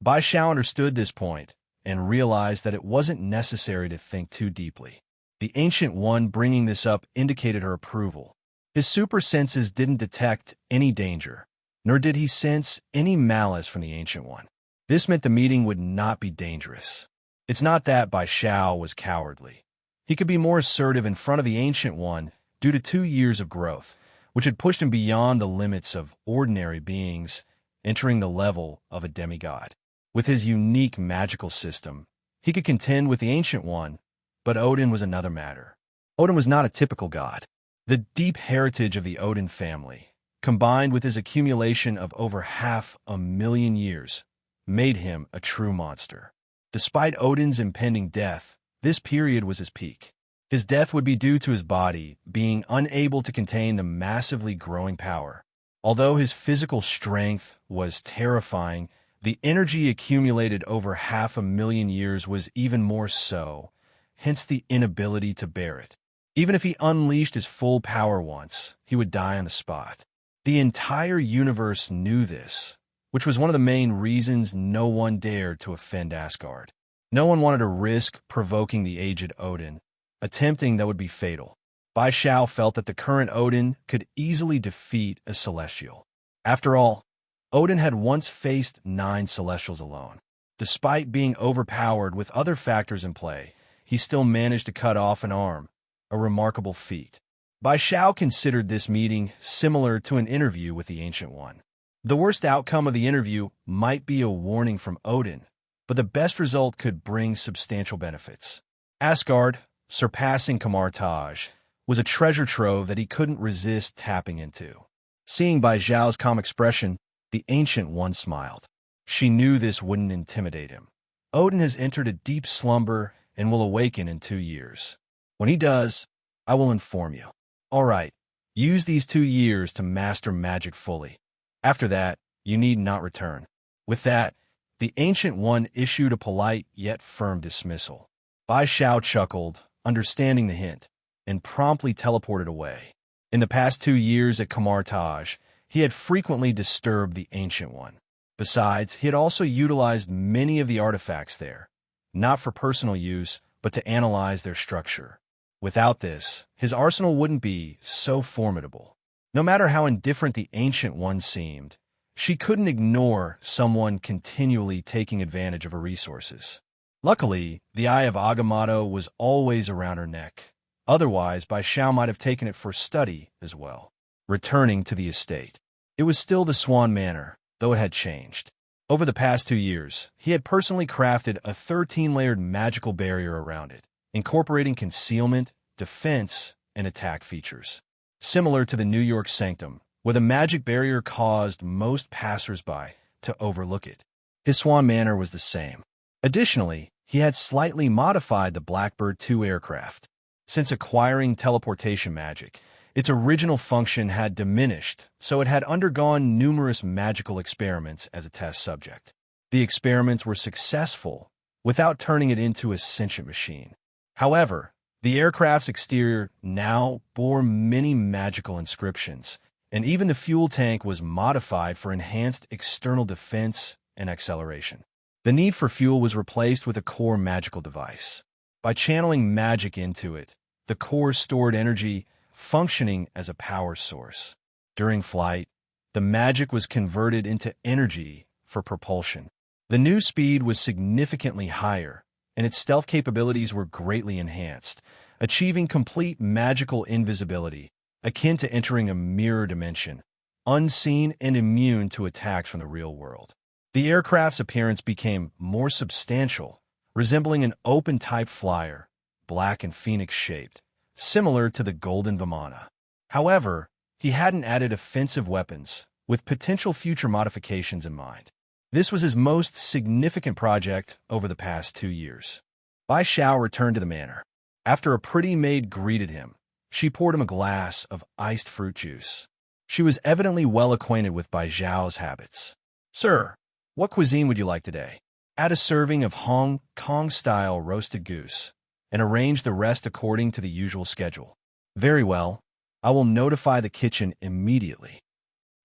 Bai Xiao understood this point and realized that it wasn't necessary to think too deeply, the Ancient One bringing this up indicated her approval. His super senses didn't detect any danger, nor did he sense any malice from the Ancient One. This meant the meeting would not be dangerous. It's not that Bai Xiao was cowardly. He could be more assertive in front of the Ancient One due to 2 years of growth, which had pushed him beyond the limits of ordinary beings, entering the level of a demigod. With his unique magical system, he could contend with the Ancient One, but Odin was another matter. Odin was not a typical god. The deep heritage of the Odin family, combined with his accumulation of over 500,000 years, made him a true monster. Despite Odin's impending death, this period was his peak. His death would be due to his body being unable to contain the massively growing power. Although his physical strength was terrifying, the energy accumulated over 500,000 years was even more so, hence the inability to bear it. Even if he unleashed his full power once, he would die on the spot. The entire universe knew this, which was one of the main reasons no one dared to offend Asgard. No one wanted to risk provoking the aged Odin, a tempting that would be fatal. Bai Xiao felt that the current Odin could easily defeat a celestial. After all, Odin had once faced 9 celestials alone. Despite being overpowered with other factors in play, he still managed to cut off an arm, a remarkable feat. Bai Xiao considered this meeting similar to an interview with the Ancient One. The worst outcome of the interview might be a warning from Odin, but the best result could bring substantial benefits. Asgard, surpassing Kamarage, was a treasure trove that he couldn't resist tapping into. Seeing Bai Xiao's calm expression, the Ancient One smiled. She knew this wouldn't intimidate him. Odin has entered a deep slumber and will awaken in 2 years. When he does, I will inform you. All right, use these 2 years to master magic fully. After that, you need not return. With that, the Ancient One issued a polite yet firm dismissal. Bai Xiao chuckled, understanding the hint, and promptly teleported away. In the past 2 years at Kamarage, he had frequently disturbed the Ancient One. Besides, he had also utilized many of the artifacts there, not for personal use, but to analyze their structure. Without this, his arsenal wouldn't be so formidable. No matter how indifferent the Ancient One seemed, she couldn't ignore someone continually taking advantage of her resources. Luckily, the Eye of Agamotto was always around her neck. Otherwise, Bai Xiao might have taken it for study as well. Returning to the estate. It was still the Swan Manor, though it had changed. Over the past 2 years, he had personally crafted a 13-layered magical barrier around it, incorporating concealment, defense, and attack features. Similar to the New York Sanctum, where the magic barrier caused most passers-by to overlook it. His Swan Manor was the same. Additionally, he had slightly modified the Blackbird 2 aircraft. Since acquiring teleportation magic, its original function had diminished, so it had undergone numerous magical experiments as a test subject. The experiments were successful without turning it into a sentient machine. However, the aircraft's exterior now bore many magical inscriptions, and even the fuel tank was modified for enhanced external defense and acceleration. The need for fuel was replaced with a core magical device. By channeling magic into it, the core stored energy, functioning as a power source. During flight, the magic was converted into energy for propulsion. The new speed was significantly higher, and its stealth capabilities were greatly enhanced, achieving complete magical invisibility, akin to entering a mirror dimension, unseen and immune to attacks from the real world. The aircraft's appearance became more substantial, resembling an open-type flyer, black and phoenix-shaped, similar to the Golden Vimana. However, he hadn't added offensive weapons, with potential future modifications in mind. This was his most significant project over the past 2 years. Bai Xiao returned to the manor. After a pretty maid greeted him, she poured him a glass of iced fruit juice. She was evidently well acquainted with Bai Xiao's habits. "Sir, what cuisine would you like today?" Add a serving of Hong Kong-style roasted goose, and arrange the rest according to the usual schedule. "Very well. I will notify the kitchen immediately."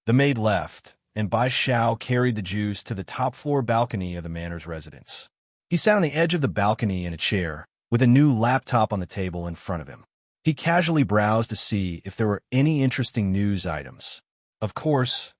The maid left, and Bai Xiao carried the juice to the top-floor balcony of the manor's residence. He sat on the edge of the balcony in a chair, with a new laptop on the table in front of him. He casually browsed to see if there were any interesting news items. Of course,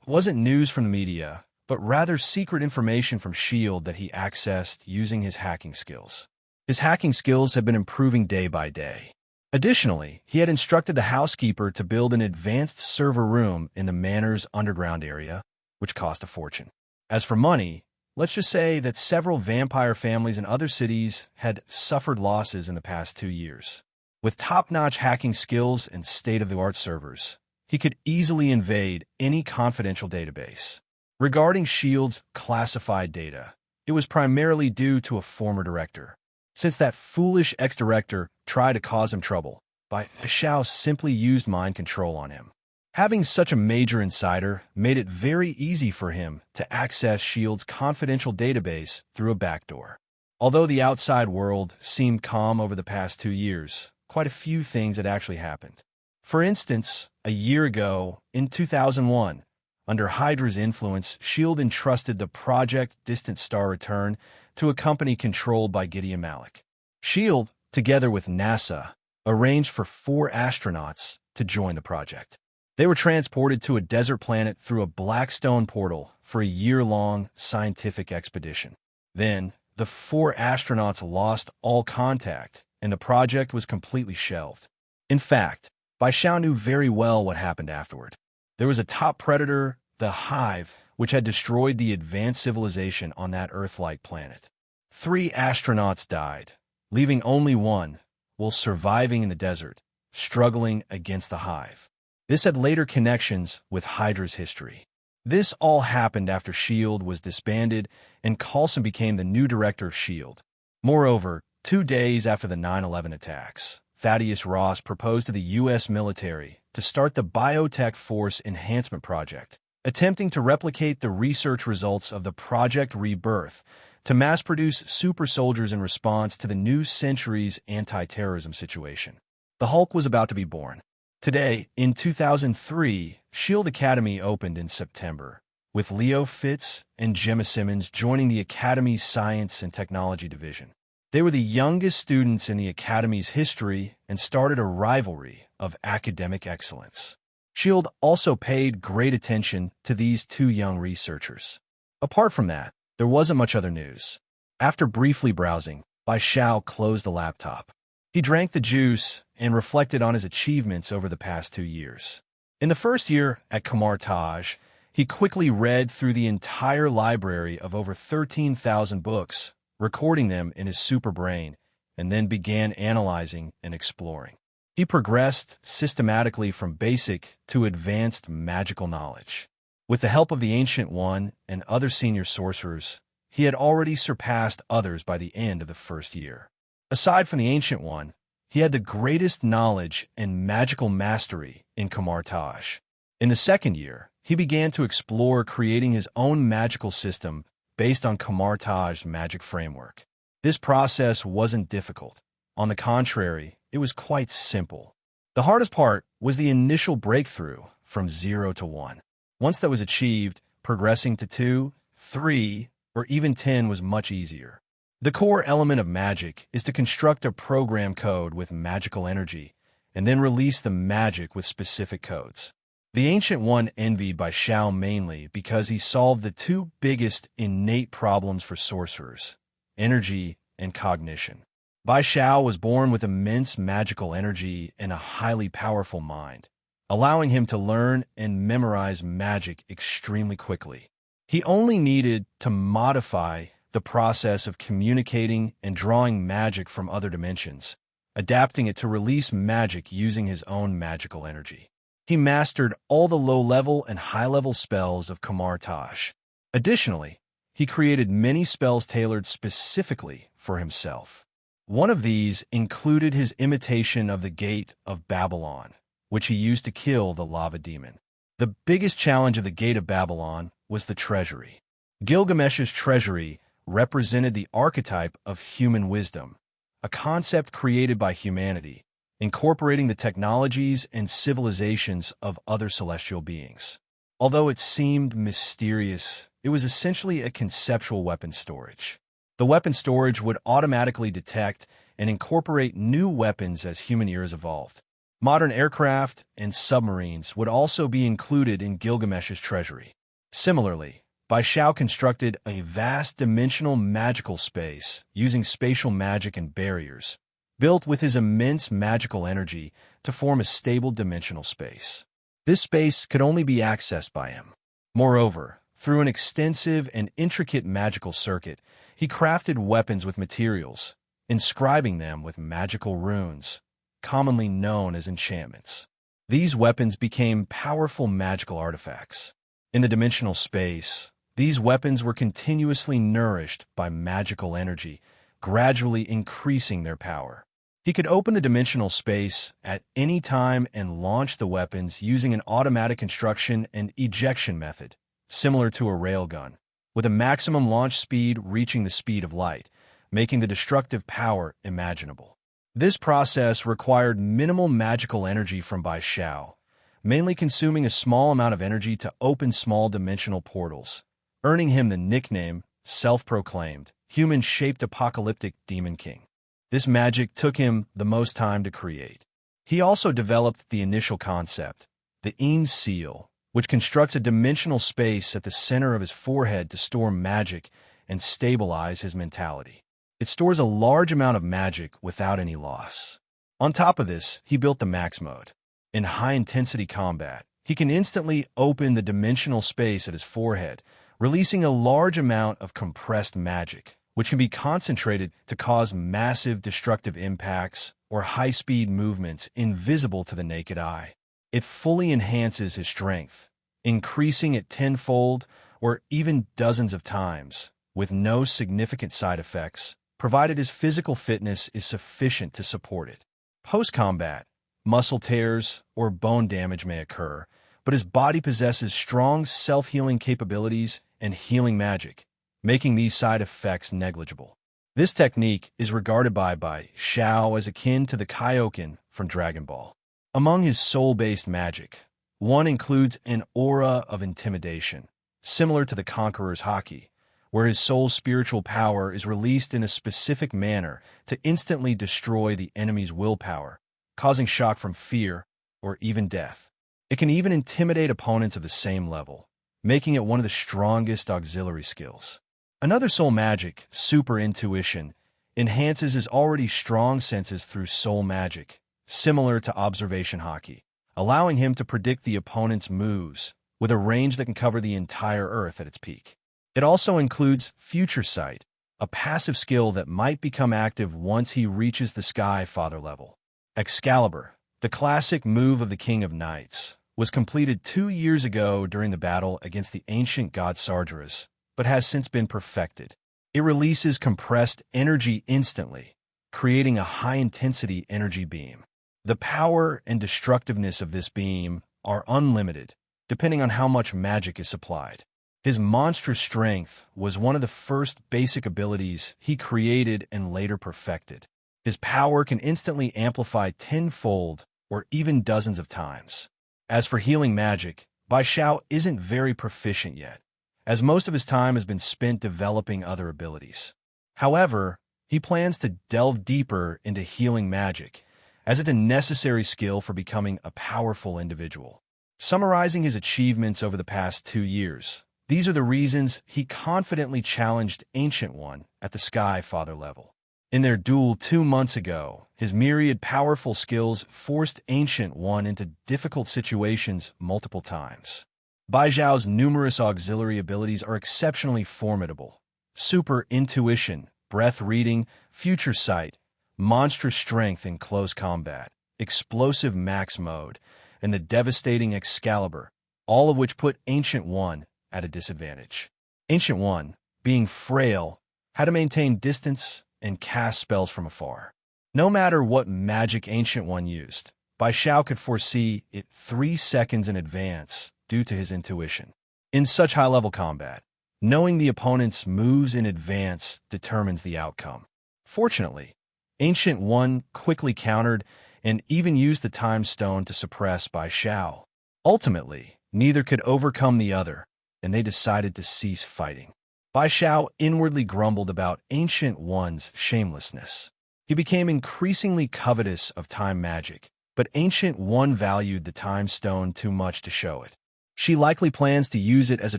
it wasn't news from the media, but rather secret information from S.H.I.E.L.D. that he accessed using his hacking skills. His hacking skills had been improving day by day. Additionally, he had instructed the housekeeper to build an advanced server room in the manor's underground area, which cost a fortune. As for money, let's just say that several vampire families in other cities had suffered losses in the past 2 years. With top-notch hacking skills and state-of-the-art servers, he could easily invade any confidential database. Regarding S.H.I.E.L.D.'s classified data, it was primarily due to a former director. Since that foolish ex-director tried to cause him trouble, Bai Xiao simply used mind control on him. Having such a major insider made it very easy for him to access S.H.I.E.L.D.'s confidential database through a backdoor. Although the outside world seemed calm over the past 2 years, quite a few things had actually happened. For instance, a year ago, in 2001, under Hydra's influence, S.H.I.E.L.D. entrusted the Project Distant Star Return to a company controlled by Gideon Malik. S.H.I.E.L.D., together with NASA, arranged for 4 astronauts to join the project. They were transported to a desert planet through a black stone portal for a year-long scientific expedition. Then, the 4 astronauts lost all contact, and the project was completely shelved. In fact, Bai Xiao knew very well what happened afterward. There was a top predator, the Hive, which had destroyed the advanced civilization on that Earth-like planet. 3 astronauts died, leaving only one, while surviving in the desert, struggling against the Hive. This had later connections with Hydra's history. This all happened after S.H.I.E.L.D. was disbanded and Coulson became the new director of S.H.I.E.L.D. Moreover, 2 days after the 9/11 attacks, Thaddeus Ross proposed to the U.S. military to start the Biotech Force Enhancement Project, attempting to replicate the research results of the Project Rebirth to mass-produce super soldiers in response to the new century's anti-terrorism situation. The Hulk was about to be born. Today, in 2003, S.H.I.E.L.D. Academy opened in September, with Leo Fitz and Gemma Simmons joining the Academy's Science and Technology Division. They were the youngest students in the Academy's history and started a rivalry of academic excellence. S.H.I.E.L.D. also paid great attention to these 2 young researchers. Apart from that, there wasn't much other news. After briefly browsing, Bai Xiao closed the laptop. He drank the juice and reflected on his achievements over the past 2 years. In the first year at Kamarage, he quickly read through the entire library of over 13,000 books, recording them in his super brain, and then began analyzing and exploring. He progressed systematically from basic to advanced magical knowledge. With the help of the Ancient One and other senior sorcerers, he had already surpassed others by the end of the first year. Aside from the Ancient One, he had the greatest knowledge and magical mastery in Kamarage. In the second year, he began to explore creating his own magical system based on Kamarage's magic framework. This process wasn't difficult. On the contrary, it was quite simple. The hardest part was the initial breakthrough from 0 to 1. Once that was achieved, progressing to 2, 3, or even 10 was much easier. The core element of magic is to construct a program code with magical energy, and then release the magic with specific codes. The Ancient One envied Bai Xiao mainly because he solved the 2 biggest innate problems for sorcerers, energy and cognition. Bai Xiao was born with immense magical energy and a highly powerful mind, allowing him to learn and memorize magic extremely quickly. He only needed to modify the process of communicating and drawing magic from other dimensions, adapting it to release magic using his own magical energy. He mastered all the low-level and high-level spells of Kamarage. Additionally, he created many spells tailored specifically for himself. One of these included his imitation of the Gate of Babylon, which he used to kill the lava demon. The biggest challenge of the Gate of Babylon was the treasury. Gilgamesh's treasury represented the archetype of human wisdom, a concept created by humanity, incorporating the technologies and civilizations of other celestial beings. Although it seemed mysterious, it was essentially a conceptual weapon storage. The weapon storage would automatically detect and incorporate new weapons as human eras evolved. Modern aircraft and submarines would also be included in Gilgamesh's treasury. Similarly, Bai Xiao constructed a vast dimensional magical space using spatial magic and barriers, built with his immense magical energy to form a stable dimensional space. This space could only be accessed by him. Moreover, through an extensive and intricate magical circuit, he crafted weapons with materials, inscribing them with magical runes, commonly known as enchantments. These weapons became powerful magical artifacts. In the dimensional space, these weapons were continuously nourished by magical energy, gradually increasing their power. He could open the dimensional space at any time and launch the weapons using an automatic construction and ejection method, similar to a railgun, with a maximum launch speed reaching the speed of light, making the destructive power imaginable. This process required minimal magical energy from Bai Xiao, mainly consuming a small amount of energy to open small dimensional portals, earning him the nickname, self-proclaimed, human-shaped apocalyptic demon king. This magic took him the most time to create. He also developed the initial concept, the Yin Seal, which constructs a dimensional space at the center of his forehead to store magic and stabilize his mentality. It stores a large amount of magic without any loss. On top of this, he built the Max Mode. In high-intensity combat, he can instantly open the dimensional space at his forehead, releasing a large amount of compressed magic, which can be concentrated to cause massive destructive impacts or high-speed movements invisible to the naked eye. It fully enhances his strength, increasing it tenfold or even dozens of times, with no significant side effects, provided his physical fitness is sufficient to support it. Post-combat, muscle tears or bone damage may occur, but his body possesses strong self-healing capabilities and healing magic, making these side effects negligible. This technique is regarded by Bai Xiao as akin to the Kaioken from Dragon Ball. Among his soul-based magic, one includes an aura of intimidation, similar to the Conqueror's Haki, where his soul's spiritual power is released in a specific manner to instantly destroy the enemy's willpower, causing shock from fear or even death. It can even intimidate opponents of the same level, making it one of the strongest auxiliary skills. Another soul magic, super intuition, enhances his already strong senses through soul magic, similar to observation haki, allowing him to predict the opponent's moves with a range that can cover the entire Earth at its peak. It also includes future sight, a passive skill that might become active once he reaches the Sky Father level. Excalibur, the classic move of the King of Knights, was completed 2 years ago during the battle against the ancient god Sargeras, but has since been perfected. It releases compressed energy instantly, creating a high-intensity energy beam. The power and destructiveness of this beam are unlimited, depending on how much magic is supplied. His monstrous strength was one of the first basic abilities he created and later perfected. His power can instantly amplify tenfold or even dozens of times. As for healing magic, Bai Xiao isn't very proficient yet, as most of his time has been spent developing other abilities. However, he plans to delve deeper into healing magic, as it's a necessary skill for becoming a powerful individual. Summarizing his achievements over the past 2 years, these are the reasons he confidently challenged Ancient One at the Sky Father level. In their duel 2 months ago, his myriad powerful skills forced Ancient One into difficult situations multiple times. Bai Xiao's numerous auxiliary abilities are exceptionally formidable. Super intuition, breath reading, future sight, monstrous strength in close combat, explosive max mode, and the devastating Excalibur, all of which put Ancient One at a disadvantage. Ancient One, being frail, had to maintain distance and cast spells from afar. No matter what magic Ancient One used, Bai Xiao could foresee it 3 seconds in advance due to his intuition. In such high-level combat, knowing the opponent's moves in advance determines the outcome. Fortunately, Ancient One quickly countered and even used the Time Stone to suppress Bai Xiao. Ultimately, neither could overcome the other, and they decided to cease fighting. Bai Xiao inwardly grumbled about Ancient One's shamelessness. He became increasingly covetous of time magic, but Ancient One valued the Time Stone too much to show it. She likely plans to use it as a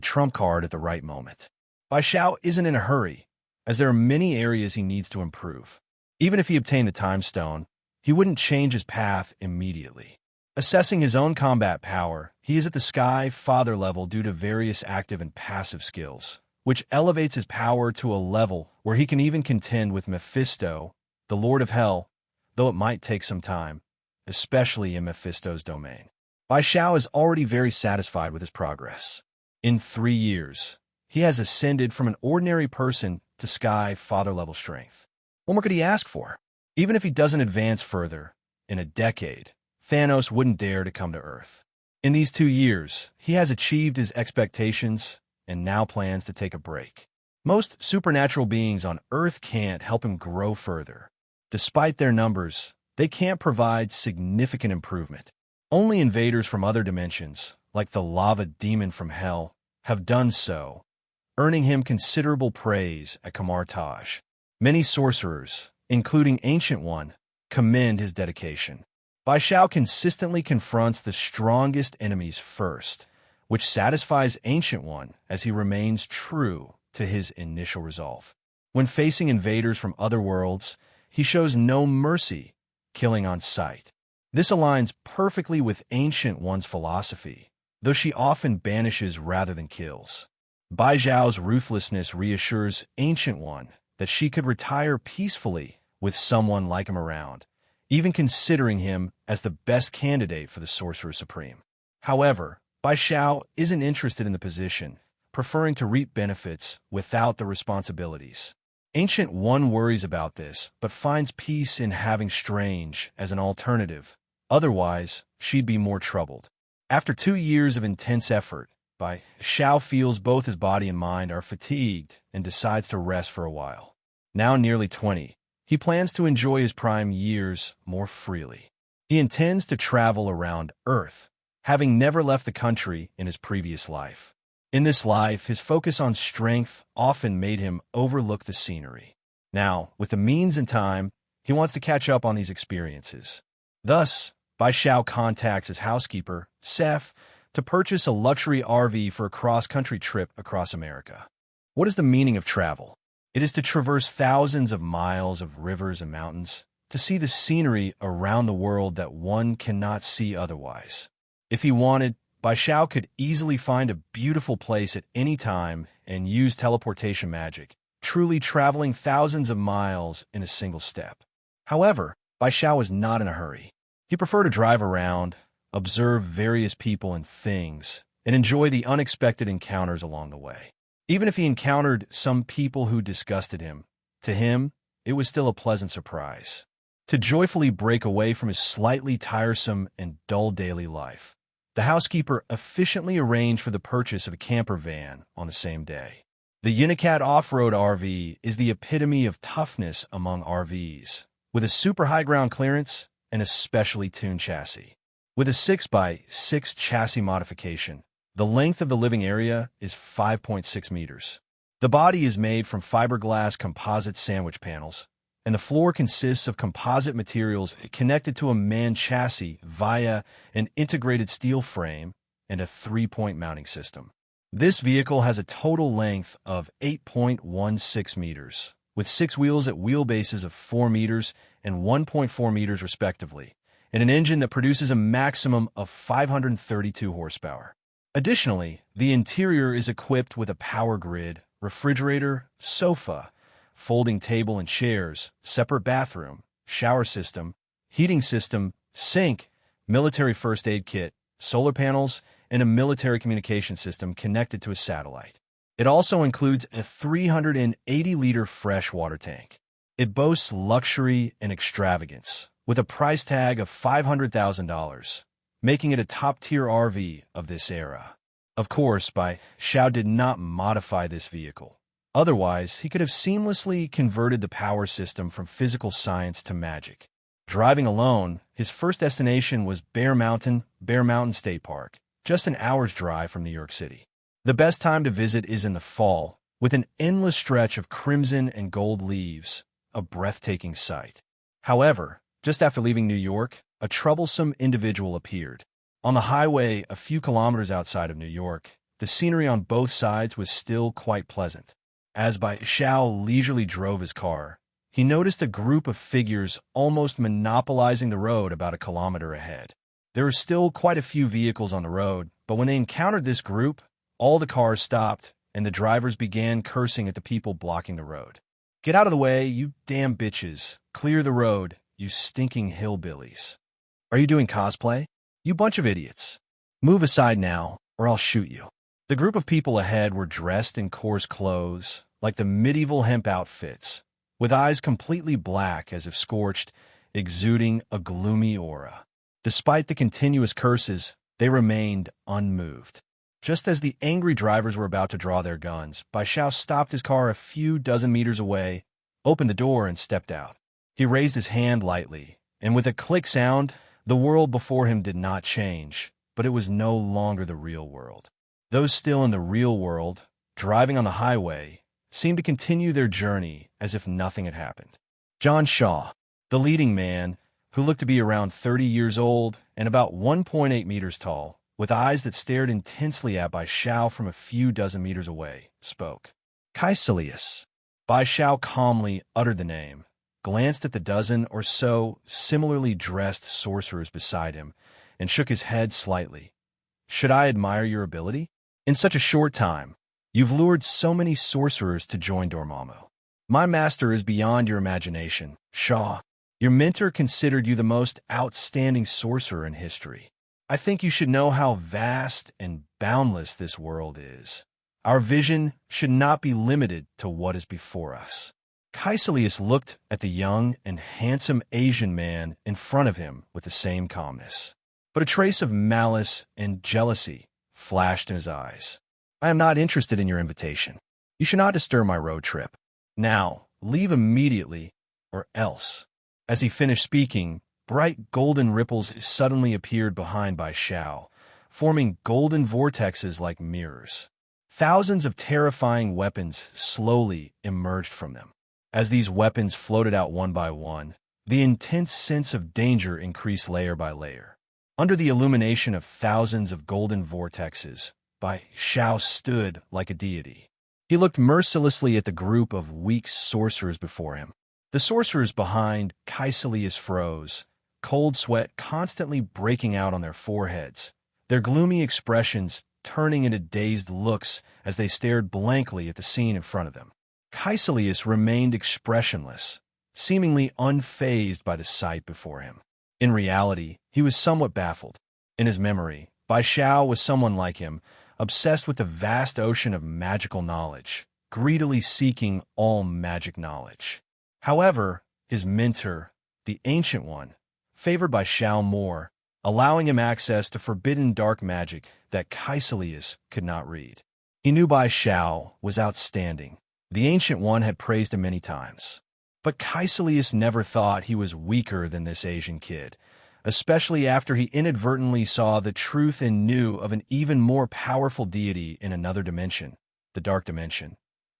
trump card at the right moment. Bai Xiao isn't in a hurry, as there are many areas he needs to improve. Even if he obtained the Time Stone, he wouldn't change his path immediately. Assessing his own combat power, he is at the Sky Father level due to various active and passive skills, which elevates his power to a level where he can even contend with Mephisto, the Lord of Hell, though it might take some time, especially in Mephisto's domain. Bai Xiao is already very satisfied with his progress. In 3 years, he has ascended from an ordinary person to Sky Father level strength. What more could he ask for? Even if he doesn't advance further, in a decade, Thanos wouldn't dare to come to Earth. In these 2 years, he has achieved his expectations and now plans to take a break. Most supernatural beings on Earth can't help him grow further. Despite their numbers, they can't provide significant improvement. Only invaders from other dimensions, like the lava demon from Hell, have done so, earning him considerable praise at Kamarage. Many sorcerers, including Ancient One, commend his dedication. Bai Xiao consistently confronts the strongest enemies first, which satisfies Ancient One as he remains true to his initial resolve. When facing invaders from other worlds, he shows no mercy, killing on sight. This aligns perfectly with Ancient One's philosophy, though she often banishes rather than kills. Bai Xiao's ruthlessness reassures Ancient One that she could retire peacefully with someone like him around, even considering him as the best candidate for the Sorcerer Supreme. However, Bai Xiao isn't interested in the position, preferring to reap benefits without the responsibilities. Ancient One worries about this, but finds peace in having Strange as an alternative. Otherwise, she'd be more troubled. After 2 years of intense effort, Bai Xiao feels both his body and mind are fatigued and decides to rest for a while. Now nearly 20, he plans to enjoy his prime years more freely. He intends to travel around Earth, having never left the country in his previous life. In this life, his focus on strength often made him overlook the scenery. Now, with the means and time, he wants to catch up on these experiences. Thus, Bai Xiao contacts his housekeeper, Seth, to purchase a luxury RV for a cross-country trip across America. What is the meaning of travel? It is to traverse thousands of miles of rivers and mountains, to see the scenery around the world that one cannot see otherwise. If he wanted, Bai Xiao could easily find a beautiful place at any time and use teleportation magic, truly traveling thousands of miles in a single step. However, Bai Xiao is not in a hurry. He preferred to drive around, observe various people and things, and enjoy the unexpected encounters along the way. Even if he encountered some people who disgusted him, to him, it was still a pleasant surprise. To joyfully break away from his slightly tiresome and dull daily life, the housekeeper efficiently arranged for the purchase of a camper van on the same day. The Unicat Off-Road RV is the epitome of toughness among RVs, with a super high ground clearance and a specially tuned chassis. With a 6x6 chassis modification, the length of the living area is 5.6 meters. The body is made from fiberglass composite sandwich panels, and the floor consists of composite materials connected to a manned chassis via an integrated steel frame and a 3-point mounting system. This vehicle has a total length of 8.16 meters, with 6 wheels at wheelbases of 4 meters and 1.4 meters respectively, and an engine that produces a maximum of 532 horsepower. Additionally, the interior is equipped with a power grid, refrigerator, sofa, folding table and chairs, separate bathroom, shower system, heating system, sink, military first aid kit, solar panels, and a military communication system connected to a satellite. It also includes a 380-liter freshwater tank. It boasts luxury and extravagance, with a price tag of $500,000, making it a top-tier RV of this era. Of course, Bai Xiao did not modify this vehicle. Otherwise, he could have seamlessly converted the power system from physical science to magic. Driving alone, his first destination was Bear Mountain State Park, just an hour's drive from New York City. The best time to visit is in the fall, with an endless stretch of crimson and gold leaves, a breathtaking sight. However, just after leaving New York, a troublesome individual appeared. On the highway a few kilometers outside of New York, the scenery on both sides was still quite pleasant. As Bai Xiao leisurely drove his car, he noticed a group of figures almost monopolizing the road about a kilometer ahead. There were still quite a few vehicles on the road, but when they encountered this group, all the cars stopped, and the drivers began cursing at the people blocking the road. "Get out of the way, you damn bitches. Clear the road, you stinking hillbillies. Are you doing cosplay? You bunch of idiots. Move aside now, or I'll shoot you." The group of people ahead were dressed in coarse clothes, like the medieval hemp outfits, with eyes completely black as if scorched, exuding a gloomy aura. Despite the continuous curses, they remained unmoved. Just as the angry drivers were about to draw their guns, Bai Xiao stopped his car a few dozen meters away, opened the door, and stepped out. He raised his hand lightly, and with a click sound, the world before him did not change, but it was no longer the real world. Those still in the real world, driving on the highway, seemed to continue their journey as if nothing had happened. John Shaw, the leading man, who looked to be around 30 years old and about 1.8 meters tall, with eyes that stared intensely at Bai Xiao from a few dozen meters away, spoke. "Kaiselius." Bai Xiao calmly uttered the name, glanced at the dozen or so similarly dressed sorcerers beside him, and shook his head slightly. "Should I admire your ability? In such a short time, you've lured so many sorcerers to join Dormamu. My master is beyond your imagination, Shaw. Your mentor considered you the most outstanding sorcerer in history. I think you should know how vast and boundless this world is. Our vision should not be limited to what is before us." Kaiselius looked at the young and handsome Asian man in front of him with the same calmness. But a trace of malice and jealousy flashed in his eyes. "I am not interested in your invitation. You should not disturb my road trip. Now, leave immediately, or else." As he finished speaking, bright golden ripples suddenly appeared behind Bai Xiao, forming golden vortexes like mirrors. Thousands of terrifying weapons slowly emerged from them. As these weapons floated out one by one, the intense sense of danger increased layer by layer. Under the illumination of thousands of golden vortexes, Bai Xiao stood like a deity. He looked mercilessly at the group of weak sorcerers before him. The sorcerers behind Kaiselius froze, cold sweat constantly breaking out on their foreheads, their gloomy expressions turning into dazed looks as they stared blankly at the scene in front of them. Kaiselius remained expressionless, seemingly unfazed by the sight before him. In reality, he was somewhat baffled. In his memory, Bai Xiao was someone like him, obsessed with the vast ocean of magical knowledge, greedily seeking all magic knowledge. However, his mentor, the Ancient One, favored Bai Xiao more, allowing him access to forbidden dark magic that Kaiselius could not read. He knew Bai Xiao was outstanding. The Ancient One had praised him many times. But Kaiselius never thought he was weaker than this Asian kid, especially after he inadvertently saw the truth and knew of an even more powerful deity in another dimension, the Dark Dimension,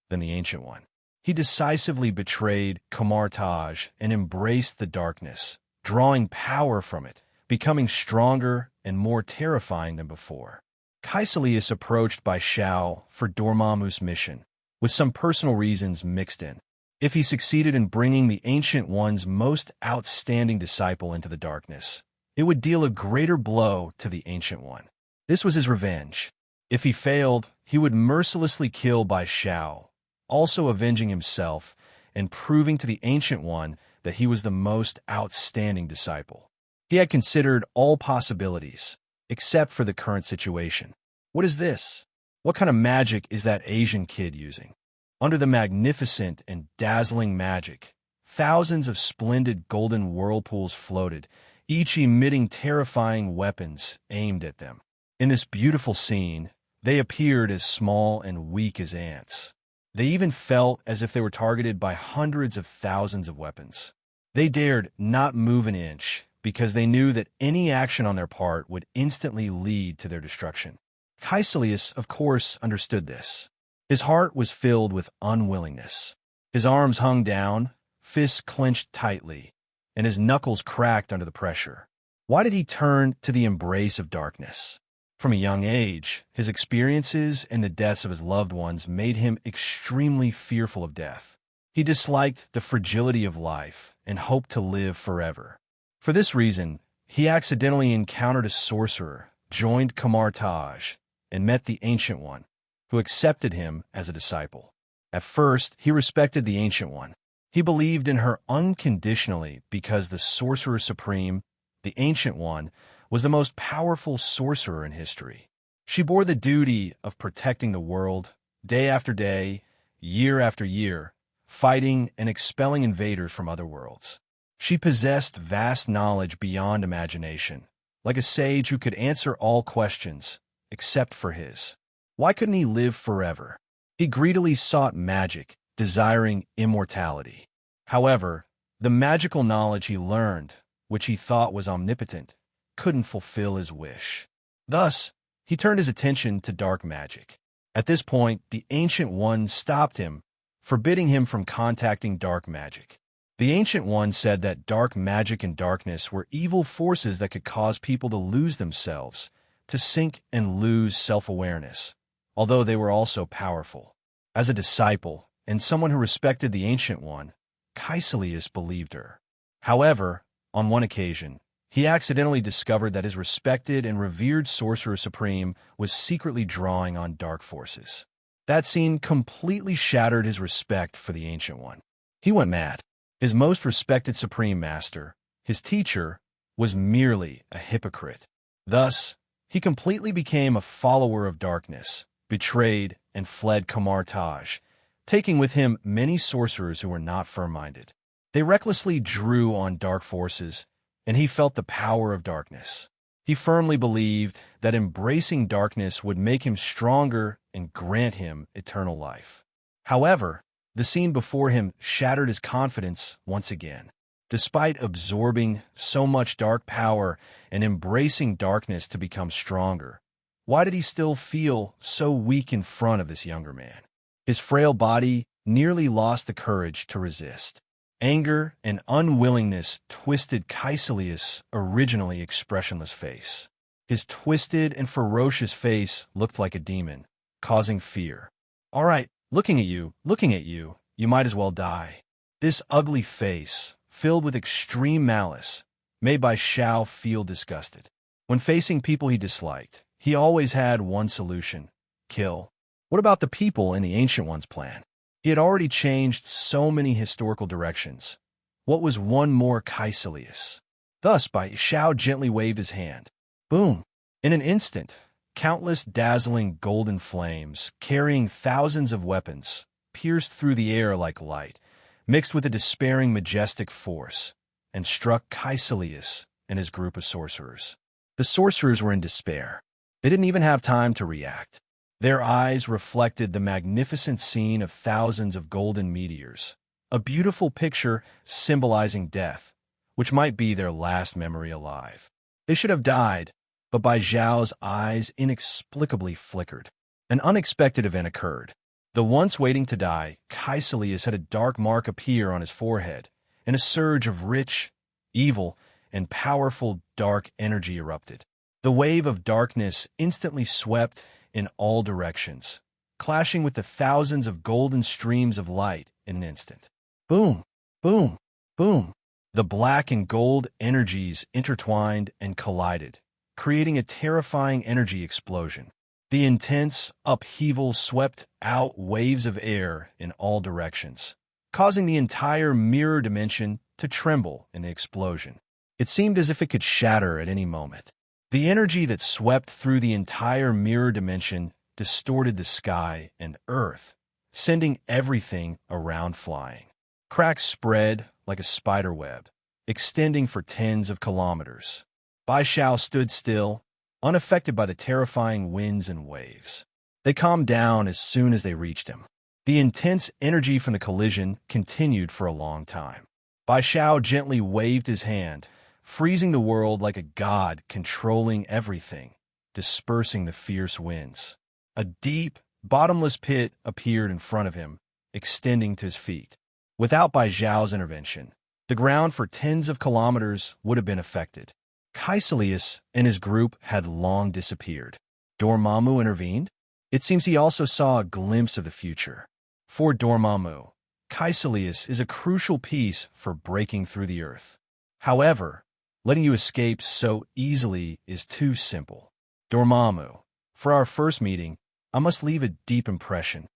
than the Ancient One. He decisively betrayed Kamarage and embraced the darkness, drawing power from it, becoming stronger and more terrifying than before. Kaiselius approached Bai Xiao for Dormamu's mission, with some personal reasons mixed in. If he succeeded in bringing the Ancient One's most outstanding disciple into the darkness, it would deal a greater blow to the Ancient One. This was his revenge. If he failed, he would mercilessly kill Bai Xiao, also avenging himself and proving to the Ancient One that he was the most outstanding disciple. He had considered all possibilities, except for the current situation. What is this? What kind of magic is that Asian kid using? Under the magnificent and dazzling magic, thousands of splendid golden whirlpools floated, each emitting terrifying weapons aimed at them. In this beautiful scene, they appeared as small and weak as ants. They even felt as if they were targeted by hundreds of thousands of weapons. They dared not move an inch because they knew that any action on their part would instantly lead to their destruction. Kaiselius, of course, understood this. His heart was filled with unwillingness. His arms hung down, fists clenched tightly, and his knuckles cracked under the pressure. Why did he turn to the embrace of darkness? From a young age, his experiences and the deaths of his loved ones made him extremely fearful of death. He disliked the fragility of life and hoped to live forever. For this reason, he accidentally encountered a sorcerer, joined Kamarage, and met the Ancient One, who accepted him as a disciple. At first, he respected the Ancient One. He believed in her unconditionally because the Sorcerer Supreme, the Ancient One, was the most powerful sorcerer in history. She bore the duty of protecting the world, day after day, year after year, fighting and expelling invaders from other worlds. She possessed vast knowledge beyond imagination, like a sage who could answer all questions, except for his. Why couldn't he live forever? He greedily sought magic, desiring immortality. However, the magical knowledge he learned, which he thought was omnipotent, couldn't fulfill his wish. Thus, he turned his attention to dark magic. At this point, the Ancient One stopped him, forbidding him from contacting dark magic. The Ancient One said that dark magic and darkness were evil forces that could cause people to lose themselves, to sink and lose self-awareness, although they were also powerful. As a disciple, and someone who respected the Ancient One, Kaiselius believed her. However, on one occasion, he accidentally discovered that his respected and revered Sorcerer Supreme was secretly drawing on dark forces. That scene completely shattered his respect for the Ancient One. He went mad. His most respected Supreme Master, his teacher, was merely a hypocrite. Thus, he completely became a follower of darkness, betrayed and fled Kamarage, taking with him many sorcerers who were not firm-minded. They recklessly drew on dark forces, and he felt the power of darkness. He firmly believed that embracing darkness would make him stronger and grant him eternal life. However, the scene before him shattered his confidence once again. Despite absorbing so much dark power and embracing darkness to become stronger, why did he still feel so weak in front of this younger man? His frail body nearly lost the courage to resist. Anger and unwillingness twisted Kaiselius' originally expressionless face. His twisted and ferocious face looked like a demon, causing fear. "All right, looking at you, you might as well die." This ugly face, filled with extreme malice, made Bai Xiao feel disgusted. When facing people he disliked, he always had one solution: kill. What about the people in the Ancient One's plan? He had already changed so many historical directions. What was one more Kaiselius? Thus, Bai Xiao gently waved his hand. Boom! In an instant, countless dazzling golden flames, carrying thousands of weapons, pierced through the air like light, mixed with a despairing majestic force, and struck Kaiselius and his group of sorcerers. The sorcerers were in despair. They didn't even have time to react. Their eyes reflected the magnificent scene of thousands of golden meteors, a beautiful picture symbolizing death, which might be their last memory alive. They should have died, but Bai Xiao's eyes inexplicably flickered. An unexpected event occurred. The once waiting to die, Kaiselius had a dark mark appear on his forehead, and a surge of rich, evil, and powerful dark energy erupted. The wave of darkness instantly swept in all directions, clashing with the thousands of golden streams of light in an instant. Boom, boom, boom. The black and gold energies intertwined and collided, creating a terrifying energy explosion. The intense upheaval swept out waves of air in all directions, causing the entire mirror dimension to tremble in the explosion. It seemed as if it could shatter at any moment. The energy that swept through the entire mirror dimension distorted the sky and earth, sending everything around flying. Cracks spread like a spider web, extending for tens of kilometers. Bai Xiao stood still, unaffected by the terrifying winds and waves. They calmed down as soon as they reached him. The intense energy from the collision continued for a long time. Bai Xiao gently waved his hand, freezing the world like a god controlling everything, dispersing the fierce winds. A deep, bottomless pit appeared in front of him, extending to his feet. Without Bai Xiao's intervention, the ground for tens of kilometers would have been affected. Kaiselius and his group had long disappeared. Dormamu intervened. It seems he also saw a glimpse of the future. For Dormamu, Kaiselius is a crucial piece for breaking through the earth. However, letting you escape so easily is too simple. Dormamu, for our first meeting, I must leave a deep impression.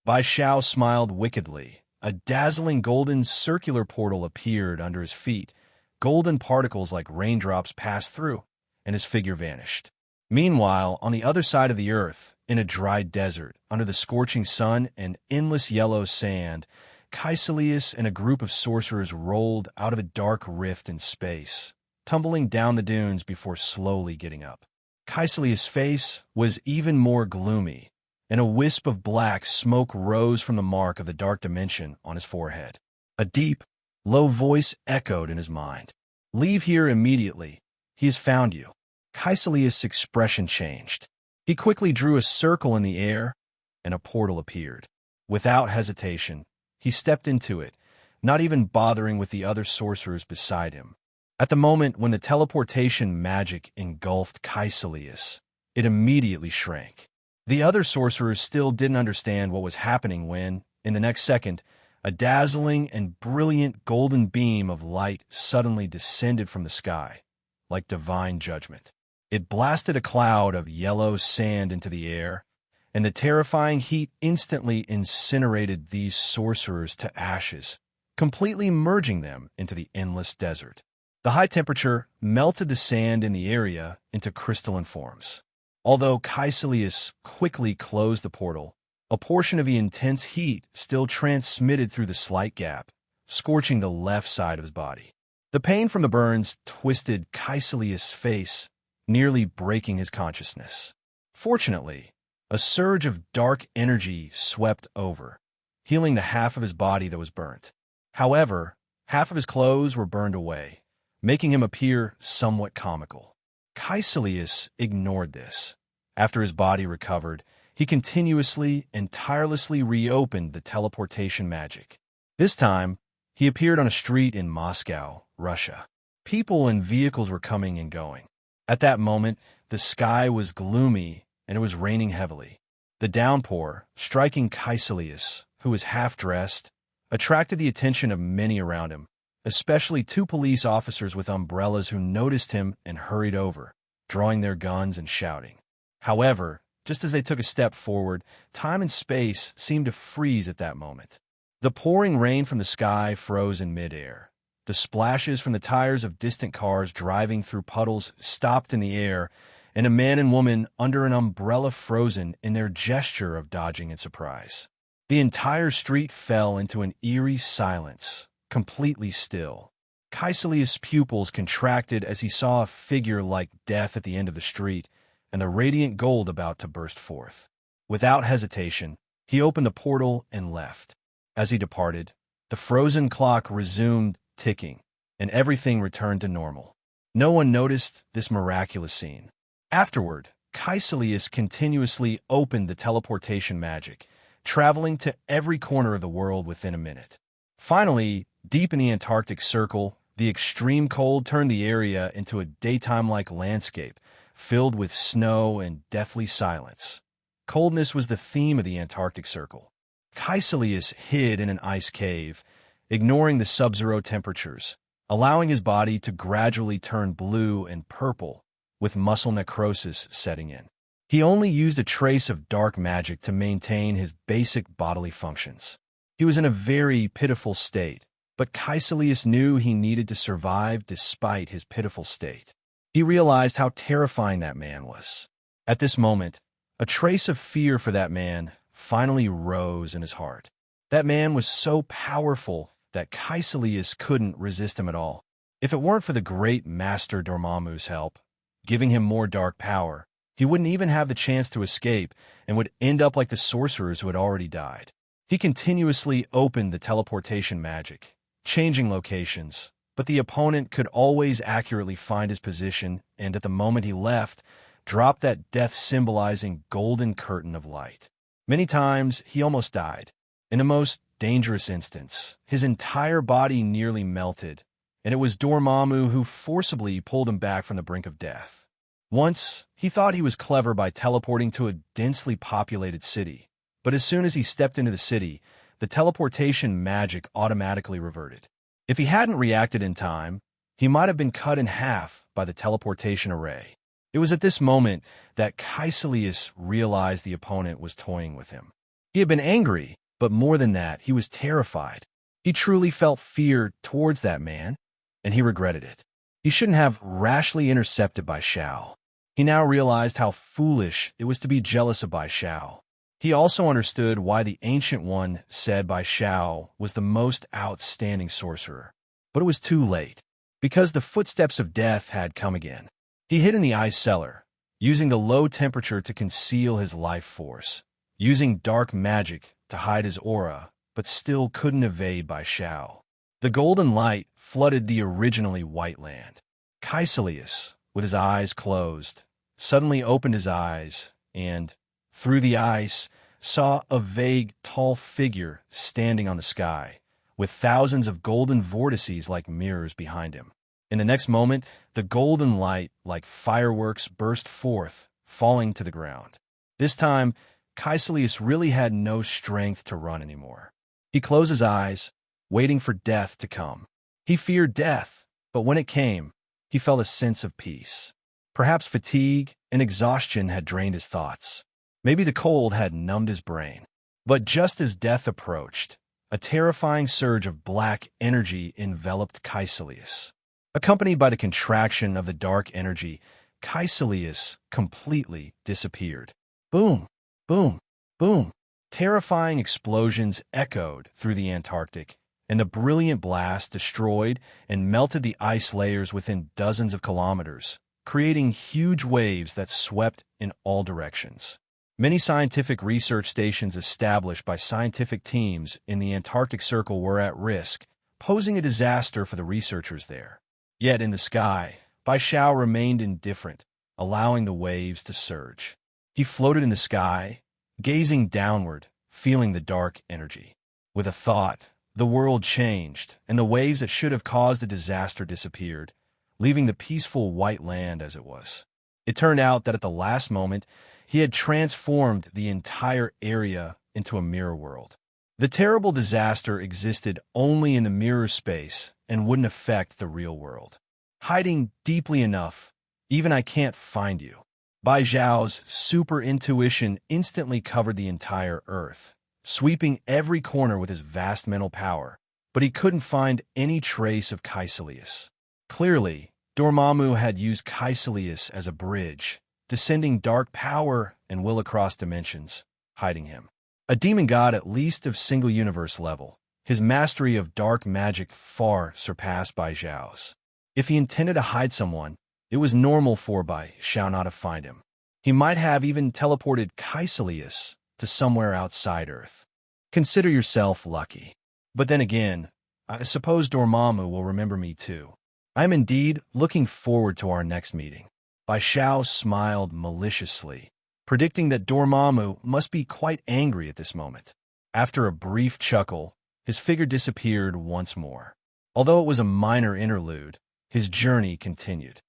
Bai Xiao smiled wickedly. A dazzling golden circular portal appeared under his feet. Golden particles like raindrops passed through, and his figure vanished. Meanwhile, on the other side of the earth, in a dry desert, under the scorching sun and endless yellow sand, Kaiselius and a group of sorcerers rolled out of a dark rift in space, tumbling down the dunes before slowly getting up. Kaiselius' face was even more gloomy, and a wisp of black smoke rose from the mark of the dark dimension on his forehead. A deep, low voice echoed in his mind. "Leave here immediately. He has found you." Kaiselius' expression changed. He quickly drew a circle in the air, and a portal appeared. Without hesitation, he stepped into it, not even bothering with the other sorcerers beside him. At the moment when the teleportation magic engulfed Kaiselius, it immediately shrank. The other sorcerers still didn't understand what was happening when, in the next second, a dazzling and brilliant golden beam of light suddenly descended from the sky, like divine judgment. It blasted a cloud of yellow sand into the air, and the terrifying heat instantly incinerated these sorcerers to ashes, completely merging them into the endless desert. The high temperature melted the sand in the area into crystalline forms. Although Kaiselius quickly closed the portal, a portion of the intense heat still transmitted through the slight gap, scorching the left side of his body. The pain from the burns twisted Kaiselius' face, nearly breaking his consciousness. Fortunately, a surge of dark energy swept over, healing the half of his body that was burnt. However, half of his clothes were burned away, making him appear somewhat comical. Kaiselius ignored this. After his body recovered, he continuously and tirelessly reopened the teleportation magic. This time, he appeared on a street in Moscow, Russia. People and vehicles were coming and going. At that moment, the sky was gloomy and it was raining heavily. The downpour, striking Kaiselius, who was half-dressed, attracted the attention of many around him, especially two police officers with umbrellas who noticed him and hurried over, drawing their guns and shouting. However, just as they took a step forward, time and space seemed to freeze at that moment. The pouring rain from the sky froze in midair. The splashes from the tires of distant cars driving through puddles stopped in the air, and a man and woman under an umbrella frozen in their gesture of dodging in surprise. The entire street fell into an eerie silence, completely still. Kaiselius' pupils contracted as he saw a figure like death at the end of the street, and the radiant gold about to burst forth. Without hesitation, he opened the portal and left. As he departed, the frozen clock resumed ticking, and everything returned to normal. No one noticed this miraculous scene. Afterward, Kaiselius continuously opened the teleportation magic, traveling to every corner of the world within a minute. Finally, deep in the Antarctic Circle, the extreme cold turned the area into a daytime-like landscape, filled with snow and deathly silence. Coldness was the theme of the Antarctic Circle. Kaiselius hid in an ice cave, ignoring the sub-zero temperatures, allowing his body to gradually turn blue and purple, with muscle necrosis setting in. He only used a trace of dark magic to maintain his basic bodily functions. He was in a very pitiful state, but Kaiselius knew he needed to survive despite his pitiful state. He realized how terrifying that man was. At this moment, a trace of fear for that man finally rose in his heart. That man was so powerful that Kaiselius couldn't resist him at all. If it weren't for the great master Dormamu's help, giving him more dark power, he wouldn't even have the chance to escape and would end up like the sorcerers who had already died. He continuously opened the teleportation magic, changing locations, but the opponent could always accurately find his position and, at the moment he left, drop that death-symbolizing golden curtain of light. Many times, he almost died. In a most dangerous instance, his entire body nearly melted, and it was Dormamu who forcibly pulled him back from the brink of death. Once, he thought he was clever by teleporting to a densely populated city, but as soon as he stepped into the city, the teleportation magic automatically reverted. If he hadn't reacted in time, he might have been cut in half by the teleportation array. It was at this moment that Kaiselius realized the opponent was toying with him. He had been angry, but more than that, he was terrified. He truly felt fear towards that man, and he regretted it. He shouldn't have rashly intercepted Bai Xiao. He now realized how foolish it was to be jealous of Bai Xiao. He also understood why the Ancient One said Bai Xiao was the most outstanding sorcerer. But it was too late, because the footsteps of death had come again. He hid in the ice cellar, using the low temperature to conceal his life force, using dark magic to hide his aura, but still couldn't evade Bai Xiao. The golden light flooded the originally white land. Kaiselius, with his eyes closed, suddenly opened his eyes and, through the ice, saw a vague, tall figure standing on the sky, with thousands of golden vortices like mirrors behind him. In the next moment, the golden light, like fireworks, burst forth, falling to the ground. This time, Kaiselius really had no strength to run anymore. He closed his eyes, waiting for death to come. He feared death, but when it came, he felt a sense of peace. Perhaps fatigue and exhaustion had drained his thoughts. Maybe the cold had numbed his brain. But just as death approached, a terrifying surge of black energy enveloped Kaiselius. Accompanied by the contraction of the dark energy, Kaiselius completely disappeared. Boom, boom, boom. Terrifying explosions echoed through the Antarctic, and the brilliant blast destroyed and melted the ice layers within dozens of kilometers, creating huge waves that swept in all directions. Many scientific research stations established by scientific teams in the Antarctic Circle were at risk, posing a disaster for the researchers there. Yet in the sky, Bai Xiao remained indifferent, allowing the waves to surge. He floated in the sky, gazing downward, feeling the dark energy. With a thought, the world changed, and the waves that should have caused the disaster disappeared, leaving the peaceful white land as it was. It turned out that at the last moment, he had transformed the entire area into a mirror world. The terrible disaster existed only in the mirror space and wouldn't affect the real world. Hiding deeply enough, even I can't find you. Bai Xiao's super intuition instantly covered the entire earth, sweeping every corner with his vast mental power, but he couldn't find any trace of Kaiselius. Clearly, Dormamu had used Kaiselius as a bridge, descending dark power and will across dimensions, hiding him. A demon god at least of single universe level, his mastery of dark magic far surpassed Bai Xiao's. If he intended to hide someone, it was normal for Bai Xiao not to find him. He might have even teleported Kaiselius to somewhere outside Earth. Consider yourself lucky. But then again, I suppose Dormamu will remember me too. I am indeed looking forward to our next meeting. Bai Xiao smiled maliciously, predicting that Dormamu must be quite angry at this moment. After a brief chuckle, his figure disappeared once more. Although it was a minor interlude, his journey continued.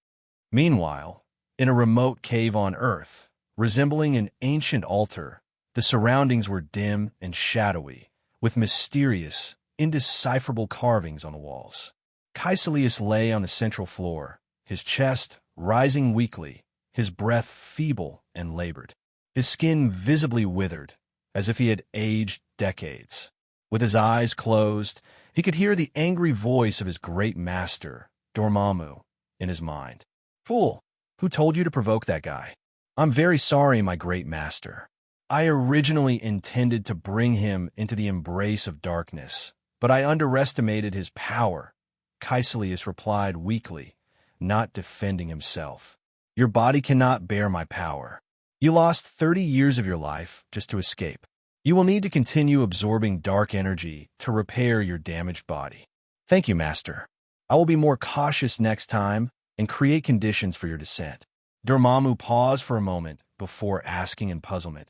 Meanwhile, in a remote cave on Earth, resembling an ancient altar, the surroundings were dim and shadowy, with mysterious, indecipherable carvings on the walls. Kaiselius lay on the central floor, his chest rising weakly, his breath feeble and labored. His skin visibly withered, as if he had aged decades. With his eyes closed, he could hear the angry voice of his great master, Dormamu, in his mind. Fool, who told you to provoke that guy? I'm very sorry, my great master. I originally intended to bring him into the embrace of darkness, but I underestimated his power. Kaiselius replied weakly, not defending himself. Your body cannot bear my power. You lost 30 years of your life just to escape. You will need to continue absorbing dark energy to repair your damaged body. Thank you, master. I will be more cautious next time and create conditions for your descent. Dormamu paused for a moment before asking in puzzlement,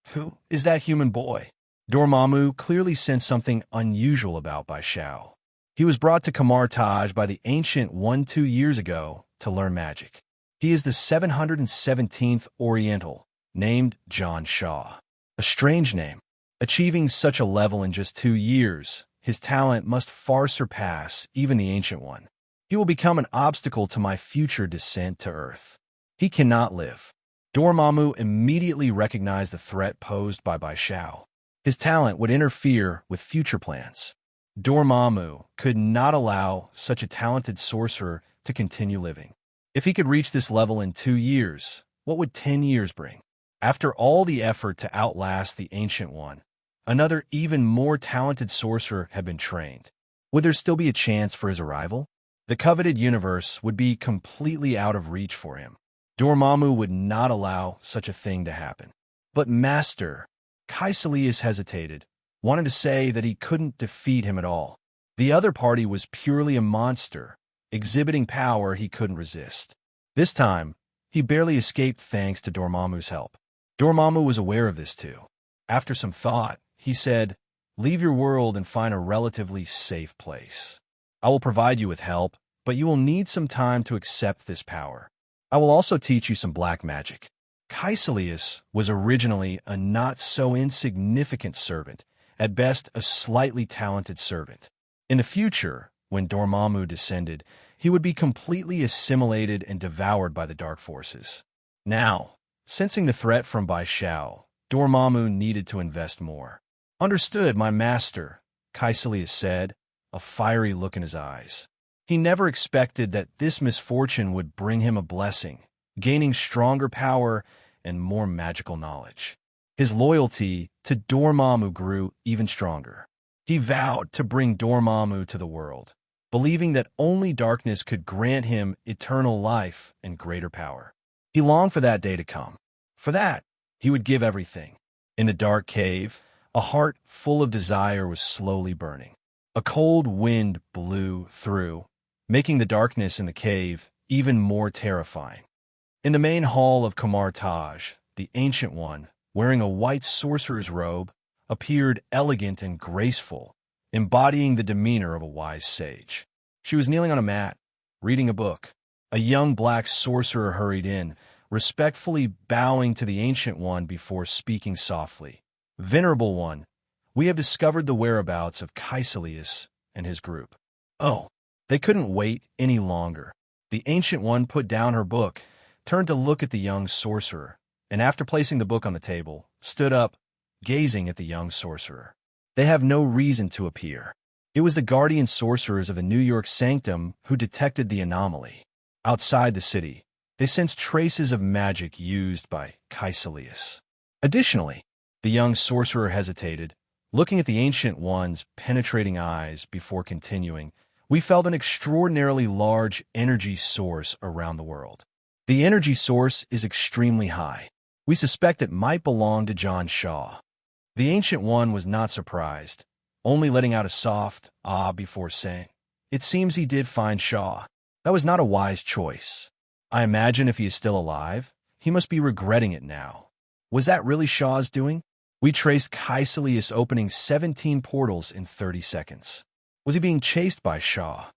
Who is that human boy? Dormamu clearly sensed something unusual about Bai Shao. He was brought to Kamarage by the Ancient One 2 years ago to learn magic. He is the 717th Oriental, named John Shaw. A strange name. Achieving such a level in just 2 years, his talent must far surpass even the Ancient One. He will become an obstacle to my future descent to Earth. He cannot live. Dormamu immediately recognized the threat posed by Bai Shao. His talent would interfere with future plans. Dormamu could not allow such a talented sorcerer to continue living. If he could reach this level in 2 years, what would 10 years bring? After all the effort to outlast the Ancient One, another even more talented sorcerer had been trained. Would there still be a chance for his arrival? The coveted universe would be completely out of reach for him. Dormamu would not allow such a thing to happen. But Master, Kaiselius hesitated, wanted to say that he couldn't defeat him at all. The other party was purely a monster, exhibiting power he couldn't resist. This time, he barely escaped thanks to Dormamu's help. Dormamu was aware of this too. After some thought, he said, Leave your world and find a relatively safe place. I will provide you with help, but you will need some time to accept this power. I will also teach you some black magic. Kaiselius was originally a not-so-insignificant servant, at best a slightly talented servant. In the future, when Dormamu descended, he would be completely assimilated and devoured by the dark forces. Now, sensing the threat from Bai Shao, Dormamu needed to invest more. Understood, my master, Kaiselius said, a fiery look in his eyes. He never expected that this misfortune would bring him a blessing, gaining stronger power and more magical knowledge. His loyalty to Dormamu grew even stronger. He vowed to bring Dormamu to the world, believing that only darkness could grant him eternal life and greater power. He longed for that day to come. For that, he would give everything. In the dark cave, a heart full of desire was slowly burning. A cold wind blew through, making the darkness in the cave even more terrifying. In the main hall of Kamarage, the Ancient One, wearing a white sorcerer's robe, appeared elegant and graceful, embodying the demeanor of a wise sage. She was kneeling on a mat, reading a book. A young black sorcerer hurried in, respectfully bowing to the Ancient One before speaking softly. Venerable One, we have discovered the whereabouts of Kaiselius and his group. Oh, they couldn't wait any longer. The Ancient One put down her book, turned to look at the young sorcerer, and after placing the book on the table, stood up, gazing at the young sorcerer. They have no reason to appear. It was the guardian sorcerers of the New York Sanctum who detected the anomaly. Outside the city, they sensed traces of magic used by Kaiselius. Additionally, the young sorcerer hesitated, looking at the Ancient One's penetrating eyes before continuing. We felt an extraordinarily large energy source around the world. The energy source is extremely high. We suspect it might belong to John Shaw. The Ancient One was not surprised, only letting out a soft ah before saying, It seems he did find Shaw. That was not a wise choice. I imagine if he is still alive, he must be regretting it now. Was that really Shaw's doing? We traced Kaiselius opening 17 portals in 30 seconds. Was he being chased by Shaw?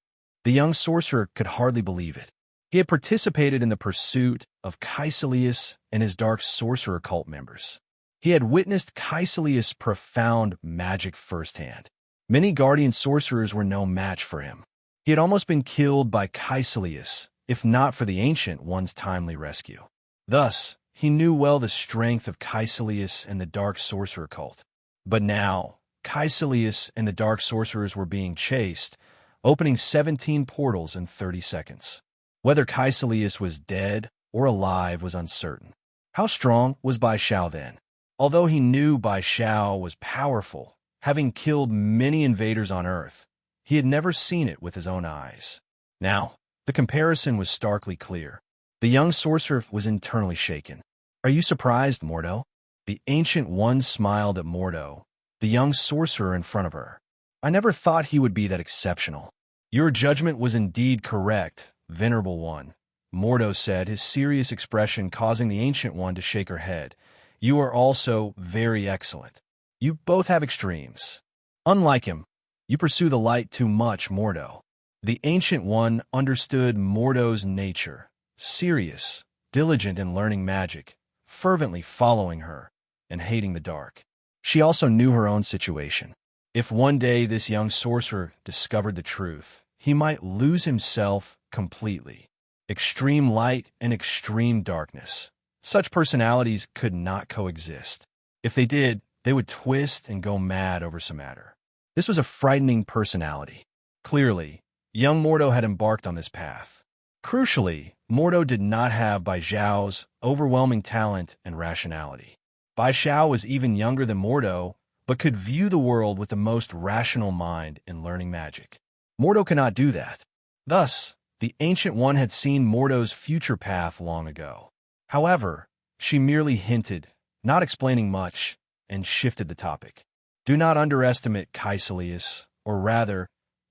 The young sorcerer could hardly believe it. He had participated in the pursuit of Kaiselius and his dark sorcerer cult members. He had witnessed Kaiselius' profound magic firsthand. Many guardian sorcerers were no match for him. He had almost been killed by Kaiselius, if not for the Ancient One's timely rescue. Thus, he knew well the strength of Kaiselius and the dark sorcerer cult. But now, Kaiselius and the dark sorcerers were being chased, opening 17 portals in 30 seconds. Whether Kaiselius was dead or alive was uncertain. How strong was Bai Xiao then? Although he knew Bai Xiao was powerful, having killed many invaders on Earth, he had never seen it with his own eyes. Now, the comparison was starkly clear. The young sorcerer was internally shaken. "Are you surprised, Mordo?" The Ancient One smiled at Mordo, the young sorcerer in front of her. "I never thought he would be that exceptional." "Your judgment was indeed correct, Venerable One," Mordo said, his serious expression causing the Ancient One to shake her head. "You are also very excellent. You both have extremes. Unlike him, you pursue the light too much, Mordo." The Ancient One understood Mordo's nature, serious, diligent in learning magic, fervently following her, and hating the dark. She also knew her own situation. If one day this young sorcerer discovered the truth, he might lose himself completely. Extreme light and extreme darkness. Such personalities could not coexist. If they did, they would twist and go mad over some matter. This was a frightening personality. Clearly, young Mordo had embarked on this path. Crucially, Mordo did not have Bai Xiao's overwhelming talent and rationality. Bai Xiao was even younger than Mordo, but could view the world with the most rational mind in learning magic. Mordo cannot do that. Thus, the Ancient One had seen Mordo's future path long ago. However, she merely hinted, not explaining much, and shifted the topic. "Do not underestimate Kaiselius, or rather,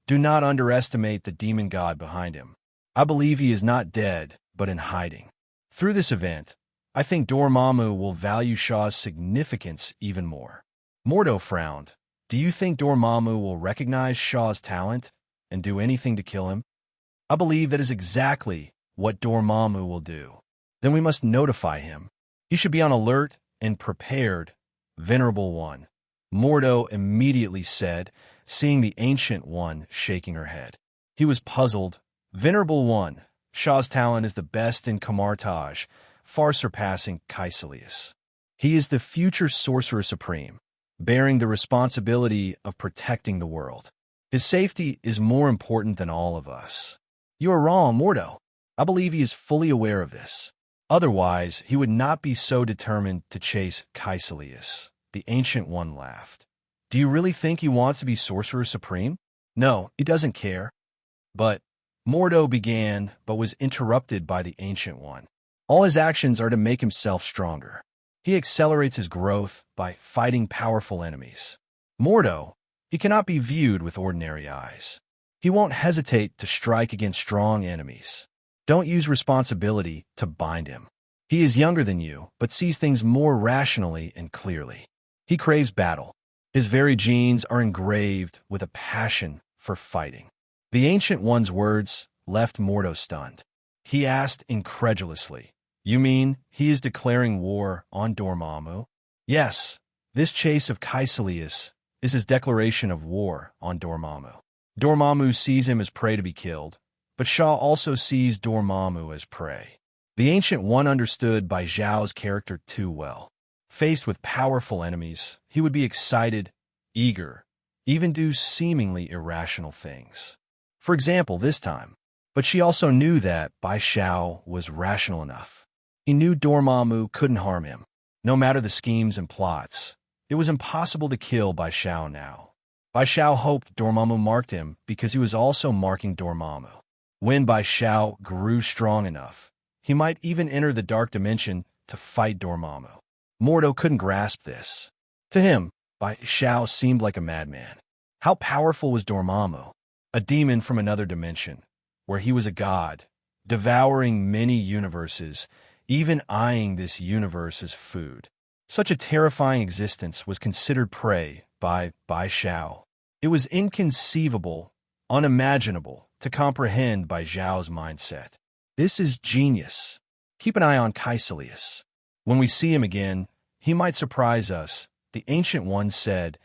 do not underestimate the demon god behind him. I believe he is not dead, but in hiding. Through this event, I think Dormamu will value Shaw's significance even more." Mordo frowned. "Do you think Dormamu will recognize Shaw's talent and do anything to kill him?" "I believe that is exactly what Dormamu will do." "Then we must notify him. He should be on alert and prepared, Venerable One," Mordo immediately said, seeing the Ancient One shaking her head. He was puzzled. "Venerable One, Shaw's talent is the best in Kamarage, far surpassing Kaiselius. He is the future Sorcerer Supreme, bearing the responsibility of protecting the world. His safety is more important than all of us." "You are wrong, Mordo. I believe he is fully aware of this. Otherwise, he would not be so determined to chase Kaiselius." The Ancient One laughed. "Do you really think he wants to be Sorcerer Supreme?" "No, he doesn't care." "But," Mordo began, but was interrupted by the Ancient One. "All his actions are to make himself stronger. He accelerates his growth by fighting powerful enemies. Mordo, he cannot be viewed with ordinary eyes. He won't hesitate to strike against strong enemies. Don't use responsibility to bind him. He is younger than you, but sees things more rationally and clearly. He craves battle. His very genes are engraved with a passion for fighting." The Ancient One's words left Mordo stunned. He asked incredulously, "You mean he is declaring war on Dormamu?" "Yes, this chase of Kaiselius is his declaration of war on Dormamu. Dormamu sees him as prey to be killed, but Shaw also sees Dormamu as prey." The Ancient One understood Bai Xiao's character too well. Faced with powerful enemies, he would be excited, eager, even do seemingly irrational things. For example, this time. But she also knew that Bai Xiao was rational enough. He knew Dormamu couldn't harm him. No matter the schemes and plots, it was impossible to kill Bai Xiao now. Bai Xiao hoped Dormamu marked him because he was also marking Dormamu. When Bai Xiao grew strong enough, he might even enter the dark dimension to fight Dormamu. Mordo couldn't grasp this. To him, Bai Xiao seemed like a madman. How powerful was Dormamu? A demon from another dimension, where he was a god, devouring many universes, even eyeing this universe as food. Such a terrifying existence was considered prey by Bai Xiao. It was inconceivable, unimaginable to comprehend Bai Xiao's mindset. This is genius. Keep an eye on Kaiselius. When we see him again, he might surprise us, the Ancient One said,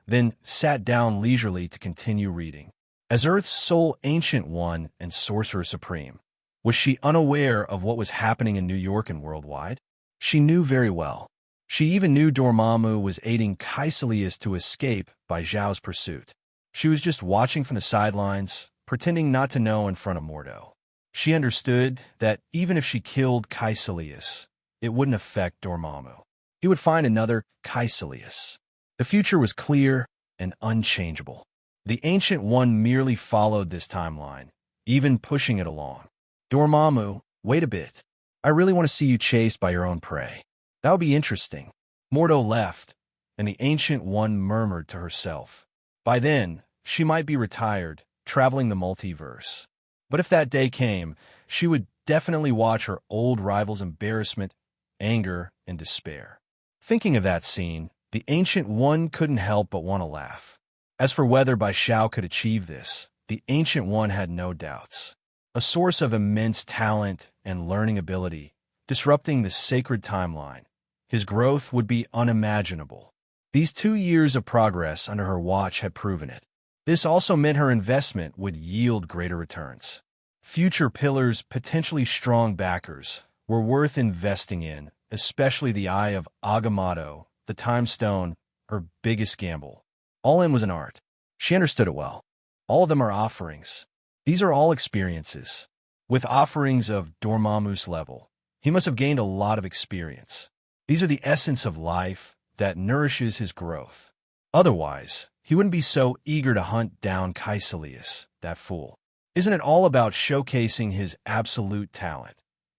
then sat down leisurely to continue reading. As Earth's sole Ancient One and Sorcerer Supreme, was she unaware of what was happening in New York and worldwide? She knew very well. She even knew Dormamu was aiding Kaiselius to escape Bai Xiao's pursuit. She was just watching from the sidelines, pretending not to know in front of Mordo. She understood that even if she killed Kaiselius, it wouldn't affect Dormamu. He would find another Kaiselius. The future was clear and unchangeable. The Ancient One merely followed this timeline, even pushing it along. Dormamu, wait a bit. I really want to see you chased by your own prey. That would be interesting. Mordo left, and the Ancient One murmured to herself. By then, she might be retired, traveling the multiverse. But if that day came, she would definitely watch her old rival's embarrassment, anger, and despair. Thinking of that scene, the Ancient One couldn't help but want to laugh. As for whether Bai Xiao could achieve this, the Ancient One had no doubts. A source of immense talent and learning ability, disrupting the sacred timeline, his growth would be unimaginable. These 2 years of progress under her watch had proven it. This also meant her investment would yield greater returns. Future pillars, potentially strong backers, were worth investing in, especially the Eye of Agamotto, the Time Stone, her biggest gamble. All in was an art. She understood it well. All of them are offerings. These are all experiences. With offerings of Dormamu's level, he must have gained a lot of experience. These are the essence of life that nourishes his growth. Otherwise, he wouldn't be so eager to hunt down Kaiselius, that fool. Isn't it all about showcasing his absolute talent,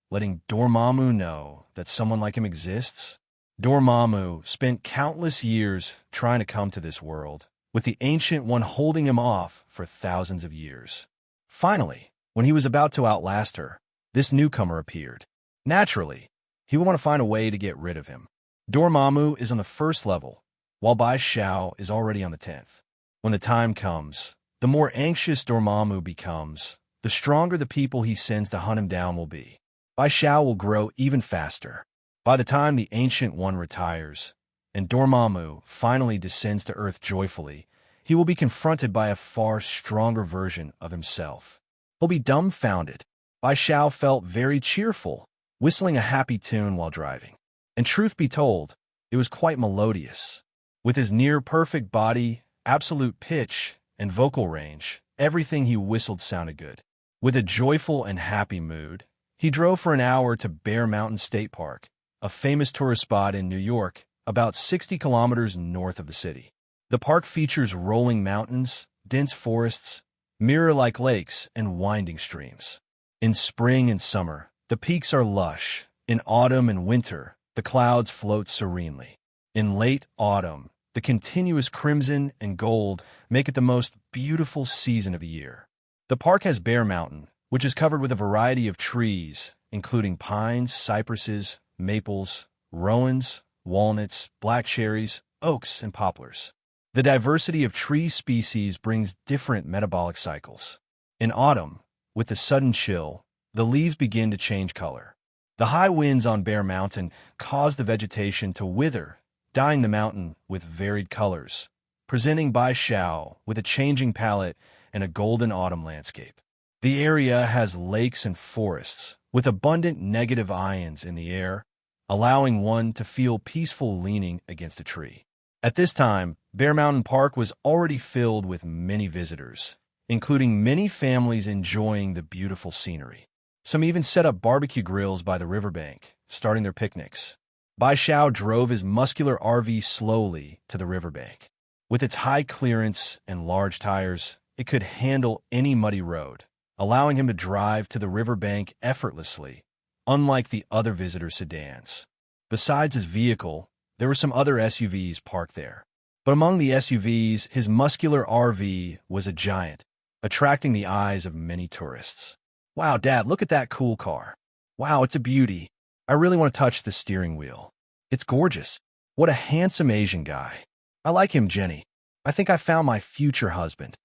letting Dormamu know that someone like him exists? Dormamu spent countless years trying to come to this world, with the Ancient One holding him off for thousands of years. Finally, when he was about to outlast her, this newcomer appeared. Naturally, he would want to find a way to get rid of him. Dormamu is on the 1st level, while Bai Xiao is already on the 10th. When the time comes, the more anxious Dormamu becomes, the stronger the people he sends to hunt him down will be. Bai Xiao will grow even faster. By the time the Ancient One retires, and Dormamu finally descends to Earth joyfully, he will be confronted by a far stronger version of himself. He'll be dumbfounded. Bai Xiao felt very cheerful, whistling a happy tune while driving. And truth be told, it was quite melodious. With his near-perfect body, absolute pitch, and vocal range, everything he whistled sounded good. With a joyful and happy mood, he drove for an hour to Bear Mountain State Park, a famous tourist spot in New York, about 60 kilometers north of the city. The park features rolling mountains, dense forests, mirror-like lakes, and winding streams. In spring and summer, the peaks are lush. In autumn and winter, the clouds float serenely. In late autumn, the continuous crimson and gold make it the most beautiful season of the year. The park has Bear Mountain, which is covered with a variety of trees, including pines, cypresses, maples, rowans, walnuts, black cherries, oaks, and poplars. The diversity of tree species brings different metabolic cycles. In autumn, with the sudden chill, the leaves begin to change color. The high winds on Bear Mountain cause the vegetation to wither, dyeing the mountain with varied colors, presenting Bai Xiao with a changing palette and a golden autumn landscape. The area has lakes and forests, with abundant negative ions in the air, allowing one to feel peaceful leaning against a tree. At this time, Bear Mountain Park was already filled with many visitors, including many families enjoying the beautiful scenery. Some even set up barbecue grills by the riverbank, starting their picnics. Bai Xiao drove his muscular RV slowly to the riverbank. With its high clearance and large tires, it could handle any muddy road, allowing him to drive to the riverbank effortlessly, unlike the other visitor sedans. Besides his vehicle, there were some other SUVs parked there. But among the SUVs, his muscular RV was a giant, attracting the eyes of many tourists. Wow, Dad, look at that cool car. Wow, it's a beauty. I really want to touch the steering wheel. It's gorgeous. What a handsome Asian guy. I like him, Jenny. I think I found my future husband.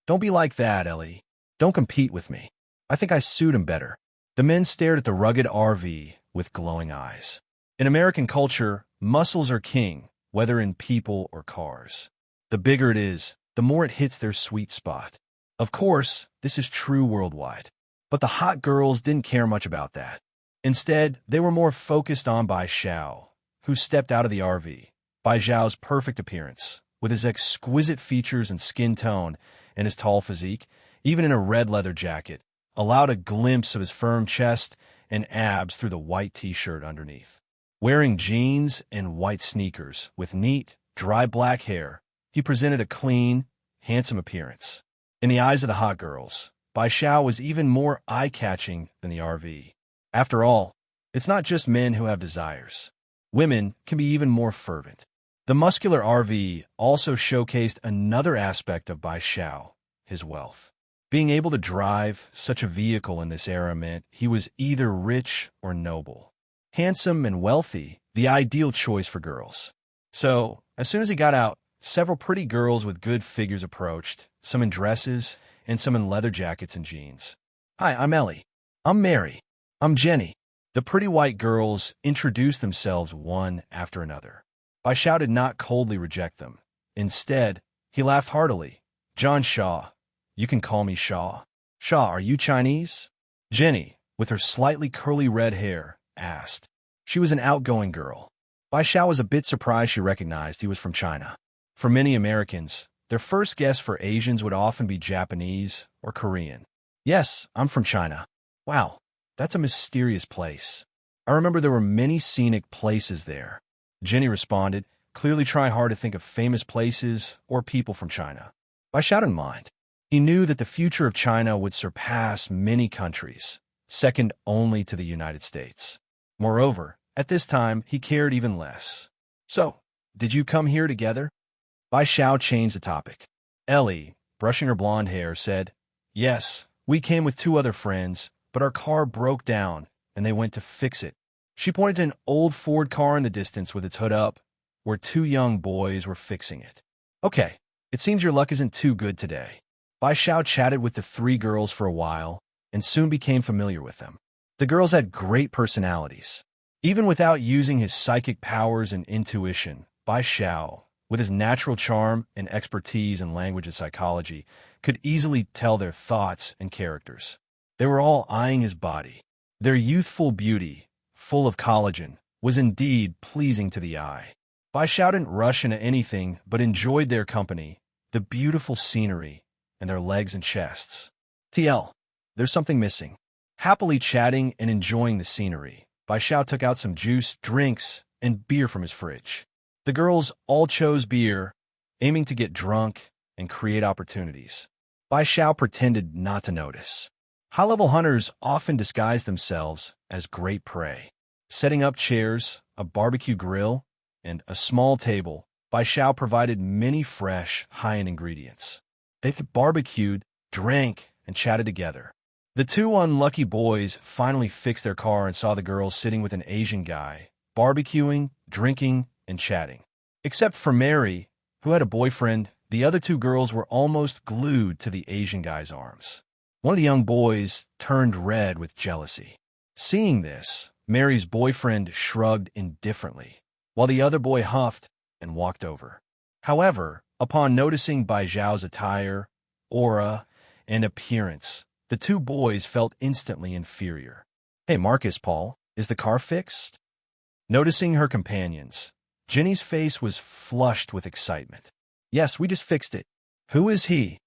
Don't be like that, Ellie. Don't compete with me. I think I suit him better. The men stared at the rugged RV with glowing eyes. In American culture, muscles are king, whether in people or cars. The bigger it is, the more it hits their sweet spot. Of course, this is true worldwide. But the hot girls didn't care much about that. Instead, they were more focused on Bai Xiao, who stepped out of the RV. Bai Xiao's perfect appearance, with his exquisite features and skin tone, and his tall physique, even in a red leather jacket, allowed a glimpse of his firm chest and abs through the white t-shirt underneath. Wearing jeans and white sneakers with neat, dry black hair, he presented a clean, handsome appearance. In the eyes of the hot girls, Bai Xiao was even more eye-catching than the RV. After all, it's not just men who have desires. Women can be even more fervent. The muscular RV also showcased another aspect of Bai Xiao, his wealth. Being able to drive such a vehicle in this era meant he was either rich or noble. Handsome and wealthy, the ideal choice for girls. So, as soon as he got out, several pretty girls with good figures approached, some in dresses and some in leather jackets and jeans. "Hi, I'm Ellie. I'm Mary. I'm Jenny." The pretty white girls introduced themselves one after another. Bai Xiao did not coldly reject them. Instead, he laughed heartily. "John Shaw. You can call me Shaw." "Shaw, are you Chinese?" Jenny, with her slightly curly red hair, asked. She was an outgoing girl. Bai Xiao was a bit surprised she recognized he was from China. For many Americans, their first guess for Asians would often be Japanese or Korean. "Yes, I'm from China." "Wow, that's a mysterious place. I remember there were many scenic places there." Jenny responded, clearly trying hard to think of famous places or people from China. Bai Xiao didn't mind. He knew that the future of China would surpass many countries, second only to the United States. Moreover, at this time, he cared even less. "So, did you come here together?" Bai Xiao changed the topic. Ellie, brushing her blonde hair, said, "Yes, we came with 2 other friends, but our car broke down, and they went to fix it." She pointed to an old Ford car in the distance with its hood up, where 2 young boys were fixing it. "Okay, it seems your luck isn't too good today." Bai Xiao chatted with the 3 girls for a while, and soon became familiar with them. The girls had great personalities. Even without using his psychic powers and intuition, Bai Xiao, with his natural charm and expertise in language and psychology, could easily tell their thoughts and characters. They were all eyeing his body. Their youthful beauty, full of collagen, was indeed pleasing to the eye. Bai Xiao didn't rush into anything but enjoyed their company, the beautiful scenery, and their legs and chests. TL, there's something missing. Happily chatting and enjoying the scenery, Bai Xiao took out some juice, drinks, and beer from his fridge. The girls all chose beer, aiming to get drunk and create opportunities. Bai Xiao pretended not to notice. High-level hunters often disguise themselves as great prey. Setting up chairs, a barbecue grill, and a small table, Bai Xiao provided many fresh, high-end ingredients. They barbecued, drank, and chatted together. The 2 unlucky boys finally fixed their car and saw the girls sitting with an Asian guy, barbecuing, drinking, and chatting. Except for Mary, who had a boyfriend, the other 2 girls were almost glued to the Asian guy's arms. One of the young boys turned red with jealousy. Seeing this, Mary's boyfriend shrugged indifferently, while the other boy huffed and walked over. However, upon noticing Bai Xiao's attire, aura, and appearance, the 2 boys felt instantly inferior. "Hey, Marcus, Paul, is the car fixed?" Noticing her companions, Jenny's face was flushed with excitement. "Yes, we just fixed it." "Who is he?"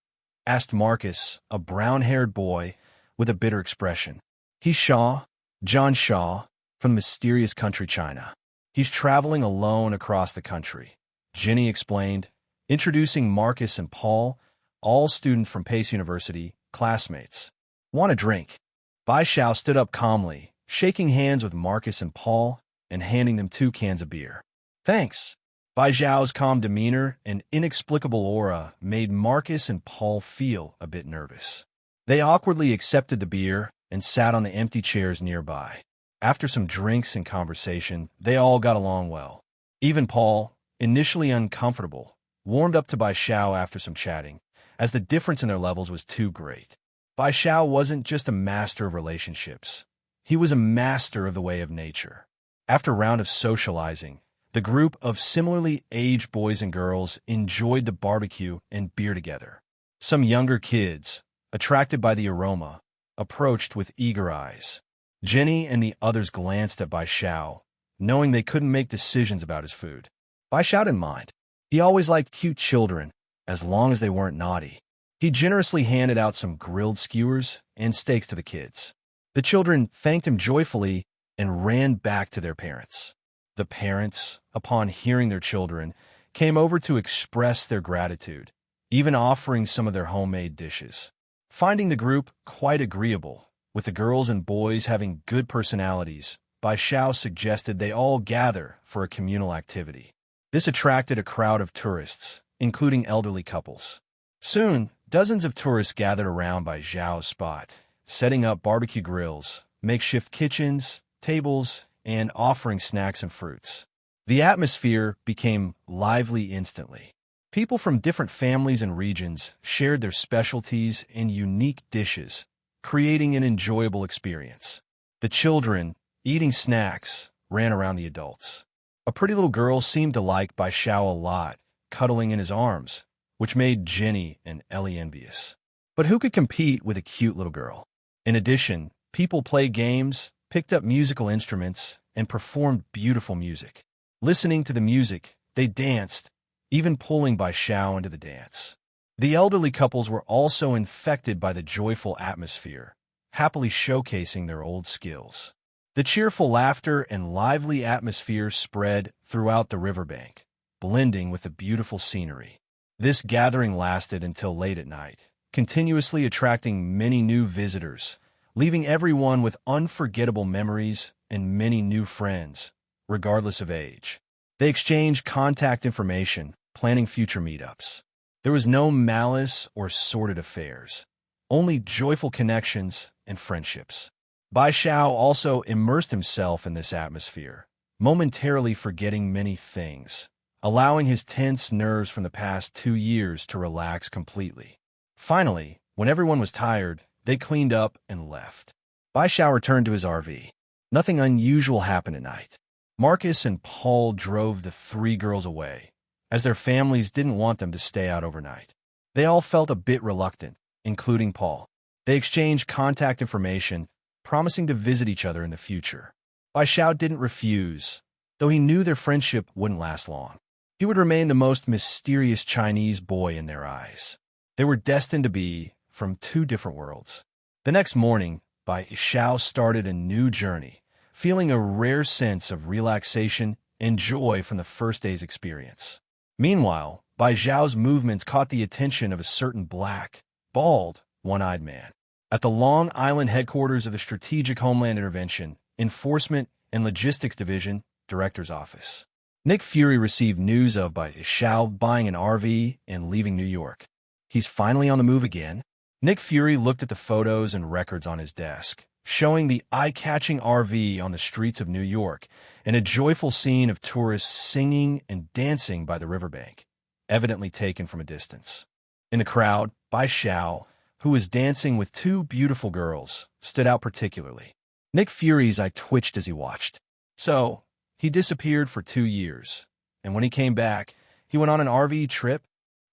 asked Marcus, a brown-haired boy with a bitter expression. "He's Shaw, John Shaw, from mysterious country China. He's traveling alone across the country," Jenny explained, introducing Marcus and Paul, all students from Pace University, classmates. "Want a drink?" Bai Xiao stood up calmly, shaking hands with Marcus and Paul and handing them 2 cans of beer. "Thanks." Bai Xiao's calm demeanor and inexplicable aura made Marcus and Paul feel a bit nervous. They awkwardly accepted the beer and sat on the empty chairs nearby. After some drinks and conversation, they all got along well. Even Paul, initially uncomfortable, warmed up to Bai Xiao after some chatting, as the difference in their levels was too great. Bai Xiao wasn't just a master of relationships. He was a master of the way of nature. After a round of socializing, the group of similarly aged boys and girls enjoyed the barbecue and beer together. Some younger kids, attracted by the aroma, approached with eager eyes. Jenny and the others glanced at Bai Xiao, knowing they couldn't make decisions about his food. Bai Xiao didn't mind. He always liked cute children, as long as they weren't naughty. He generously handed out some grilled skewers and steaks to the kids. The children thanked him joyfully and ran back to their parents. The parents, upon hearing their children, came over to express their gratitude, even offering some of their homemade dishes. Finding the group quite agreeable, with the girls and boys having good personalities, Bai Xiao suggested they all gather for a communal activity. This attracted a crowd of tourists, including elderly couples. Soon, dozens of tourists gathered around Bai Xiao's spot, setting up barbecue grills, makeshift kitchens, tables, and offering snacks and fruits. The atmosphere became lively instantly. People from different families and regions shared their specialties and unique dishes, creating an enjoyable experience. The children, eating snacks, ran around the adults. A pretty little girl seemed to like Bai Xiao a lot, cuddling in his arms, which made Jenny and Ellie envious. But who could compete with a cute little girl? In addition, people played games, picked up musical instruments, and performed beautiful music. Listening to the music, they danced, even pulling Bai Xiao into the dance. The elderly couples were also infected by the joyful atmosphere, happily showcasing their old skills. The cheerful laughter and lively atmosphere spread throughout the riverbank, blending with the beautiful scenery. This gathering lasted until late at night, continuously attracting many new visitors, leaving everyone with unforgettable memories and many new friends, regardless of age. They exchanged contact information, planning future meetups. There was no malice or sordid affairs, only joyful connections and friendships. Bai Xiao also immersed himself in this atmosphere, momentarily forgetting many things, allowing his tense nerves from the past 2 years to relax completely. Finally, when everyone was tired, they cleaned up and left. Bai Xiao returned to his RV. Nothing unusual happened at night. Marcus and Paul drove the 3 girls away, as their families didn't want them to stay out overnight. They all felt a bit reluctant, including Paul. They exchanged contact information, promising to visit each other in the future. Bai Xiao didn't refuse, though he knew their friendship wouldn't last long. He would remain the most mysterious Chinese boy in their eyes. They were destined to be from 2 different worlds. The next morning, Bai Xiao started a new journey, feeling a rare sense of relaxation and joy from the first day's experience. Meanwhile, Bai Xiao's movements caught the attention of a certain black, bald, one-eyed man. At the Long Island headquarters of the Strategic Homeland Intervention, Enforcement and Logistics Division, Director's Office, Nick Fury received news of Bai Xiao buying an RV and leaving New York. He's finally on the move again. Nick Fury looked at the photos and records on his desk, showing the eye-catching RV on the streets of New York and a joyful scene of tourists singing and dancing by the riverbank, evidently taken from a distance. In the crowd, Bai Xiao, who was dancing with 2 beautiful girls, stood out particularly. Nick Fury's eye twitched as he watched. So, he disappeared for 2 years, and when he came back, he went on an RV trip.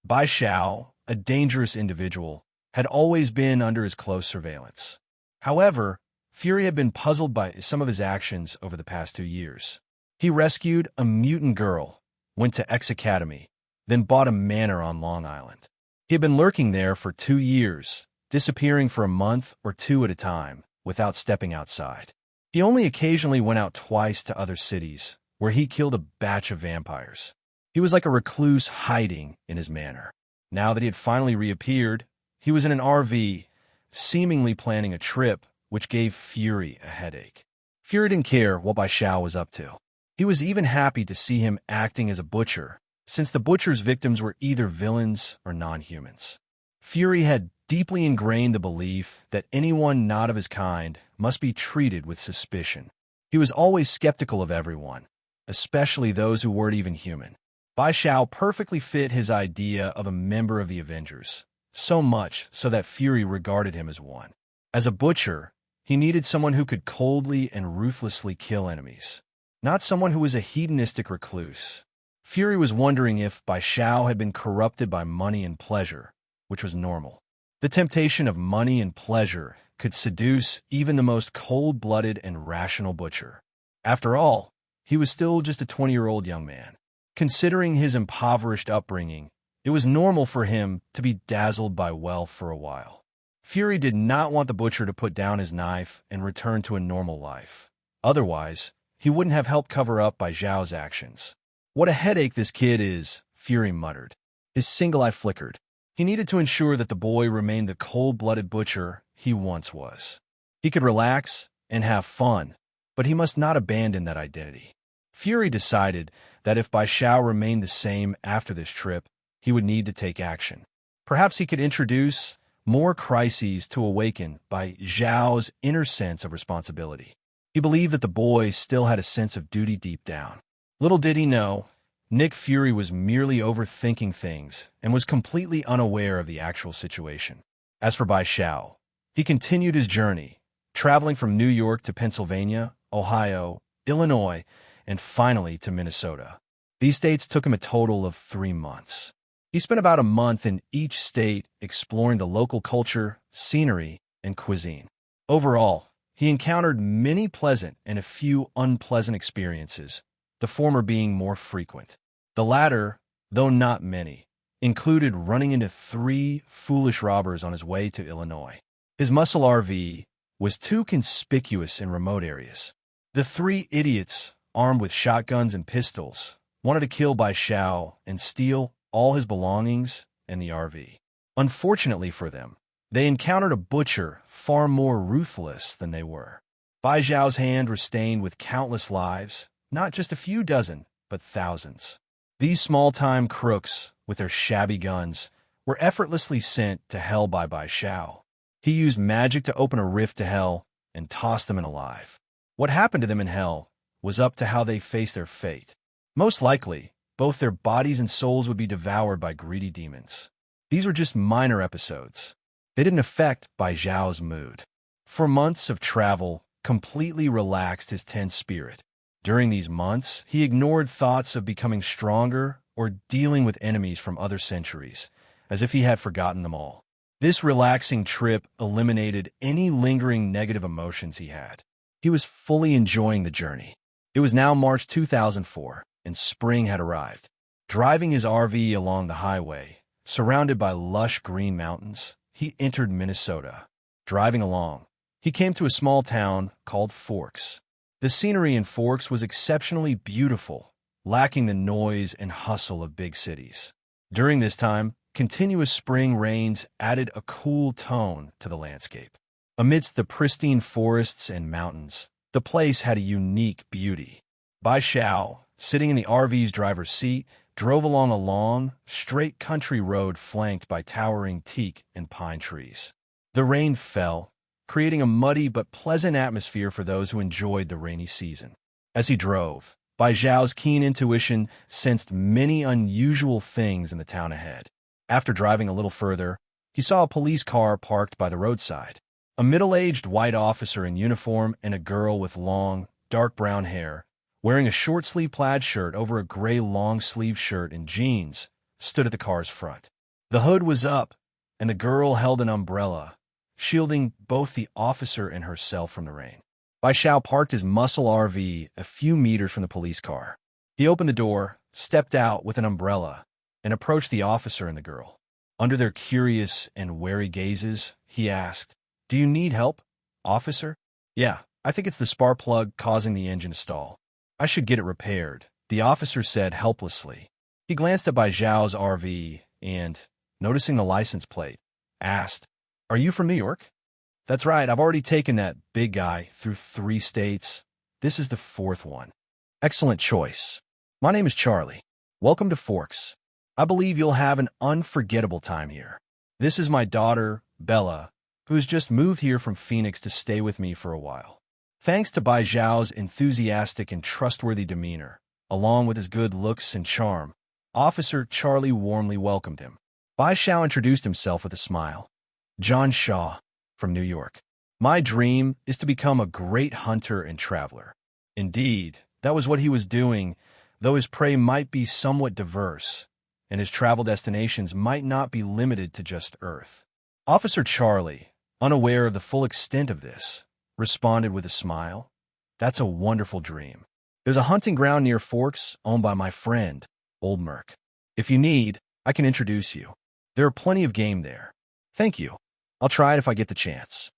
Bai Xiao, a dangerous individual, had always been under his close surveillance. However, Fury had been puzzled by some of his actions over the past 2 years. He rescued a mutant girl, went to X Academy, then bought a manor on Long Island. He had been lurking there for 2 years, disappearing for a month or 2 at a time, without stepping outside. He only occasionally went out twice to other cities, where he killed a batch of vampires. He was like a recluse hiding in his manor. Now that he had finally reappeared, he was in an RV, seemingly planning a trip, which gave Fury a headache. Fury didn't care what Bai Xiao was up to. He was even happy to see him acting as a butcher, since the butcher's victims were either villains or non-humans. Fury had deeply ingrained the belief that anyone not of his kind must be treated with suspicion. He was always skeptical of everyone, especially those who weren't even human. Bai Xiao perfectly fit his idea of a member of the Avengers, so much so that Fury regarded him as one. As a butcher, he needed someone who could coldly and ruthlessly kill enemies, not someone who was a hedonistic recluse. Fury was wondering if Bai Xiao had been corrupted by money and pleasure, which was normal. The temptation of money and pleasure could seduce even the most cold-blooded and rational butcher. After all, he was still just a 20-year-old young man. Considering his impoverished upbringing, It was normal for him to be dazzled by wealth for a while. Fury did not want the butcher to put down his knife and return to a normal life. Otherwise, he wouldn't have helped cover up Bai Zhao's actions. What a headache this kid is, Fury muttered. His single eye flickered. He needed to ensure that the boy remained the cold-blooded butcher he once was. He could relax and have fun, but he must not abandon that identity. Fury decided that if Bai Zhao remained the same after this trip, he would need to take action. Perhaps he could introduce more crises to awaken Bai Zhao's inner sense of responsibility. He believed that the boy still had a sense of duty deep down. Little did he know, Nick Fury was merely overthinking things and was completely unaware of the actual situation. As for Bai Zhao, he continued his journey, traveling from New York to Pennsylvania, Ohio, Illinois, and finally to Minnesota. These states took him a total of 3 months. He spent about a month in each state exploring the local culture, scenery, and cuisine. Overall, he encountered many pleasant and a few unpleasant experiences, the former being more frequent. The latter, though not many, included running into 3 foolish robbers on his way to Illinois. His muscle RV was too conspicuous in remote areas. The 3 idiots, armed with shotguns and pistols, wanted to kill Bai Zhao and steal all his belongings and the RV. Unfortunately for them, they encountered a butcher far more ruthless than they were. Bai Zhao's hands were stained with countless lives, not just a few dozen, but thousands. These small-time crooks, with their shabby guns, were effortlessly sent to hell by Bai Zhao. He used magic to open a rift to hell and toss them in alive. What happened to them in hell was up to how they faced their fate. Most likely, both their bodies and souls would be devoured by greedy demons. These were just minor episodes. They didn't affect Bai Zhao's mood. For months of travel completely relaxed his tense spirit. During these months, he ignored thoughts of becoming stronger or dealing with enemies from other centuries, as if he had forgotten them all. This relaxing trip eliminated any lingering negative emotions he had. He was fully enjoying the journey. It was now March 2004, and spring had arrived. Driving his RV along the highway, surrounded by lush green mountains, he entered Minnesota. Driving along, he came to a small town called Forks. The scenery in Forks was exceptionally beautiful, lacking the noise and hustle of big cities. During this time, continuous spring rains added a cool tone to the landscape. Amidst the pristine forests and mountains, the place had a unique beauty. Bai Zhao, sitting in the RV's driver's seat, drove along a long, straight country road flanked by towering teak and pine trees. The rain fell, creating a muddy but pleasant atmosphere for those who enjoyed the rainy season. As he drove, Bai Zhao's keen intuition sensed many unusual things in the town ahead. After driving a little further, he saw a police car parked by the roadside. A middle-aged white officer in uniform and a girl with long, dark brown hair, wearing a short-sleeved plaid shirt over a gray long-sleeved shirt and jeans, stood at the car's front. The hood was up, and the girl held an umbrella, shielding both the officer and herself from the rain. Bai Zhao parked his muscle RV a few meters from the police car. He opened the door, stepped out with an umbrella, and approached the officer and the girl. Under their curious and wary gazes, he asked, "Do you need help, officer?" "Yeah, I think it's the spark plug causing the engine to stall. I should get it repaired," the officer said helplessly. He glanced at Bai Zhao's RV and, noticing the license plate, asked, "Are you from New York?" "That's right, I've already taken that big guy through 3 states. This is the 4th one." "Excellent choice. My name is Charlie. Welcome to Forks. I believe you'll have an unforgettable time here. This is my daughter, Bella, who has just moved here from Phoenix to stay with me for a while." Thanks to Bai Zhao's enthusiastic and trustworthy demeanor, along with his good looks and charm, Officer Charlie warmly welcomed him. Bai Zhao introduced himself with a smile. "John Shaw, from New York. My dream is to become a great hunter and traveler." Indeed, that was what he was doing, though his prey might be somewhat diverse, and his travel destinations might not be limited to just Earth. Officer Charlie, unaware of the full extent of this, responded with a smile. "That's a wonderful dream. There's a hunting ground near Forks owned by my friend, Old Merc. If you need, I can introduce you. There are plenty of game there. Thank you. I'll try it if I get the chance.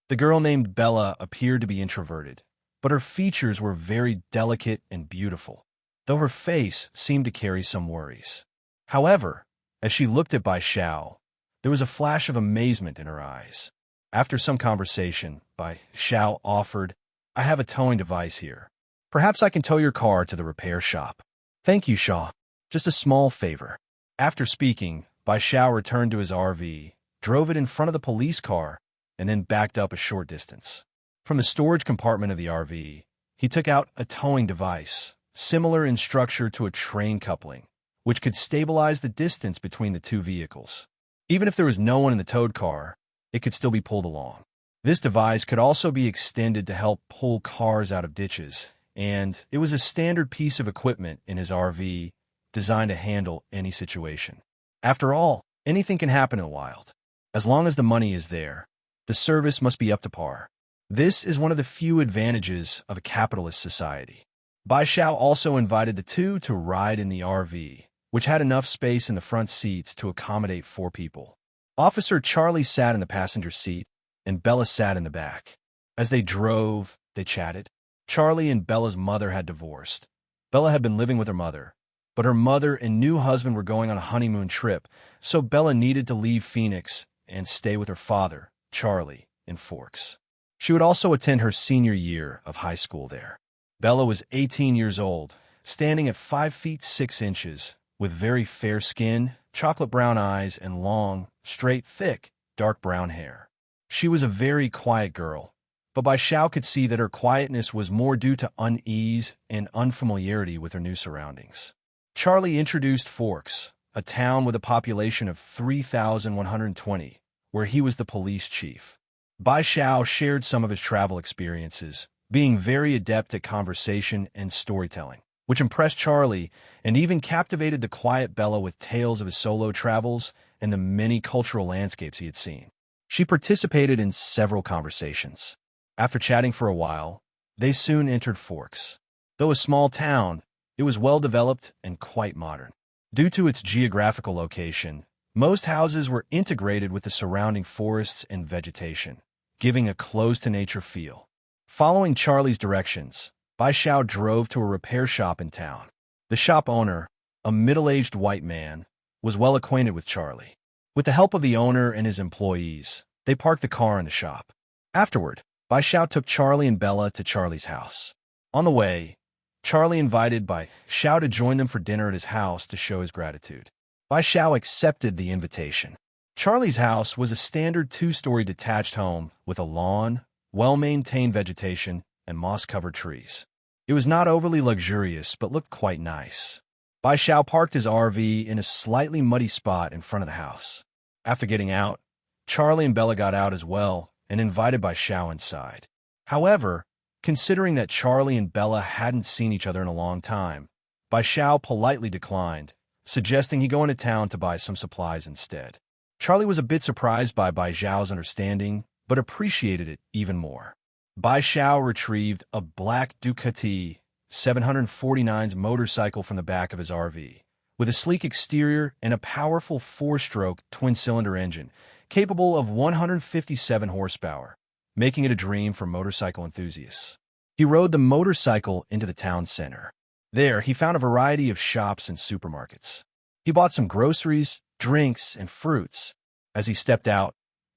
The girl named Bella appeared to be introverted, but her features were very delicate and beautiful, though her face seemed to carry some worries. However, as she looked at Bai Xiao, there was a flash of amazement in her eyes. After some conversation, Bai Xiao offered, I have a towing device here. Perhaps I can tow your car to the repair shop. Thank you, Shaw. Just a small favor. After speaking, Bai Xiao returned to his RV, drove it in front of the police car, and then backed up a short distance. From the storage compartment of the RV, he took out a towing device, similar in structure to a train coupling, which could stabilize the distance between the two vehicles. Even if there was no one in the towed car, it could still be pulled along. This device could also be extended to help pull cars out of ditches, and it was a standard piece of equipment in his RV designed to handle any situation. After all, anything can happen in the wild. As long as the money is there, the service must be up to par. This is one of the few advantages of a capitalist society. Bai Xiao also invited the two to ride in the RV, which had enough space in the front seats to accommodate 4 people. Officer Charlie sat in the passenger seat, and Bella sat in the back. As they drove, they chatted. Charlie and Bella's mother had divorced. Bella had been living with her mother, but her mother and new husband were going on a honeymoon trip, so Bella needed to leave Phoenix and stay with her father, Charlie, in Forks. She would also attend her senior year of high school there. Bella was 18 years old, standing at 5 feet 6 inches, with very fair skin, chocolate brown eyes, and long, straight, thick, dark brown hair. She was a very quiet girl, but Bai Xiao could see that her quietness was more due to unease and unfamiliarity with her new surroundings. Charlie introduced Forks, a town with a population of 3,120, where he was the police chief. Bai Xiao shared some of his travel experiences, being very adept at conversation and storytelling, which impressed Charlie and even captivated the quiet Bella with tales of his solo travels and the many cultural landscapes he had seen. She participated in several conversations. After chatting for a while, they soon entered Forks. Though a small town, it was well-developed and quite modern. Due to its geographical location, most houses were integrated with the surrounding forests and vegetation, giving a close-to-nature feel. Following Charlie's directions, Bai Xiao drove to a repair shop in town. The shop owner, a middle-aged white man, was well acquainted with Charlie. With the help of the owner and his employees, they parked the car in the shop. Afterward, Bai Xiao took Charlie and Bella to Charlie's house. On the way, Charlie invited Bai Xiao to join them for dinner at his house to show his gratitude. Bai Xiao accepted the invitation. Charlie's house was a standard 2-story detached home with a lawn, well-maintained vegetation, and moss-covered trees. It was not overly luxurious, but looked quite nice. Bai Xiao parked his RV in a slightly muddy spot in front of the house. After getting out, Charlie and Bella got out as well and invited Bai Xiao inside. However, considering that Charlie and Bella hadn't seen each other in a long time, Bai Xiao politely declined, suggesting he go into town to buy some supplies instead. Charlie was a bit surprised by Bai Xiao's understanding, but appreciated it even more. Bai Xiao retrieved a black Ducati 749's motorcycle from the back of his RV, with a sleek exterior and a powerful 4-stroke twin-cylinder engine capable of 157 horsepower, making it a dream for motorcycle enthusiasts. He rode the motorcycle into the town center. There, he found a variety of shops and supermarkets. He bought some groceries, drinks, and fruits. As he stepped out,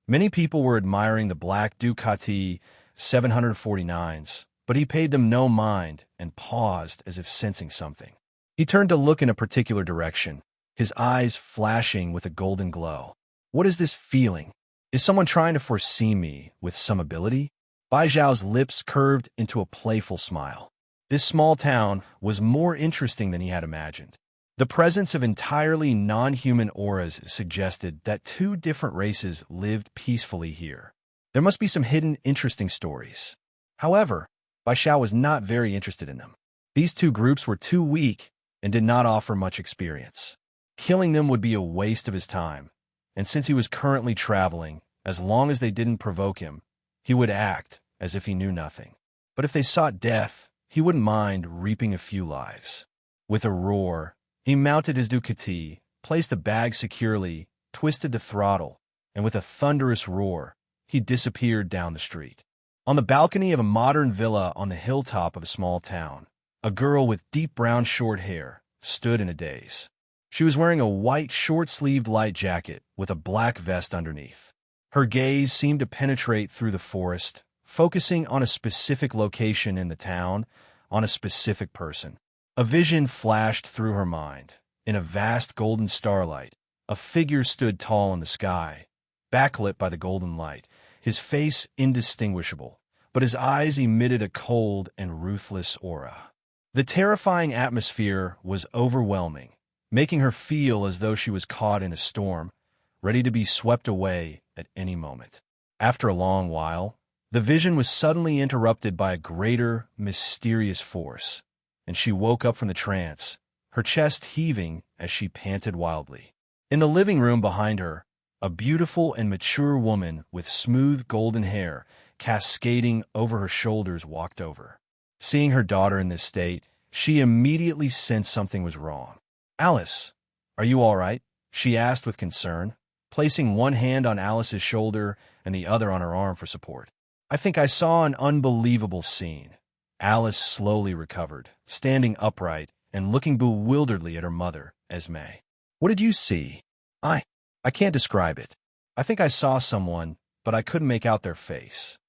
many people were admiring the black Ducati 749s, but he paid them no mind and paused as if sensing something. He turned to look in a particular direction, his eyes flashing with a golden glow. What is this feeling? Is someone trying to foresee me with some ability? Bai Xiao's lips curved into a playful smile. This small town was more interesting than he had imagined. The presence of entirely non-human auras suggested that 2 different races lived peacefully here. There must be some hidden, interesting stories. However, Bai Xiao was not very interested in them. These 2 groups were too weak and did not offer much experience. Killing them would be a waste of his time, and since he was currently traveling, as long as they didn't provoke him, he would act as if he knew nothing. But if they sought death, he wouldn't mind reaping a few lives. With a roar, he mounted his Ducati, placed the bag securely, twisted the throttle, and with a thunderous roar, he disappeared down the street. On the balcony of a modern villa on the hilltop of a small town, a girl with deep brown short hair stood in a daze. She was wearing a white short-sleeved light jacket with a black vest underneath. Her gaze seemed to penetrate through the forest, focusing on a specific location in the town, on a specific person. A vision flashed through her mind. In a vast golden starlight, a figure stood tall in the sky, backlit by the golden light, his face indistinguishable, but his eyes emitted a cold and ruthless aura. The terrifying atmosphere was overwhelming, making her feel as though she was caught in a storm, ready to be swept away at any moment. After a long while, the vision was suddenly interrupted by a greater, mysterious force, and she woke up from the trance, her chest heaving as she panted wildly. In the living room behind her, a beautiful and mature woman with smooth golden hair cascading over her shoulders walked over. Seeing her daughter in this state, she immediately sensed something was wrong. "Alice, are you all right?" she asked with concern, placing one hand on Alice's shoulder and the other on her arm for support. "I think I saw an unbelievable scene." Alice slowly recovered, standing upright and looking bewilderedly at her mother, Esme. "What did you see?" I can't describe it. I think I saw someone, but I couldn't make out their face."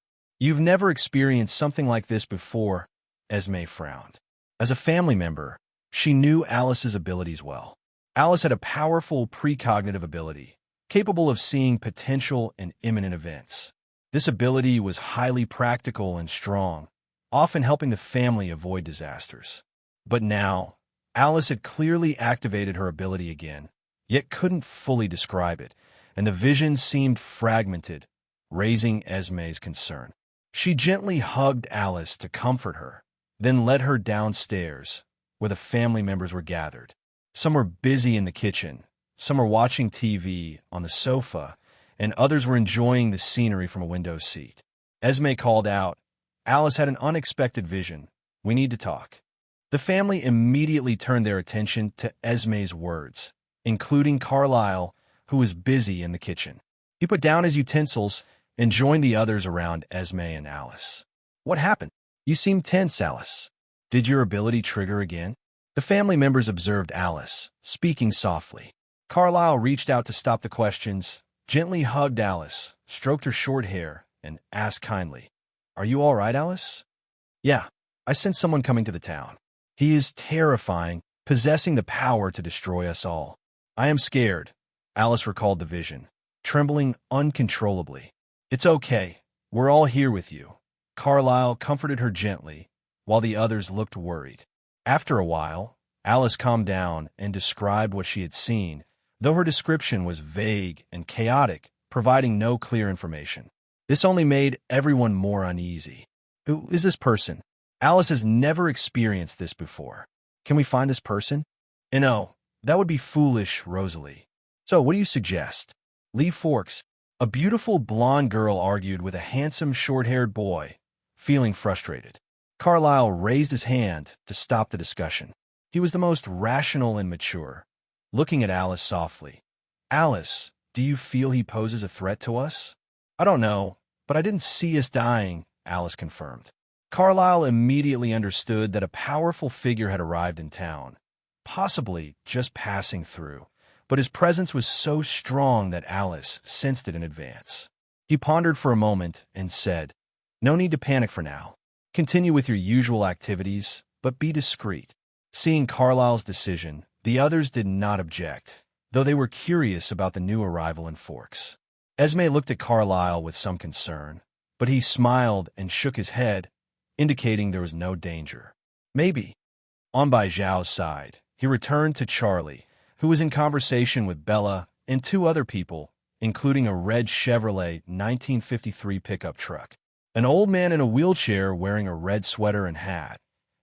"You've never experienced something like this before," Esme frowned. As a family member, she knew Alice's abilities well. Alice had a powerful precognitive ability, capable of seeing potential and imminent events. This ability was highly practical and strong, often helping the family avoid disasters. But now, Alice had clearly activated her ability again, yet couldn't fully describe it, and the vision seemed fragmented, raising Esme's concern. She gently hugged Alice to comfort her, then led her downstairs, where the family members were gathered. Some were busy in the kitchen, some were watching TV on the sofa, and others were enjoying the scenery from a window seat. Esme called out, "Alice had an unexpected vision. We need to talk." The family immediately turned their attention to Esme's words, including Carlyle, who was busy in the kitchen. He put down his utensils and joined the others around Esme and Alice. "What happened? You seem tense, Alice. Did your ability trigger again?" The family members observed Alice, speaking softly. Carlyle reached out to stop the questions, gently hugged Alice, stroked her short hair, and asked kindly, "Are you all right, Alice?" "Yeah, I sense someone coming to the town. He is terrifying, possessing the power to destroy us all. I am scared," Alice recalled the vision, trembling uncontrollably. "It's okay. We're all here with you." Carlyle comforted her gently, while the others looked worried. After a while, Alice calmed down and described what she had seen, though her description was vague and chaotic, providing no clear information. This only made everyone more uneasy. "Who is this person? Alice has never experienced this before. Can we find this person?" "No, that would be foolish, Rosalie. So what do you suggest?" Lee Forks, a beautiful blonde girl, argued with a handsome short-haired boy, feeling frustrated. Carlyle raised his hand to stop the discussion. He was the most rational and mature, looking at Alice softly. "Alice, do you feel he poses a threat to us?" "I don't know, but I didn't see us dying," Alice confirmed. Carlyle immediately understood that a powerful figure had arrived in town, possibly just passing through, but his presence was so strong that Alice sensed it in advance. He pondered for a moment and said, "No need to panic for now. Continue with your usual activities, but be discreet." Seeing Carlyle's decision, the others did not object, though they were curious about the new arrival in Forks. Esme looked at Carlyle with some concern, but he smiled and shook his head, indicating there was no danger. "Maybe." On by Zhao's side, he returned to Charlie, who was in conversation with Bella and two other people, including a red Chevrolet 1953 pickup truck, an old man in a wheelchair wearing a red sweater and hat,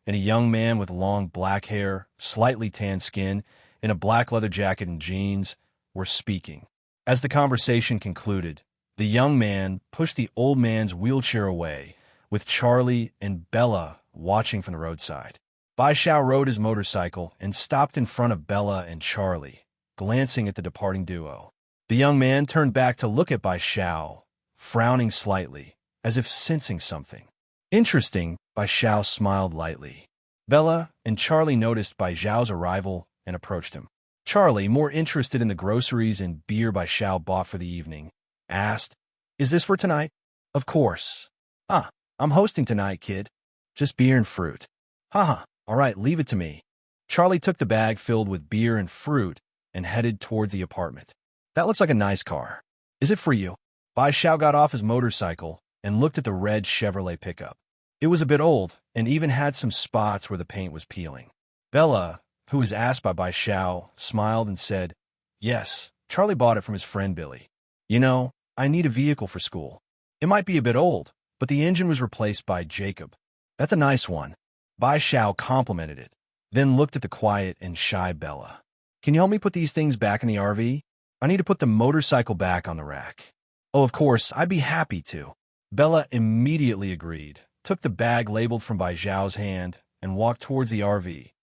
and a young man with long black hair, slightly tanned skin, in a black leather jacket and jeans, were speaking. As the conversation concluded, the young man pushed the old man's wheelchair away, with Charlie and Bella watching from the roadside. Bai Xiao rode his motorcycle and stopped in front of Bella and Charlie, glancing at the departing duo. The young man turned back to look at Bai Xiao, frowning slightly, as if sensing something. Interesting, Bai Xiao smiled lightly. Bella and Charlie noticed Bai Xiao's arrival and approached him. Charlie, more interested in the groceries and beer Bai Xiao bought for the evening, asked, "Is this for tonight?" "Of course." "Ah, I'm hosting tonight, kid. Just beer and fruit." "Haha, all right, leave it to me." Charlie took the bag filled with beer and fruit and headed towards the apartment. "That looks like a nice car. Is it for you?" Bai Xiao got off his motorcycle and looked at the red Chevrolet pickup. It was a bit old and even had some spots where the paint was peeling. Bella, who was asked by Bai Xiao, smiled and said, "Yes, Charlie bought it from his friend Billy. You know, I need a vehicle for school. It might be a bit old, but the engine was replaced by Jacob." "That's a nice one." Bai Xiao complimented it, then looked at the quiet and shy Bella. "Can you help me put these things back in the RV? I need to put the motorcycle back on the rack." "Oh, of course, I'd be happy to." Bella immediately agreed, took the bag labeled from Bai Xiao's hand, and walked towards the RV.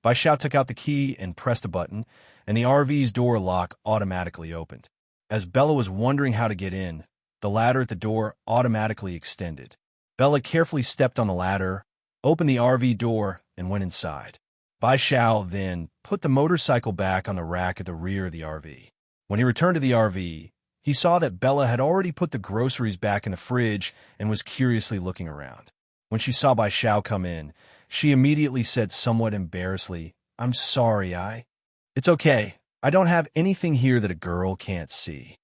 Bai Xiao took out the key and pressed a button, and the RV's door lock automatically opened. As Bella was wondering how to get in, the ladder at the door automatically extended. Bella carefully stepped on the ladder, opened the RV door, and went inside. Bai Xiao then put the motorcycle back on the rack at the rear of the RV. When he returned to the RV, he saw that Bella had already put the groceries back in the fridge and was curiously looking around. When she saw Bai Xiao come in, she immediately said somewhat embarrassedly, "I'm sorry, It's okay. I don't have anything here that a girl can't see."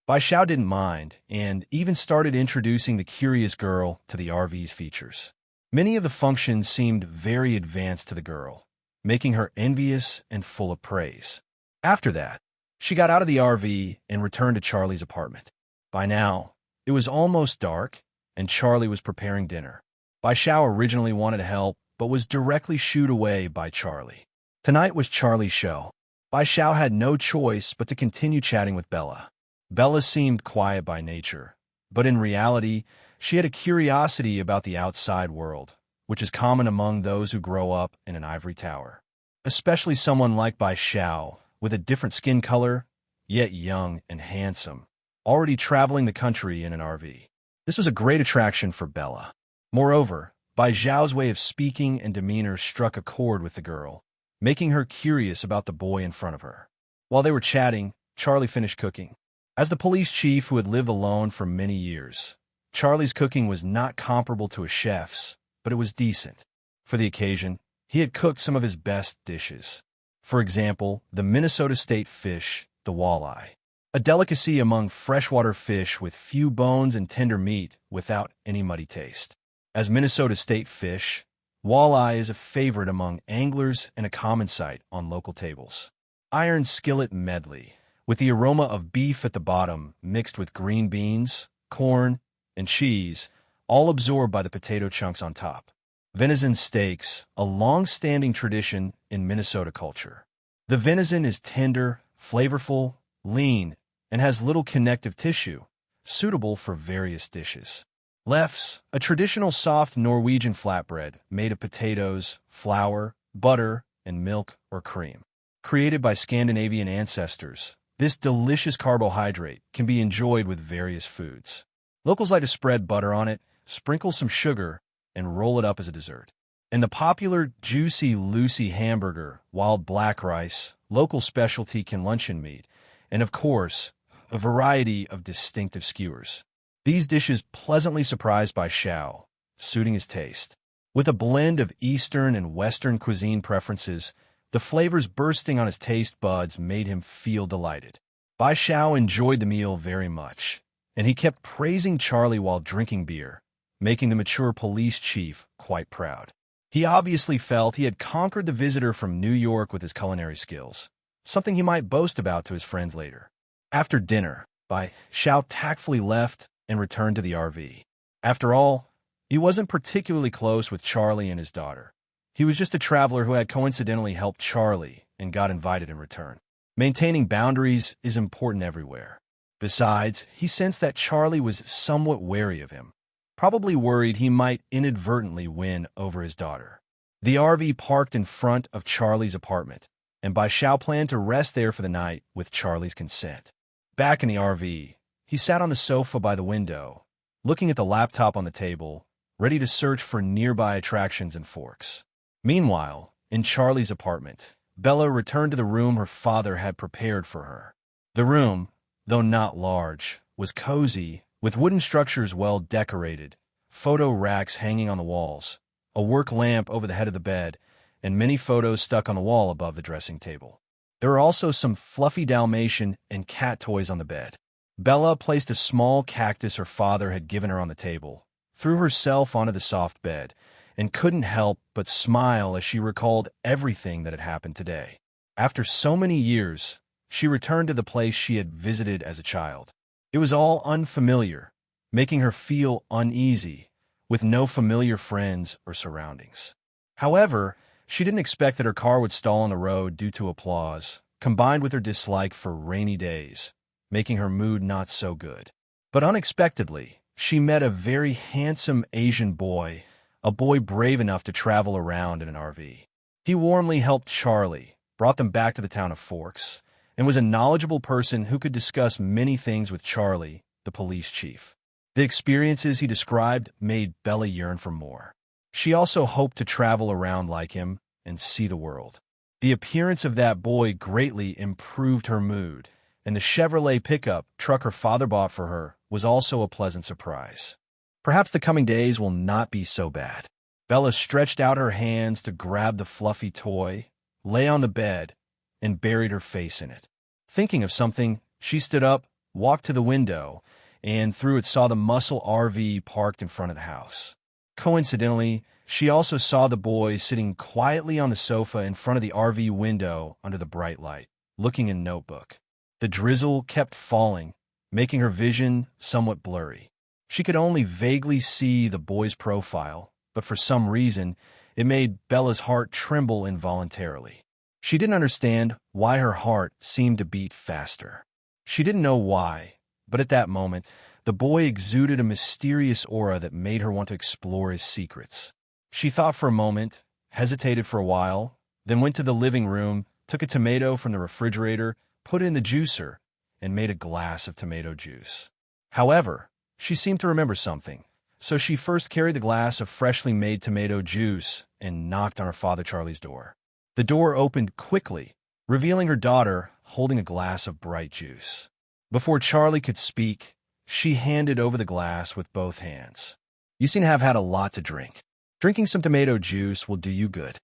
Bai Xiao didn't mind and even started introducing the curious girl to the RV's features. Many of the functions seemed very advanced to the girl, making her envious and full of praise. After that, she got out of the RV and returned to Charlie's apartment. By now, it was almost dark, and Charlie was preparing dinner. Bai Xiao originally wanted to help, but was directly shooed away by Charlie. Tonight was Charlie's show. Bai Xiao had no choice but to continue chatting with Bella. Bella seemed quiet by nature, but in reality, she had a curiosity about the outside world, which is common among those who grow up in an ivory tower. Especially someone like Bai Xiao, with a different skin color, yet young and handsome, already traveling the country in an RV. This was a great attraction for Bella. Moreover, Bai Xiao's way of speaking and demeanor struck a chord with the girl, making her curious about the boy in front of her. While they were chatting, Charlie finished cooking. As the police chief who had lived alone for many years, Charlie's cooking was not comparable to a chef's, but it was decent. For the occasion, he had cooked some of his best dishes. For example, the Minnesota state fish, the walleye, a delicacy among freshwater fish with few bones and tender meat without any muddy taste. As Minnesota state fish, walleye is a favorite among anglers and a common sight on local tables. Iron skillet medley, with the aroma of beef at the bottom mixed with green beans, corn, and cheese, all absorbed by the potato chunks on top. Venison steaks, a long-standing tradition in Minnesota culture. The venison is tender, flavorful, lean, and has little connective tissue, suitable for various dishes. Lefse, a traditional soft Norwegian flatbread made of potatoes, flour, butter, and milk or cream. Created by Scandinavian ancestors, this delicious carbohydrate can be enjoyed with various foods. Locals like to spread butter on it, sprinkle some sugar, and roll it up as a dessert. And the popular Juicy Lucy hamburger, wild black rice, local specialty can luncheon meat, and of course, a variety of distinctive skewers. These dishes pleasantly surprised Bai Xiao, suiting his taste. With a blend of Eastern and Western cuisine preferences, the flavors bursting on his taste buds made him feel delighted. Bai Xiao enjoyed the meal very much, and he kept praising Charlie while drinking beer, making the mature police chief quite proud. He obviously felt he had conquered the visitor from New York with his culinary skills, something he might boast about to his friends later. After dinner, Bai Xiao tactfully left and returned to the RV. After all, he wasn't particularly close with Charlie and his daughter. He was just a traveler who had coincidentally helped Charlie and got invited in return. Maintaining boundaries is important everywhere. Besides, he sensed that Charlie was somewhat wary of him, probably worried he might inadvertently win over his daughter. The RV parked in front of Charlie's apartment, and Bai Xiao planned to rest there for the night with Charlie's consent. Back in the RV, he sat on the sofa by the window, looking at the laptop on the table, ready to search for nearby attractions and forks. Meanwhile, in Charlie's apartment, Bella returned to the room her father had prepared for her. The room, though not large, was cozy, with wooden structures well decorated, photo racks hanging on the walls, a work lamp over the head of the bed, and many photos stuck on the wall above the dressing table. There were also some fluffy Dalmatian and cat toys on the bed. Bella placed a small cactus her father had given her on the table, threw herself onto the soft bed, and couldn't help but smile as she recalled everything that had happened today. After so many years, she returned to the place she had visited as a child. It was all unfamiliar, making her feel uneasy, with no familiar friends or surroundings. However, she didn't expect that her car would stall on the road due to applause, combined with her dislike for rainy days, making her mood not so good. But unexpectedly, she met a very handsome Asian boy, a boy brave enough to travel around in an RV. He warmly helped Charlie, brought them back to the town of Forks, and was a knowledgeable person who could discuss many things with Charlie, the police chief. The experiences he described made Bella yearn for more. She also hoped to travel around like him and see the world. The appearance of that boy greatly improved her mood, and the Chevrolet pickup truck her father bought for her was also a pleasant surprise. Perhaps the coming days will not be so bad. Bella stretched out her hands to grab the fluffy toy, lay on the bed, and buried her face in it. Thinking of something, she stood up, walked to the window, and through it saw the muscle RV parked in front of the house. Coincidentally, she also saw the boy sitting quietly on the sofa in front of the RV window under the bright light, looking in a notebook. The drizzle kept falling, making her vision somewhat blurry. She could only vaguely see the boy's profile, but for some reason, it made Bella's heart tremble involuntarily. She didn't understand why her heart seemed to beat faster. She didn't know why, but at that moment, the boy exuded a mysterious aura that made her want to explore his secrets. She thought for a moment, hesitated for a while, then went to the living room, took a tomato from the refrigerator, put it in the juicer, and made a glass of tomato juice. However, she seemed to remember something, so she first carried the glass of freshly made tomato juice and knocked on her father Charlie's door. The door opened quickly, revealing her daughter holding a glass of bright juice. Before Charlie could speak, she handed over the glass with both hands. "You seem to have had a lot to drink. Drinking some tomato juice will do you good."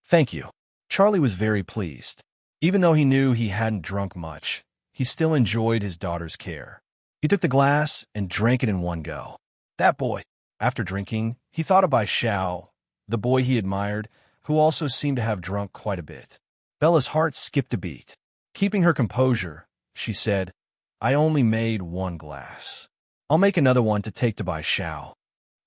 "Thank you." Charlie was very pleased. Even though he knew he hadn't drunk much, he still enjoyed his daughter's care. He took the glass and drank it in one go. That boy. After drinking, he thought of Bai Xiao, the boy he admired, who also seemed to have drunk quite a bit. Bella's heart skipped a beat. Keeping her composure, she said, "I only made one glass. I'll make another one to take to Bai Xiao."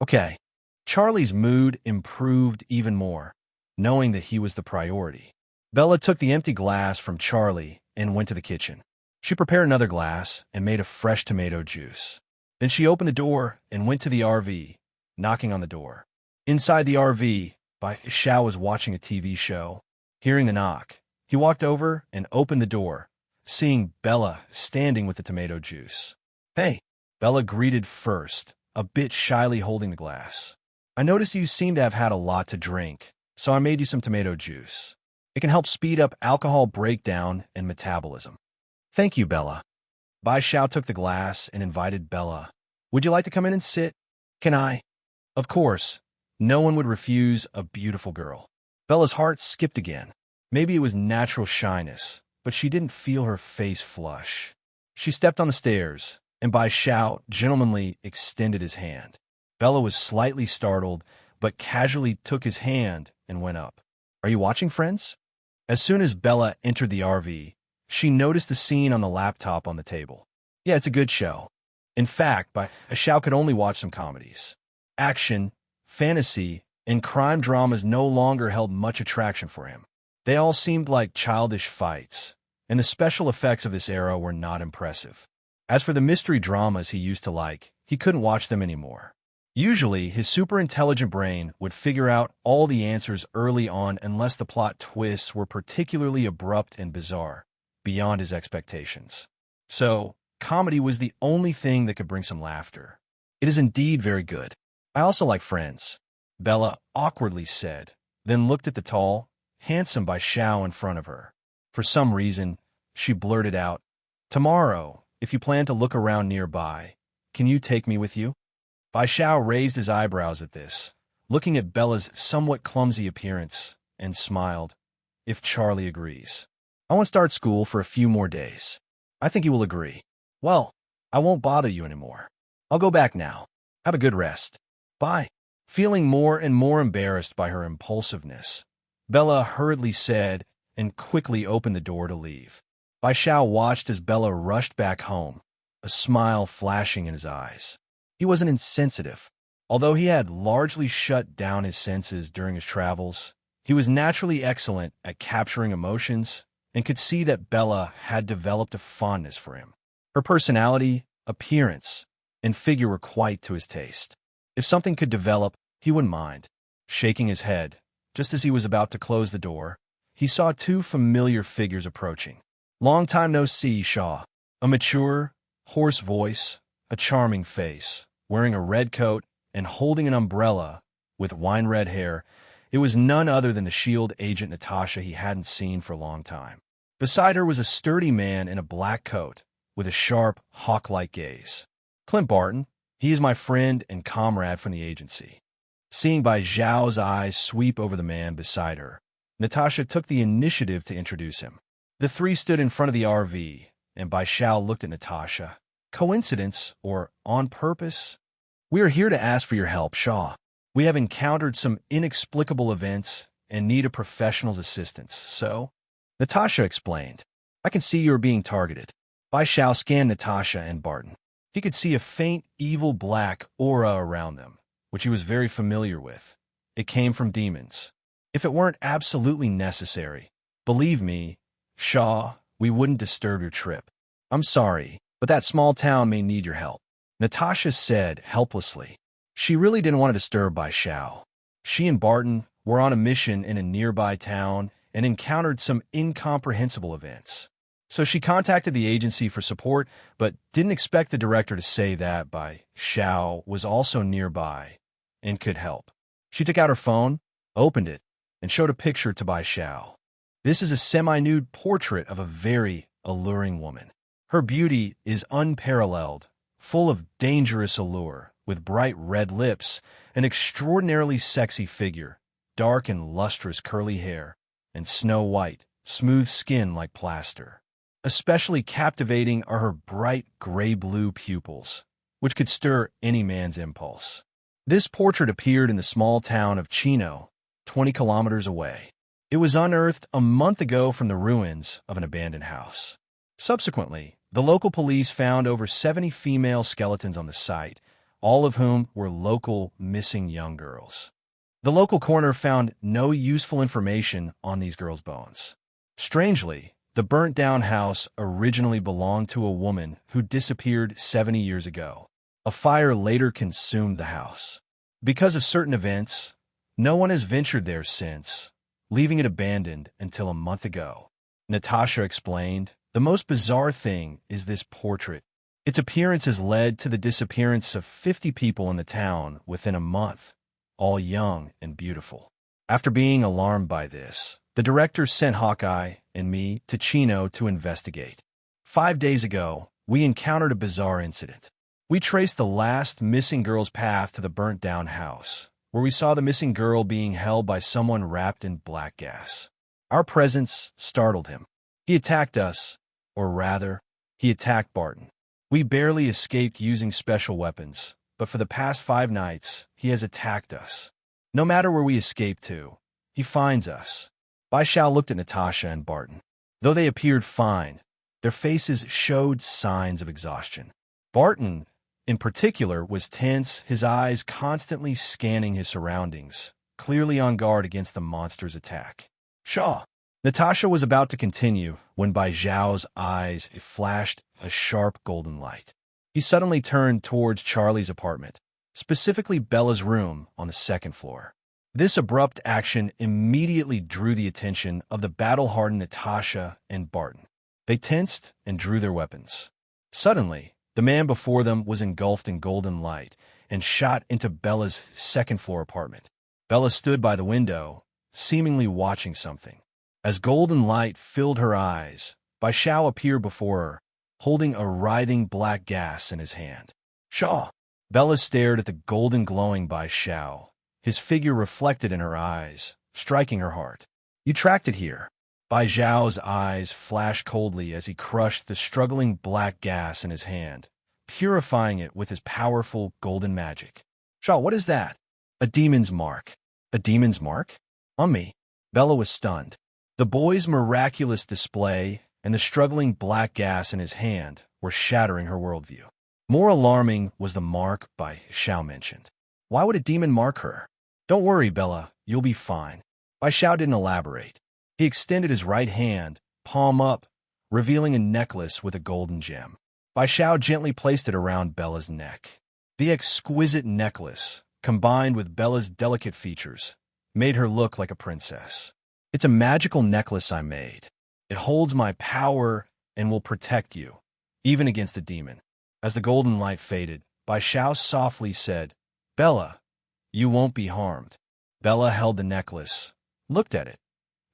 "Okay." Charlie's mood improved even more, knowing that he was the priority. Bella took the empty glass from Charlie and went to the kitchen. She prepared another glass and made a fresh tomato juice. Then she opened the door and went to the RV, knocking on the door. Inside the RV, Bai Xiao was watching a TV show. Hearing the knock, he walked over and opened the door, seeing Bella standing with the tomato juice. "Hey," Bella greeted first, a bit shyly holding the glass. "I noticed you seem to have had a lot to drink, so I made you some tomato juice. It can help speed up alcohol breakdown and metabolism." "Thank you, Bella." Bai Xiao took the glass and invited Bella. "Would you like to come in and sit?" "Can I?" Of course, no one would refuse a beautiful girl. Bella's heart skipped again. Maybe it was natural shyness, but she didn't feel her face flush. She stepped on the stairs, and Bai Xiao gentlemanly extended his hand. Bella was slightly startled, but casually took his hand and went up. "Are you watching Friends?" As soon as Bella entered the RV, she noticed the scene on the laptop on the table. "Yeah, it's a good show." In fact, Bai Xiao could only watch some comedies. Action, fantasy, and crime dramas no longer held much attraction for him. They all seemed like childish fights, and the special effects of this era were not impressive. As for the mystery dramas he used to like, he couldn't watch them anymore. Usually, his super-intelligent brain would figure out all the answers early on unless the plot twists were particularly abrupt and bizarre, beyond his expectations. So, comedy was the only thing that could bring some laughter. It is indeed very good. I also like Friends, Bella awkwardly said, then looked at the tall, handsome Bai Xiao in front of her. For some reason, she blurted out, "Tomorrow, if you plan to look around nearby, can you take me with you?" Bai Xiao raised his eyebrows at this, looking at Bella's somewhat clumsy appearance, and smiled. "If Charlie agrees. I won't start school for a few more days. I think he will agree. Well, I won't bother you anymore. I'll go back now. Have a good rest. Bye." Feeling more and more embarrassed by her impulsiveness, Bella hurriedly said and quickly opened the door to leave. Bai Xiao watched as Bella rushed back home, a smile flashing in his eyes. He wasn't insensitive. Although he had largely shut down his senses during his travels, he was naturally excellent at capturing emotions and could see that Bella had developed a fondness for him. Her personality, appearance, and figure were quite to his taste. If something could develop, he wouldn't mind. Shaking his head, just as he was about to close the door, he saw two familiar figures approaching. "Long time no see, Shaw." A mature, hoarse voice, a charming face, wearing a red coat and holding an umbrella with wine-red hair. It was none other than the S.H.I.E.L.D. agent Natasha he hadn't seen for a long time. Beside her was a sturdy man in a black coat, with a sharp, hawk-like gaze. "Clint Barton. He is my friend and comrade from the agency." Seeing Bai Xiao's eyes sweep over the man beside her, Natasha took the initiative to introduce him. The three stood in front of the RV, and Bai Xiao looked at Natasha. "Coincidence, or on purpose? We are here to ask for your help, Shaw. We have encountered some inexplicable events and need a professional's assistance, so—" Natasha explained. "I can see you are being targeted." Bai Xiao scanned Natasha and Barton. He could see a faint, evil black aura around them, which he was very familiar with. It came from demons. If it weren't absolutely necessary, believe me, Shaw, we wouldn't disturb your trip. I'm sorry, but that small town may need your help," Natasha said helplessly. She really didn't want to disturb Bai Xiao. She and Barton were on a mission in a nearby town and encountered some incomprehensible events. So she contacted the agency for support, but didn't expect the director to say that Bai Xiao was also nearby and could help. She took out her phone, opened it, and showed a picture to Bai Xiao. This is a semi-nude portrait of a very alluring woman. Her beauty is unparalleled, full of dangerous allure, with bright red lips, an extraordinarily sexy figure, dark and lustrous curly hair, and snow-white, smooth skin like plaster. Especially captivating are her bright gray-blue pupils, which could stir any man's impulse. This portrait appeared in the small town of Chino, 20 kilometers away. It was unearthed a month ago from the ruins of an abandoned house. Subsequently, the local police found over 70 female skeletons on the site, all of whom were local missing young girls. The local coroner found no useful information on these girls' bones. Strangely, the burnt-down house originally belonged to a woman who disappeared 70 years ago. A fire later consumed the house. Because of certain events, no one has ventured there since, leaving it abandoned until a month ago. Natasha explained, "The most bizarre thing is this portrait. Its appearance has led to the disappearance of 50 people in the town within a month, all young and beautiful." After being alarmed by this, the director sent Hawkeye and me to Chino to investigate. 5 days ago, we encountered a bizarre incident. We traced the last missing girl's path to the burnt-down house, where we saw the missing girl being held by someone wrapped in black gas. Our presence startled him. He attacked us, or rather, he attacked Barton. We barely escaped using special weapons, but for the past 5 nights, he has attacked us. No matter where we escape to, he finds us. Bai Xiao looked at Natasha and Barton. Though they appeared fine, their faces showed signs of exhaustion. Barton, in particular, was tense, his eyes constantly scanning his surroundings, clearly on guard against the monster's attack. "Shaw." Natasha was about to continue when Bai Xiao's eyes flashed a sharp golden light. He suddenly turned towards Charlie's apartment, specifically Bella's room on the second floor. This abrupt action immediately drew the attention of the battle-hardened Natasha and Barton. They tensed and drew their weapons. Suddenly, the man before them was engulfed in golden light and shot into Bella's second-floor apartment. Bella stood by the window, seemingly watching something. As golden light filled her eyes, Bai Xiao appeared before her, holding a writhing black gas in his hand. "Shaw!" Bella stared at the golden glowing Bai Xiao, his figure reflected in her eyes, striking her heart. "You tracked it here." Bai Xiao's eyes flashed coldly as he crushed the struggling black gas in his hand, purifying it with his powerful golden magic. "Shaw, what is that?" "A demon's mark." "A demon's mark? On me?" Bella was stunned. The boy's miraculous display and the struggling black gas in his hand were shattering her worldview. More alarming was the mark Bai Xiao mentioned. Why would a demon mark her? "Don't worry, Bella, you'll be fine." Bai Xiao didn't elaborate. He extended his right hand, palm up, revealing a necklace with a golden gem. Bai Xiao gently placed it around Bella's neck. The exquisite necklace, combined with Bella's delicate features, made her look like a princess. "It's a magical necklace I made. It holds my power and will protect you, even against a demon." As the golden light faded, Bai Xiao softly said, "Bella, you won't be harmed." Bella held the necklace, looked at it,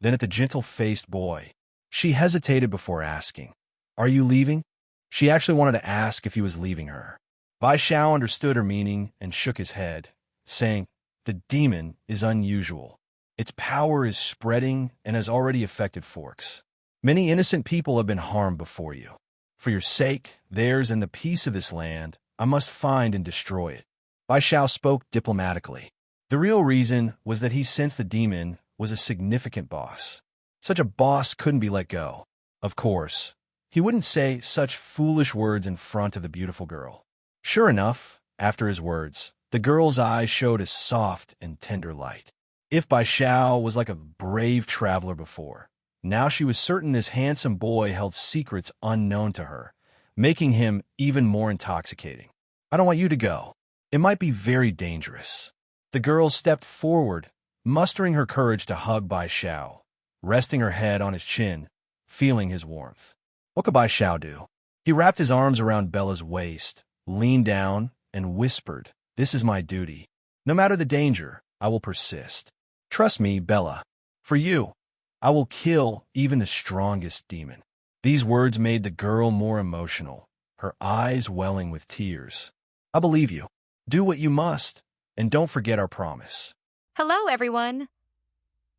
then at the gentle-faced boy. She hesitated before asking, "Are you leaving?" She actually wanted to ask if he was leaving her. Bai Xiao understood her meaning and shook his head, saying, "The demon is unusual. Its power is spreading and has already affected Forks. Many innocent people have been harmed before you. For your sake, theirs, and the peace of this land, I must find and destroy it." Bai Xiao spoke diplomatically. The real reason was that he sensed the demon was a significant boss. Such a boss couldn't be let go. Of course, he wouldn't say such foolish words in front of the beautiful girl. Sure enough, after his words, the girl's eyes showed a soft and tender light. If Bai Xiao was like a brave traveler before, now she was certain this handsome boy held secrets unknown to her, making him even more intoxicating. "I don't want you to go. It might be very dangerous." The girl stepped forward, mustering her courage to hug Bai Xiao, resting her head on his chin, feeling his warmth. What could Bai Xiao do? He wrapped his arms around Bella's waist, leaned down, and whispered, "This is my duty. No matter the danger, I will persist. Trust me, Bella. For you, I will kill even the strongest demon." These words made the girl more emotional, her eyes welling with tears. "I believe you. Do what you must, and don't forget our promise." Hello, everyone.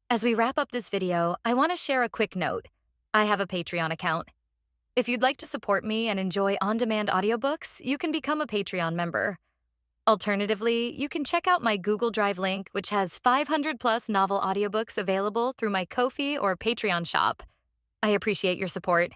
As we wrap up this video, I want to share a quick note. I have a Patreon account. If you'd like to support me and enjoy on-demand audiobooks, you can become a Patreon member. Alternatively, you can check out my Google Drive link, which has 500+ novel audiobooks available through my Ko-fi or Patreon shop. I appreciate your support.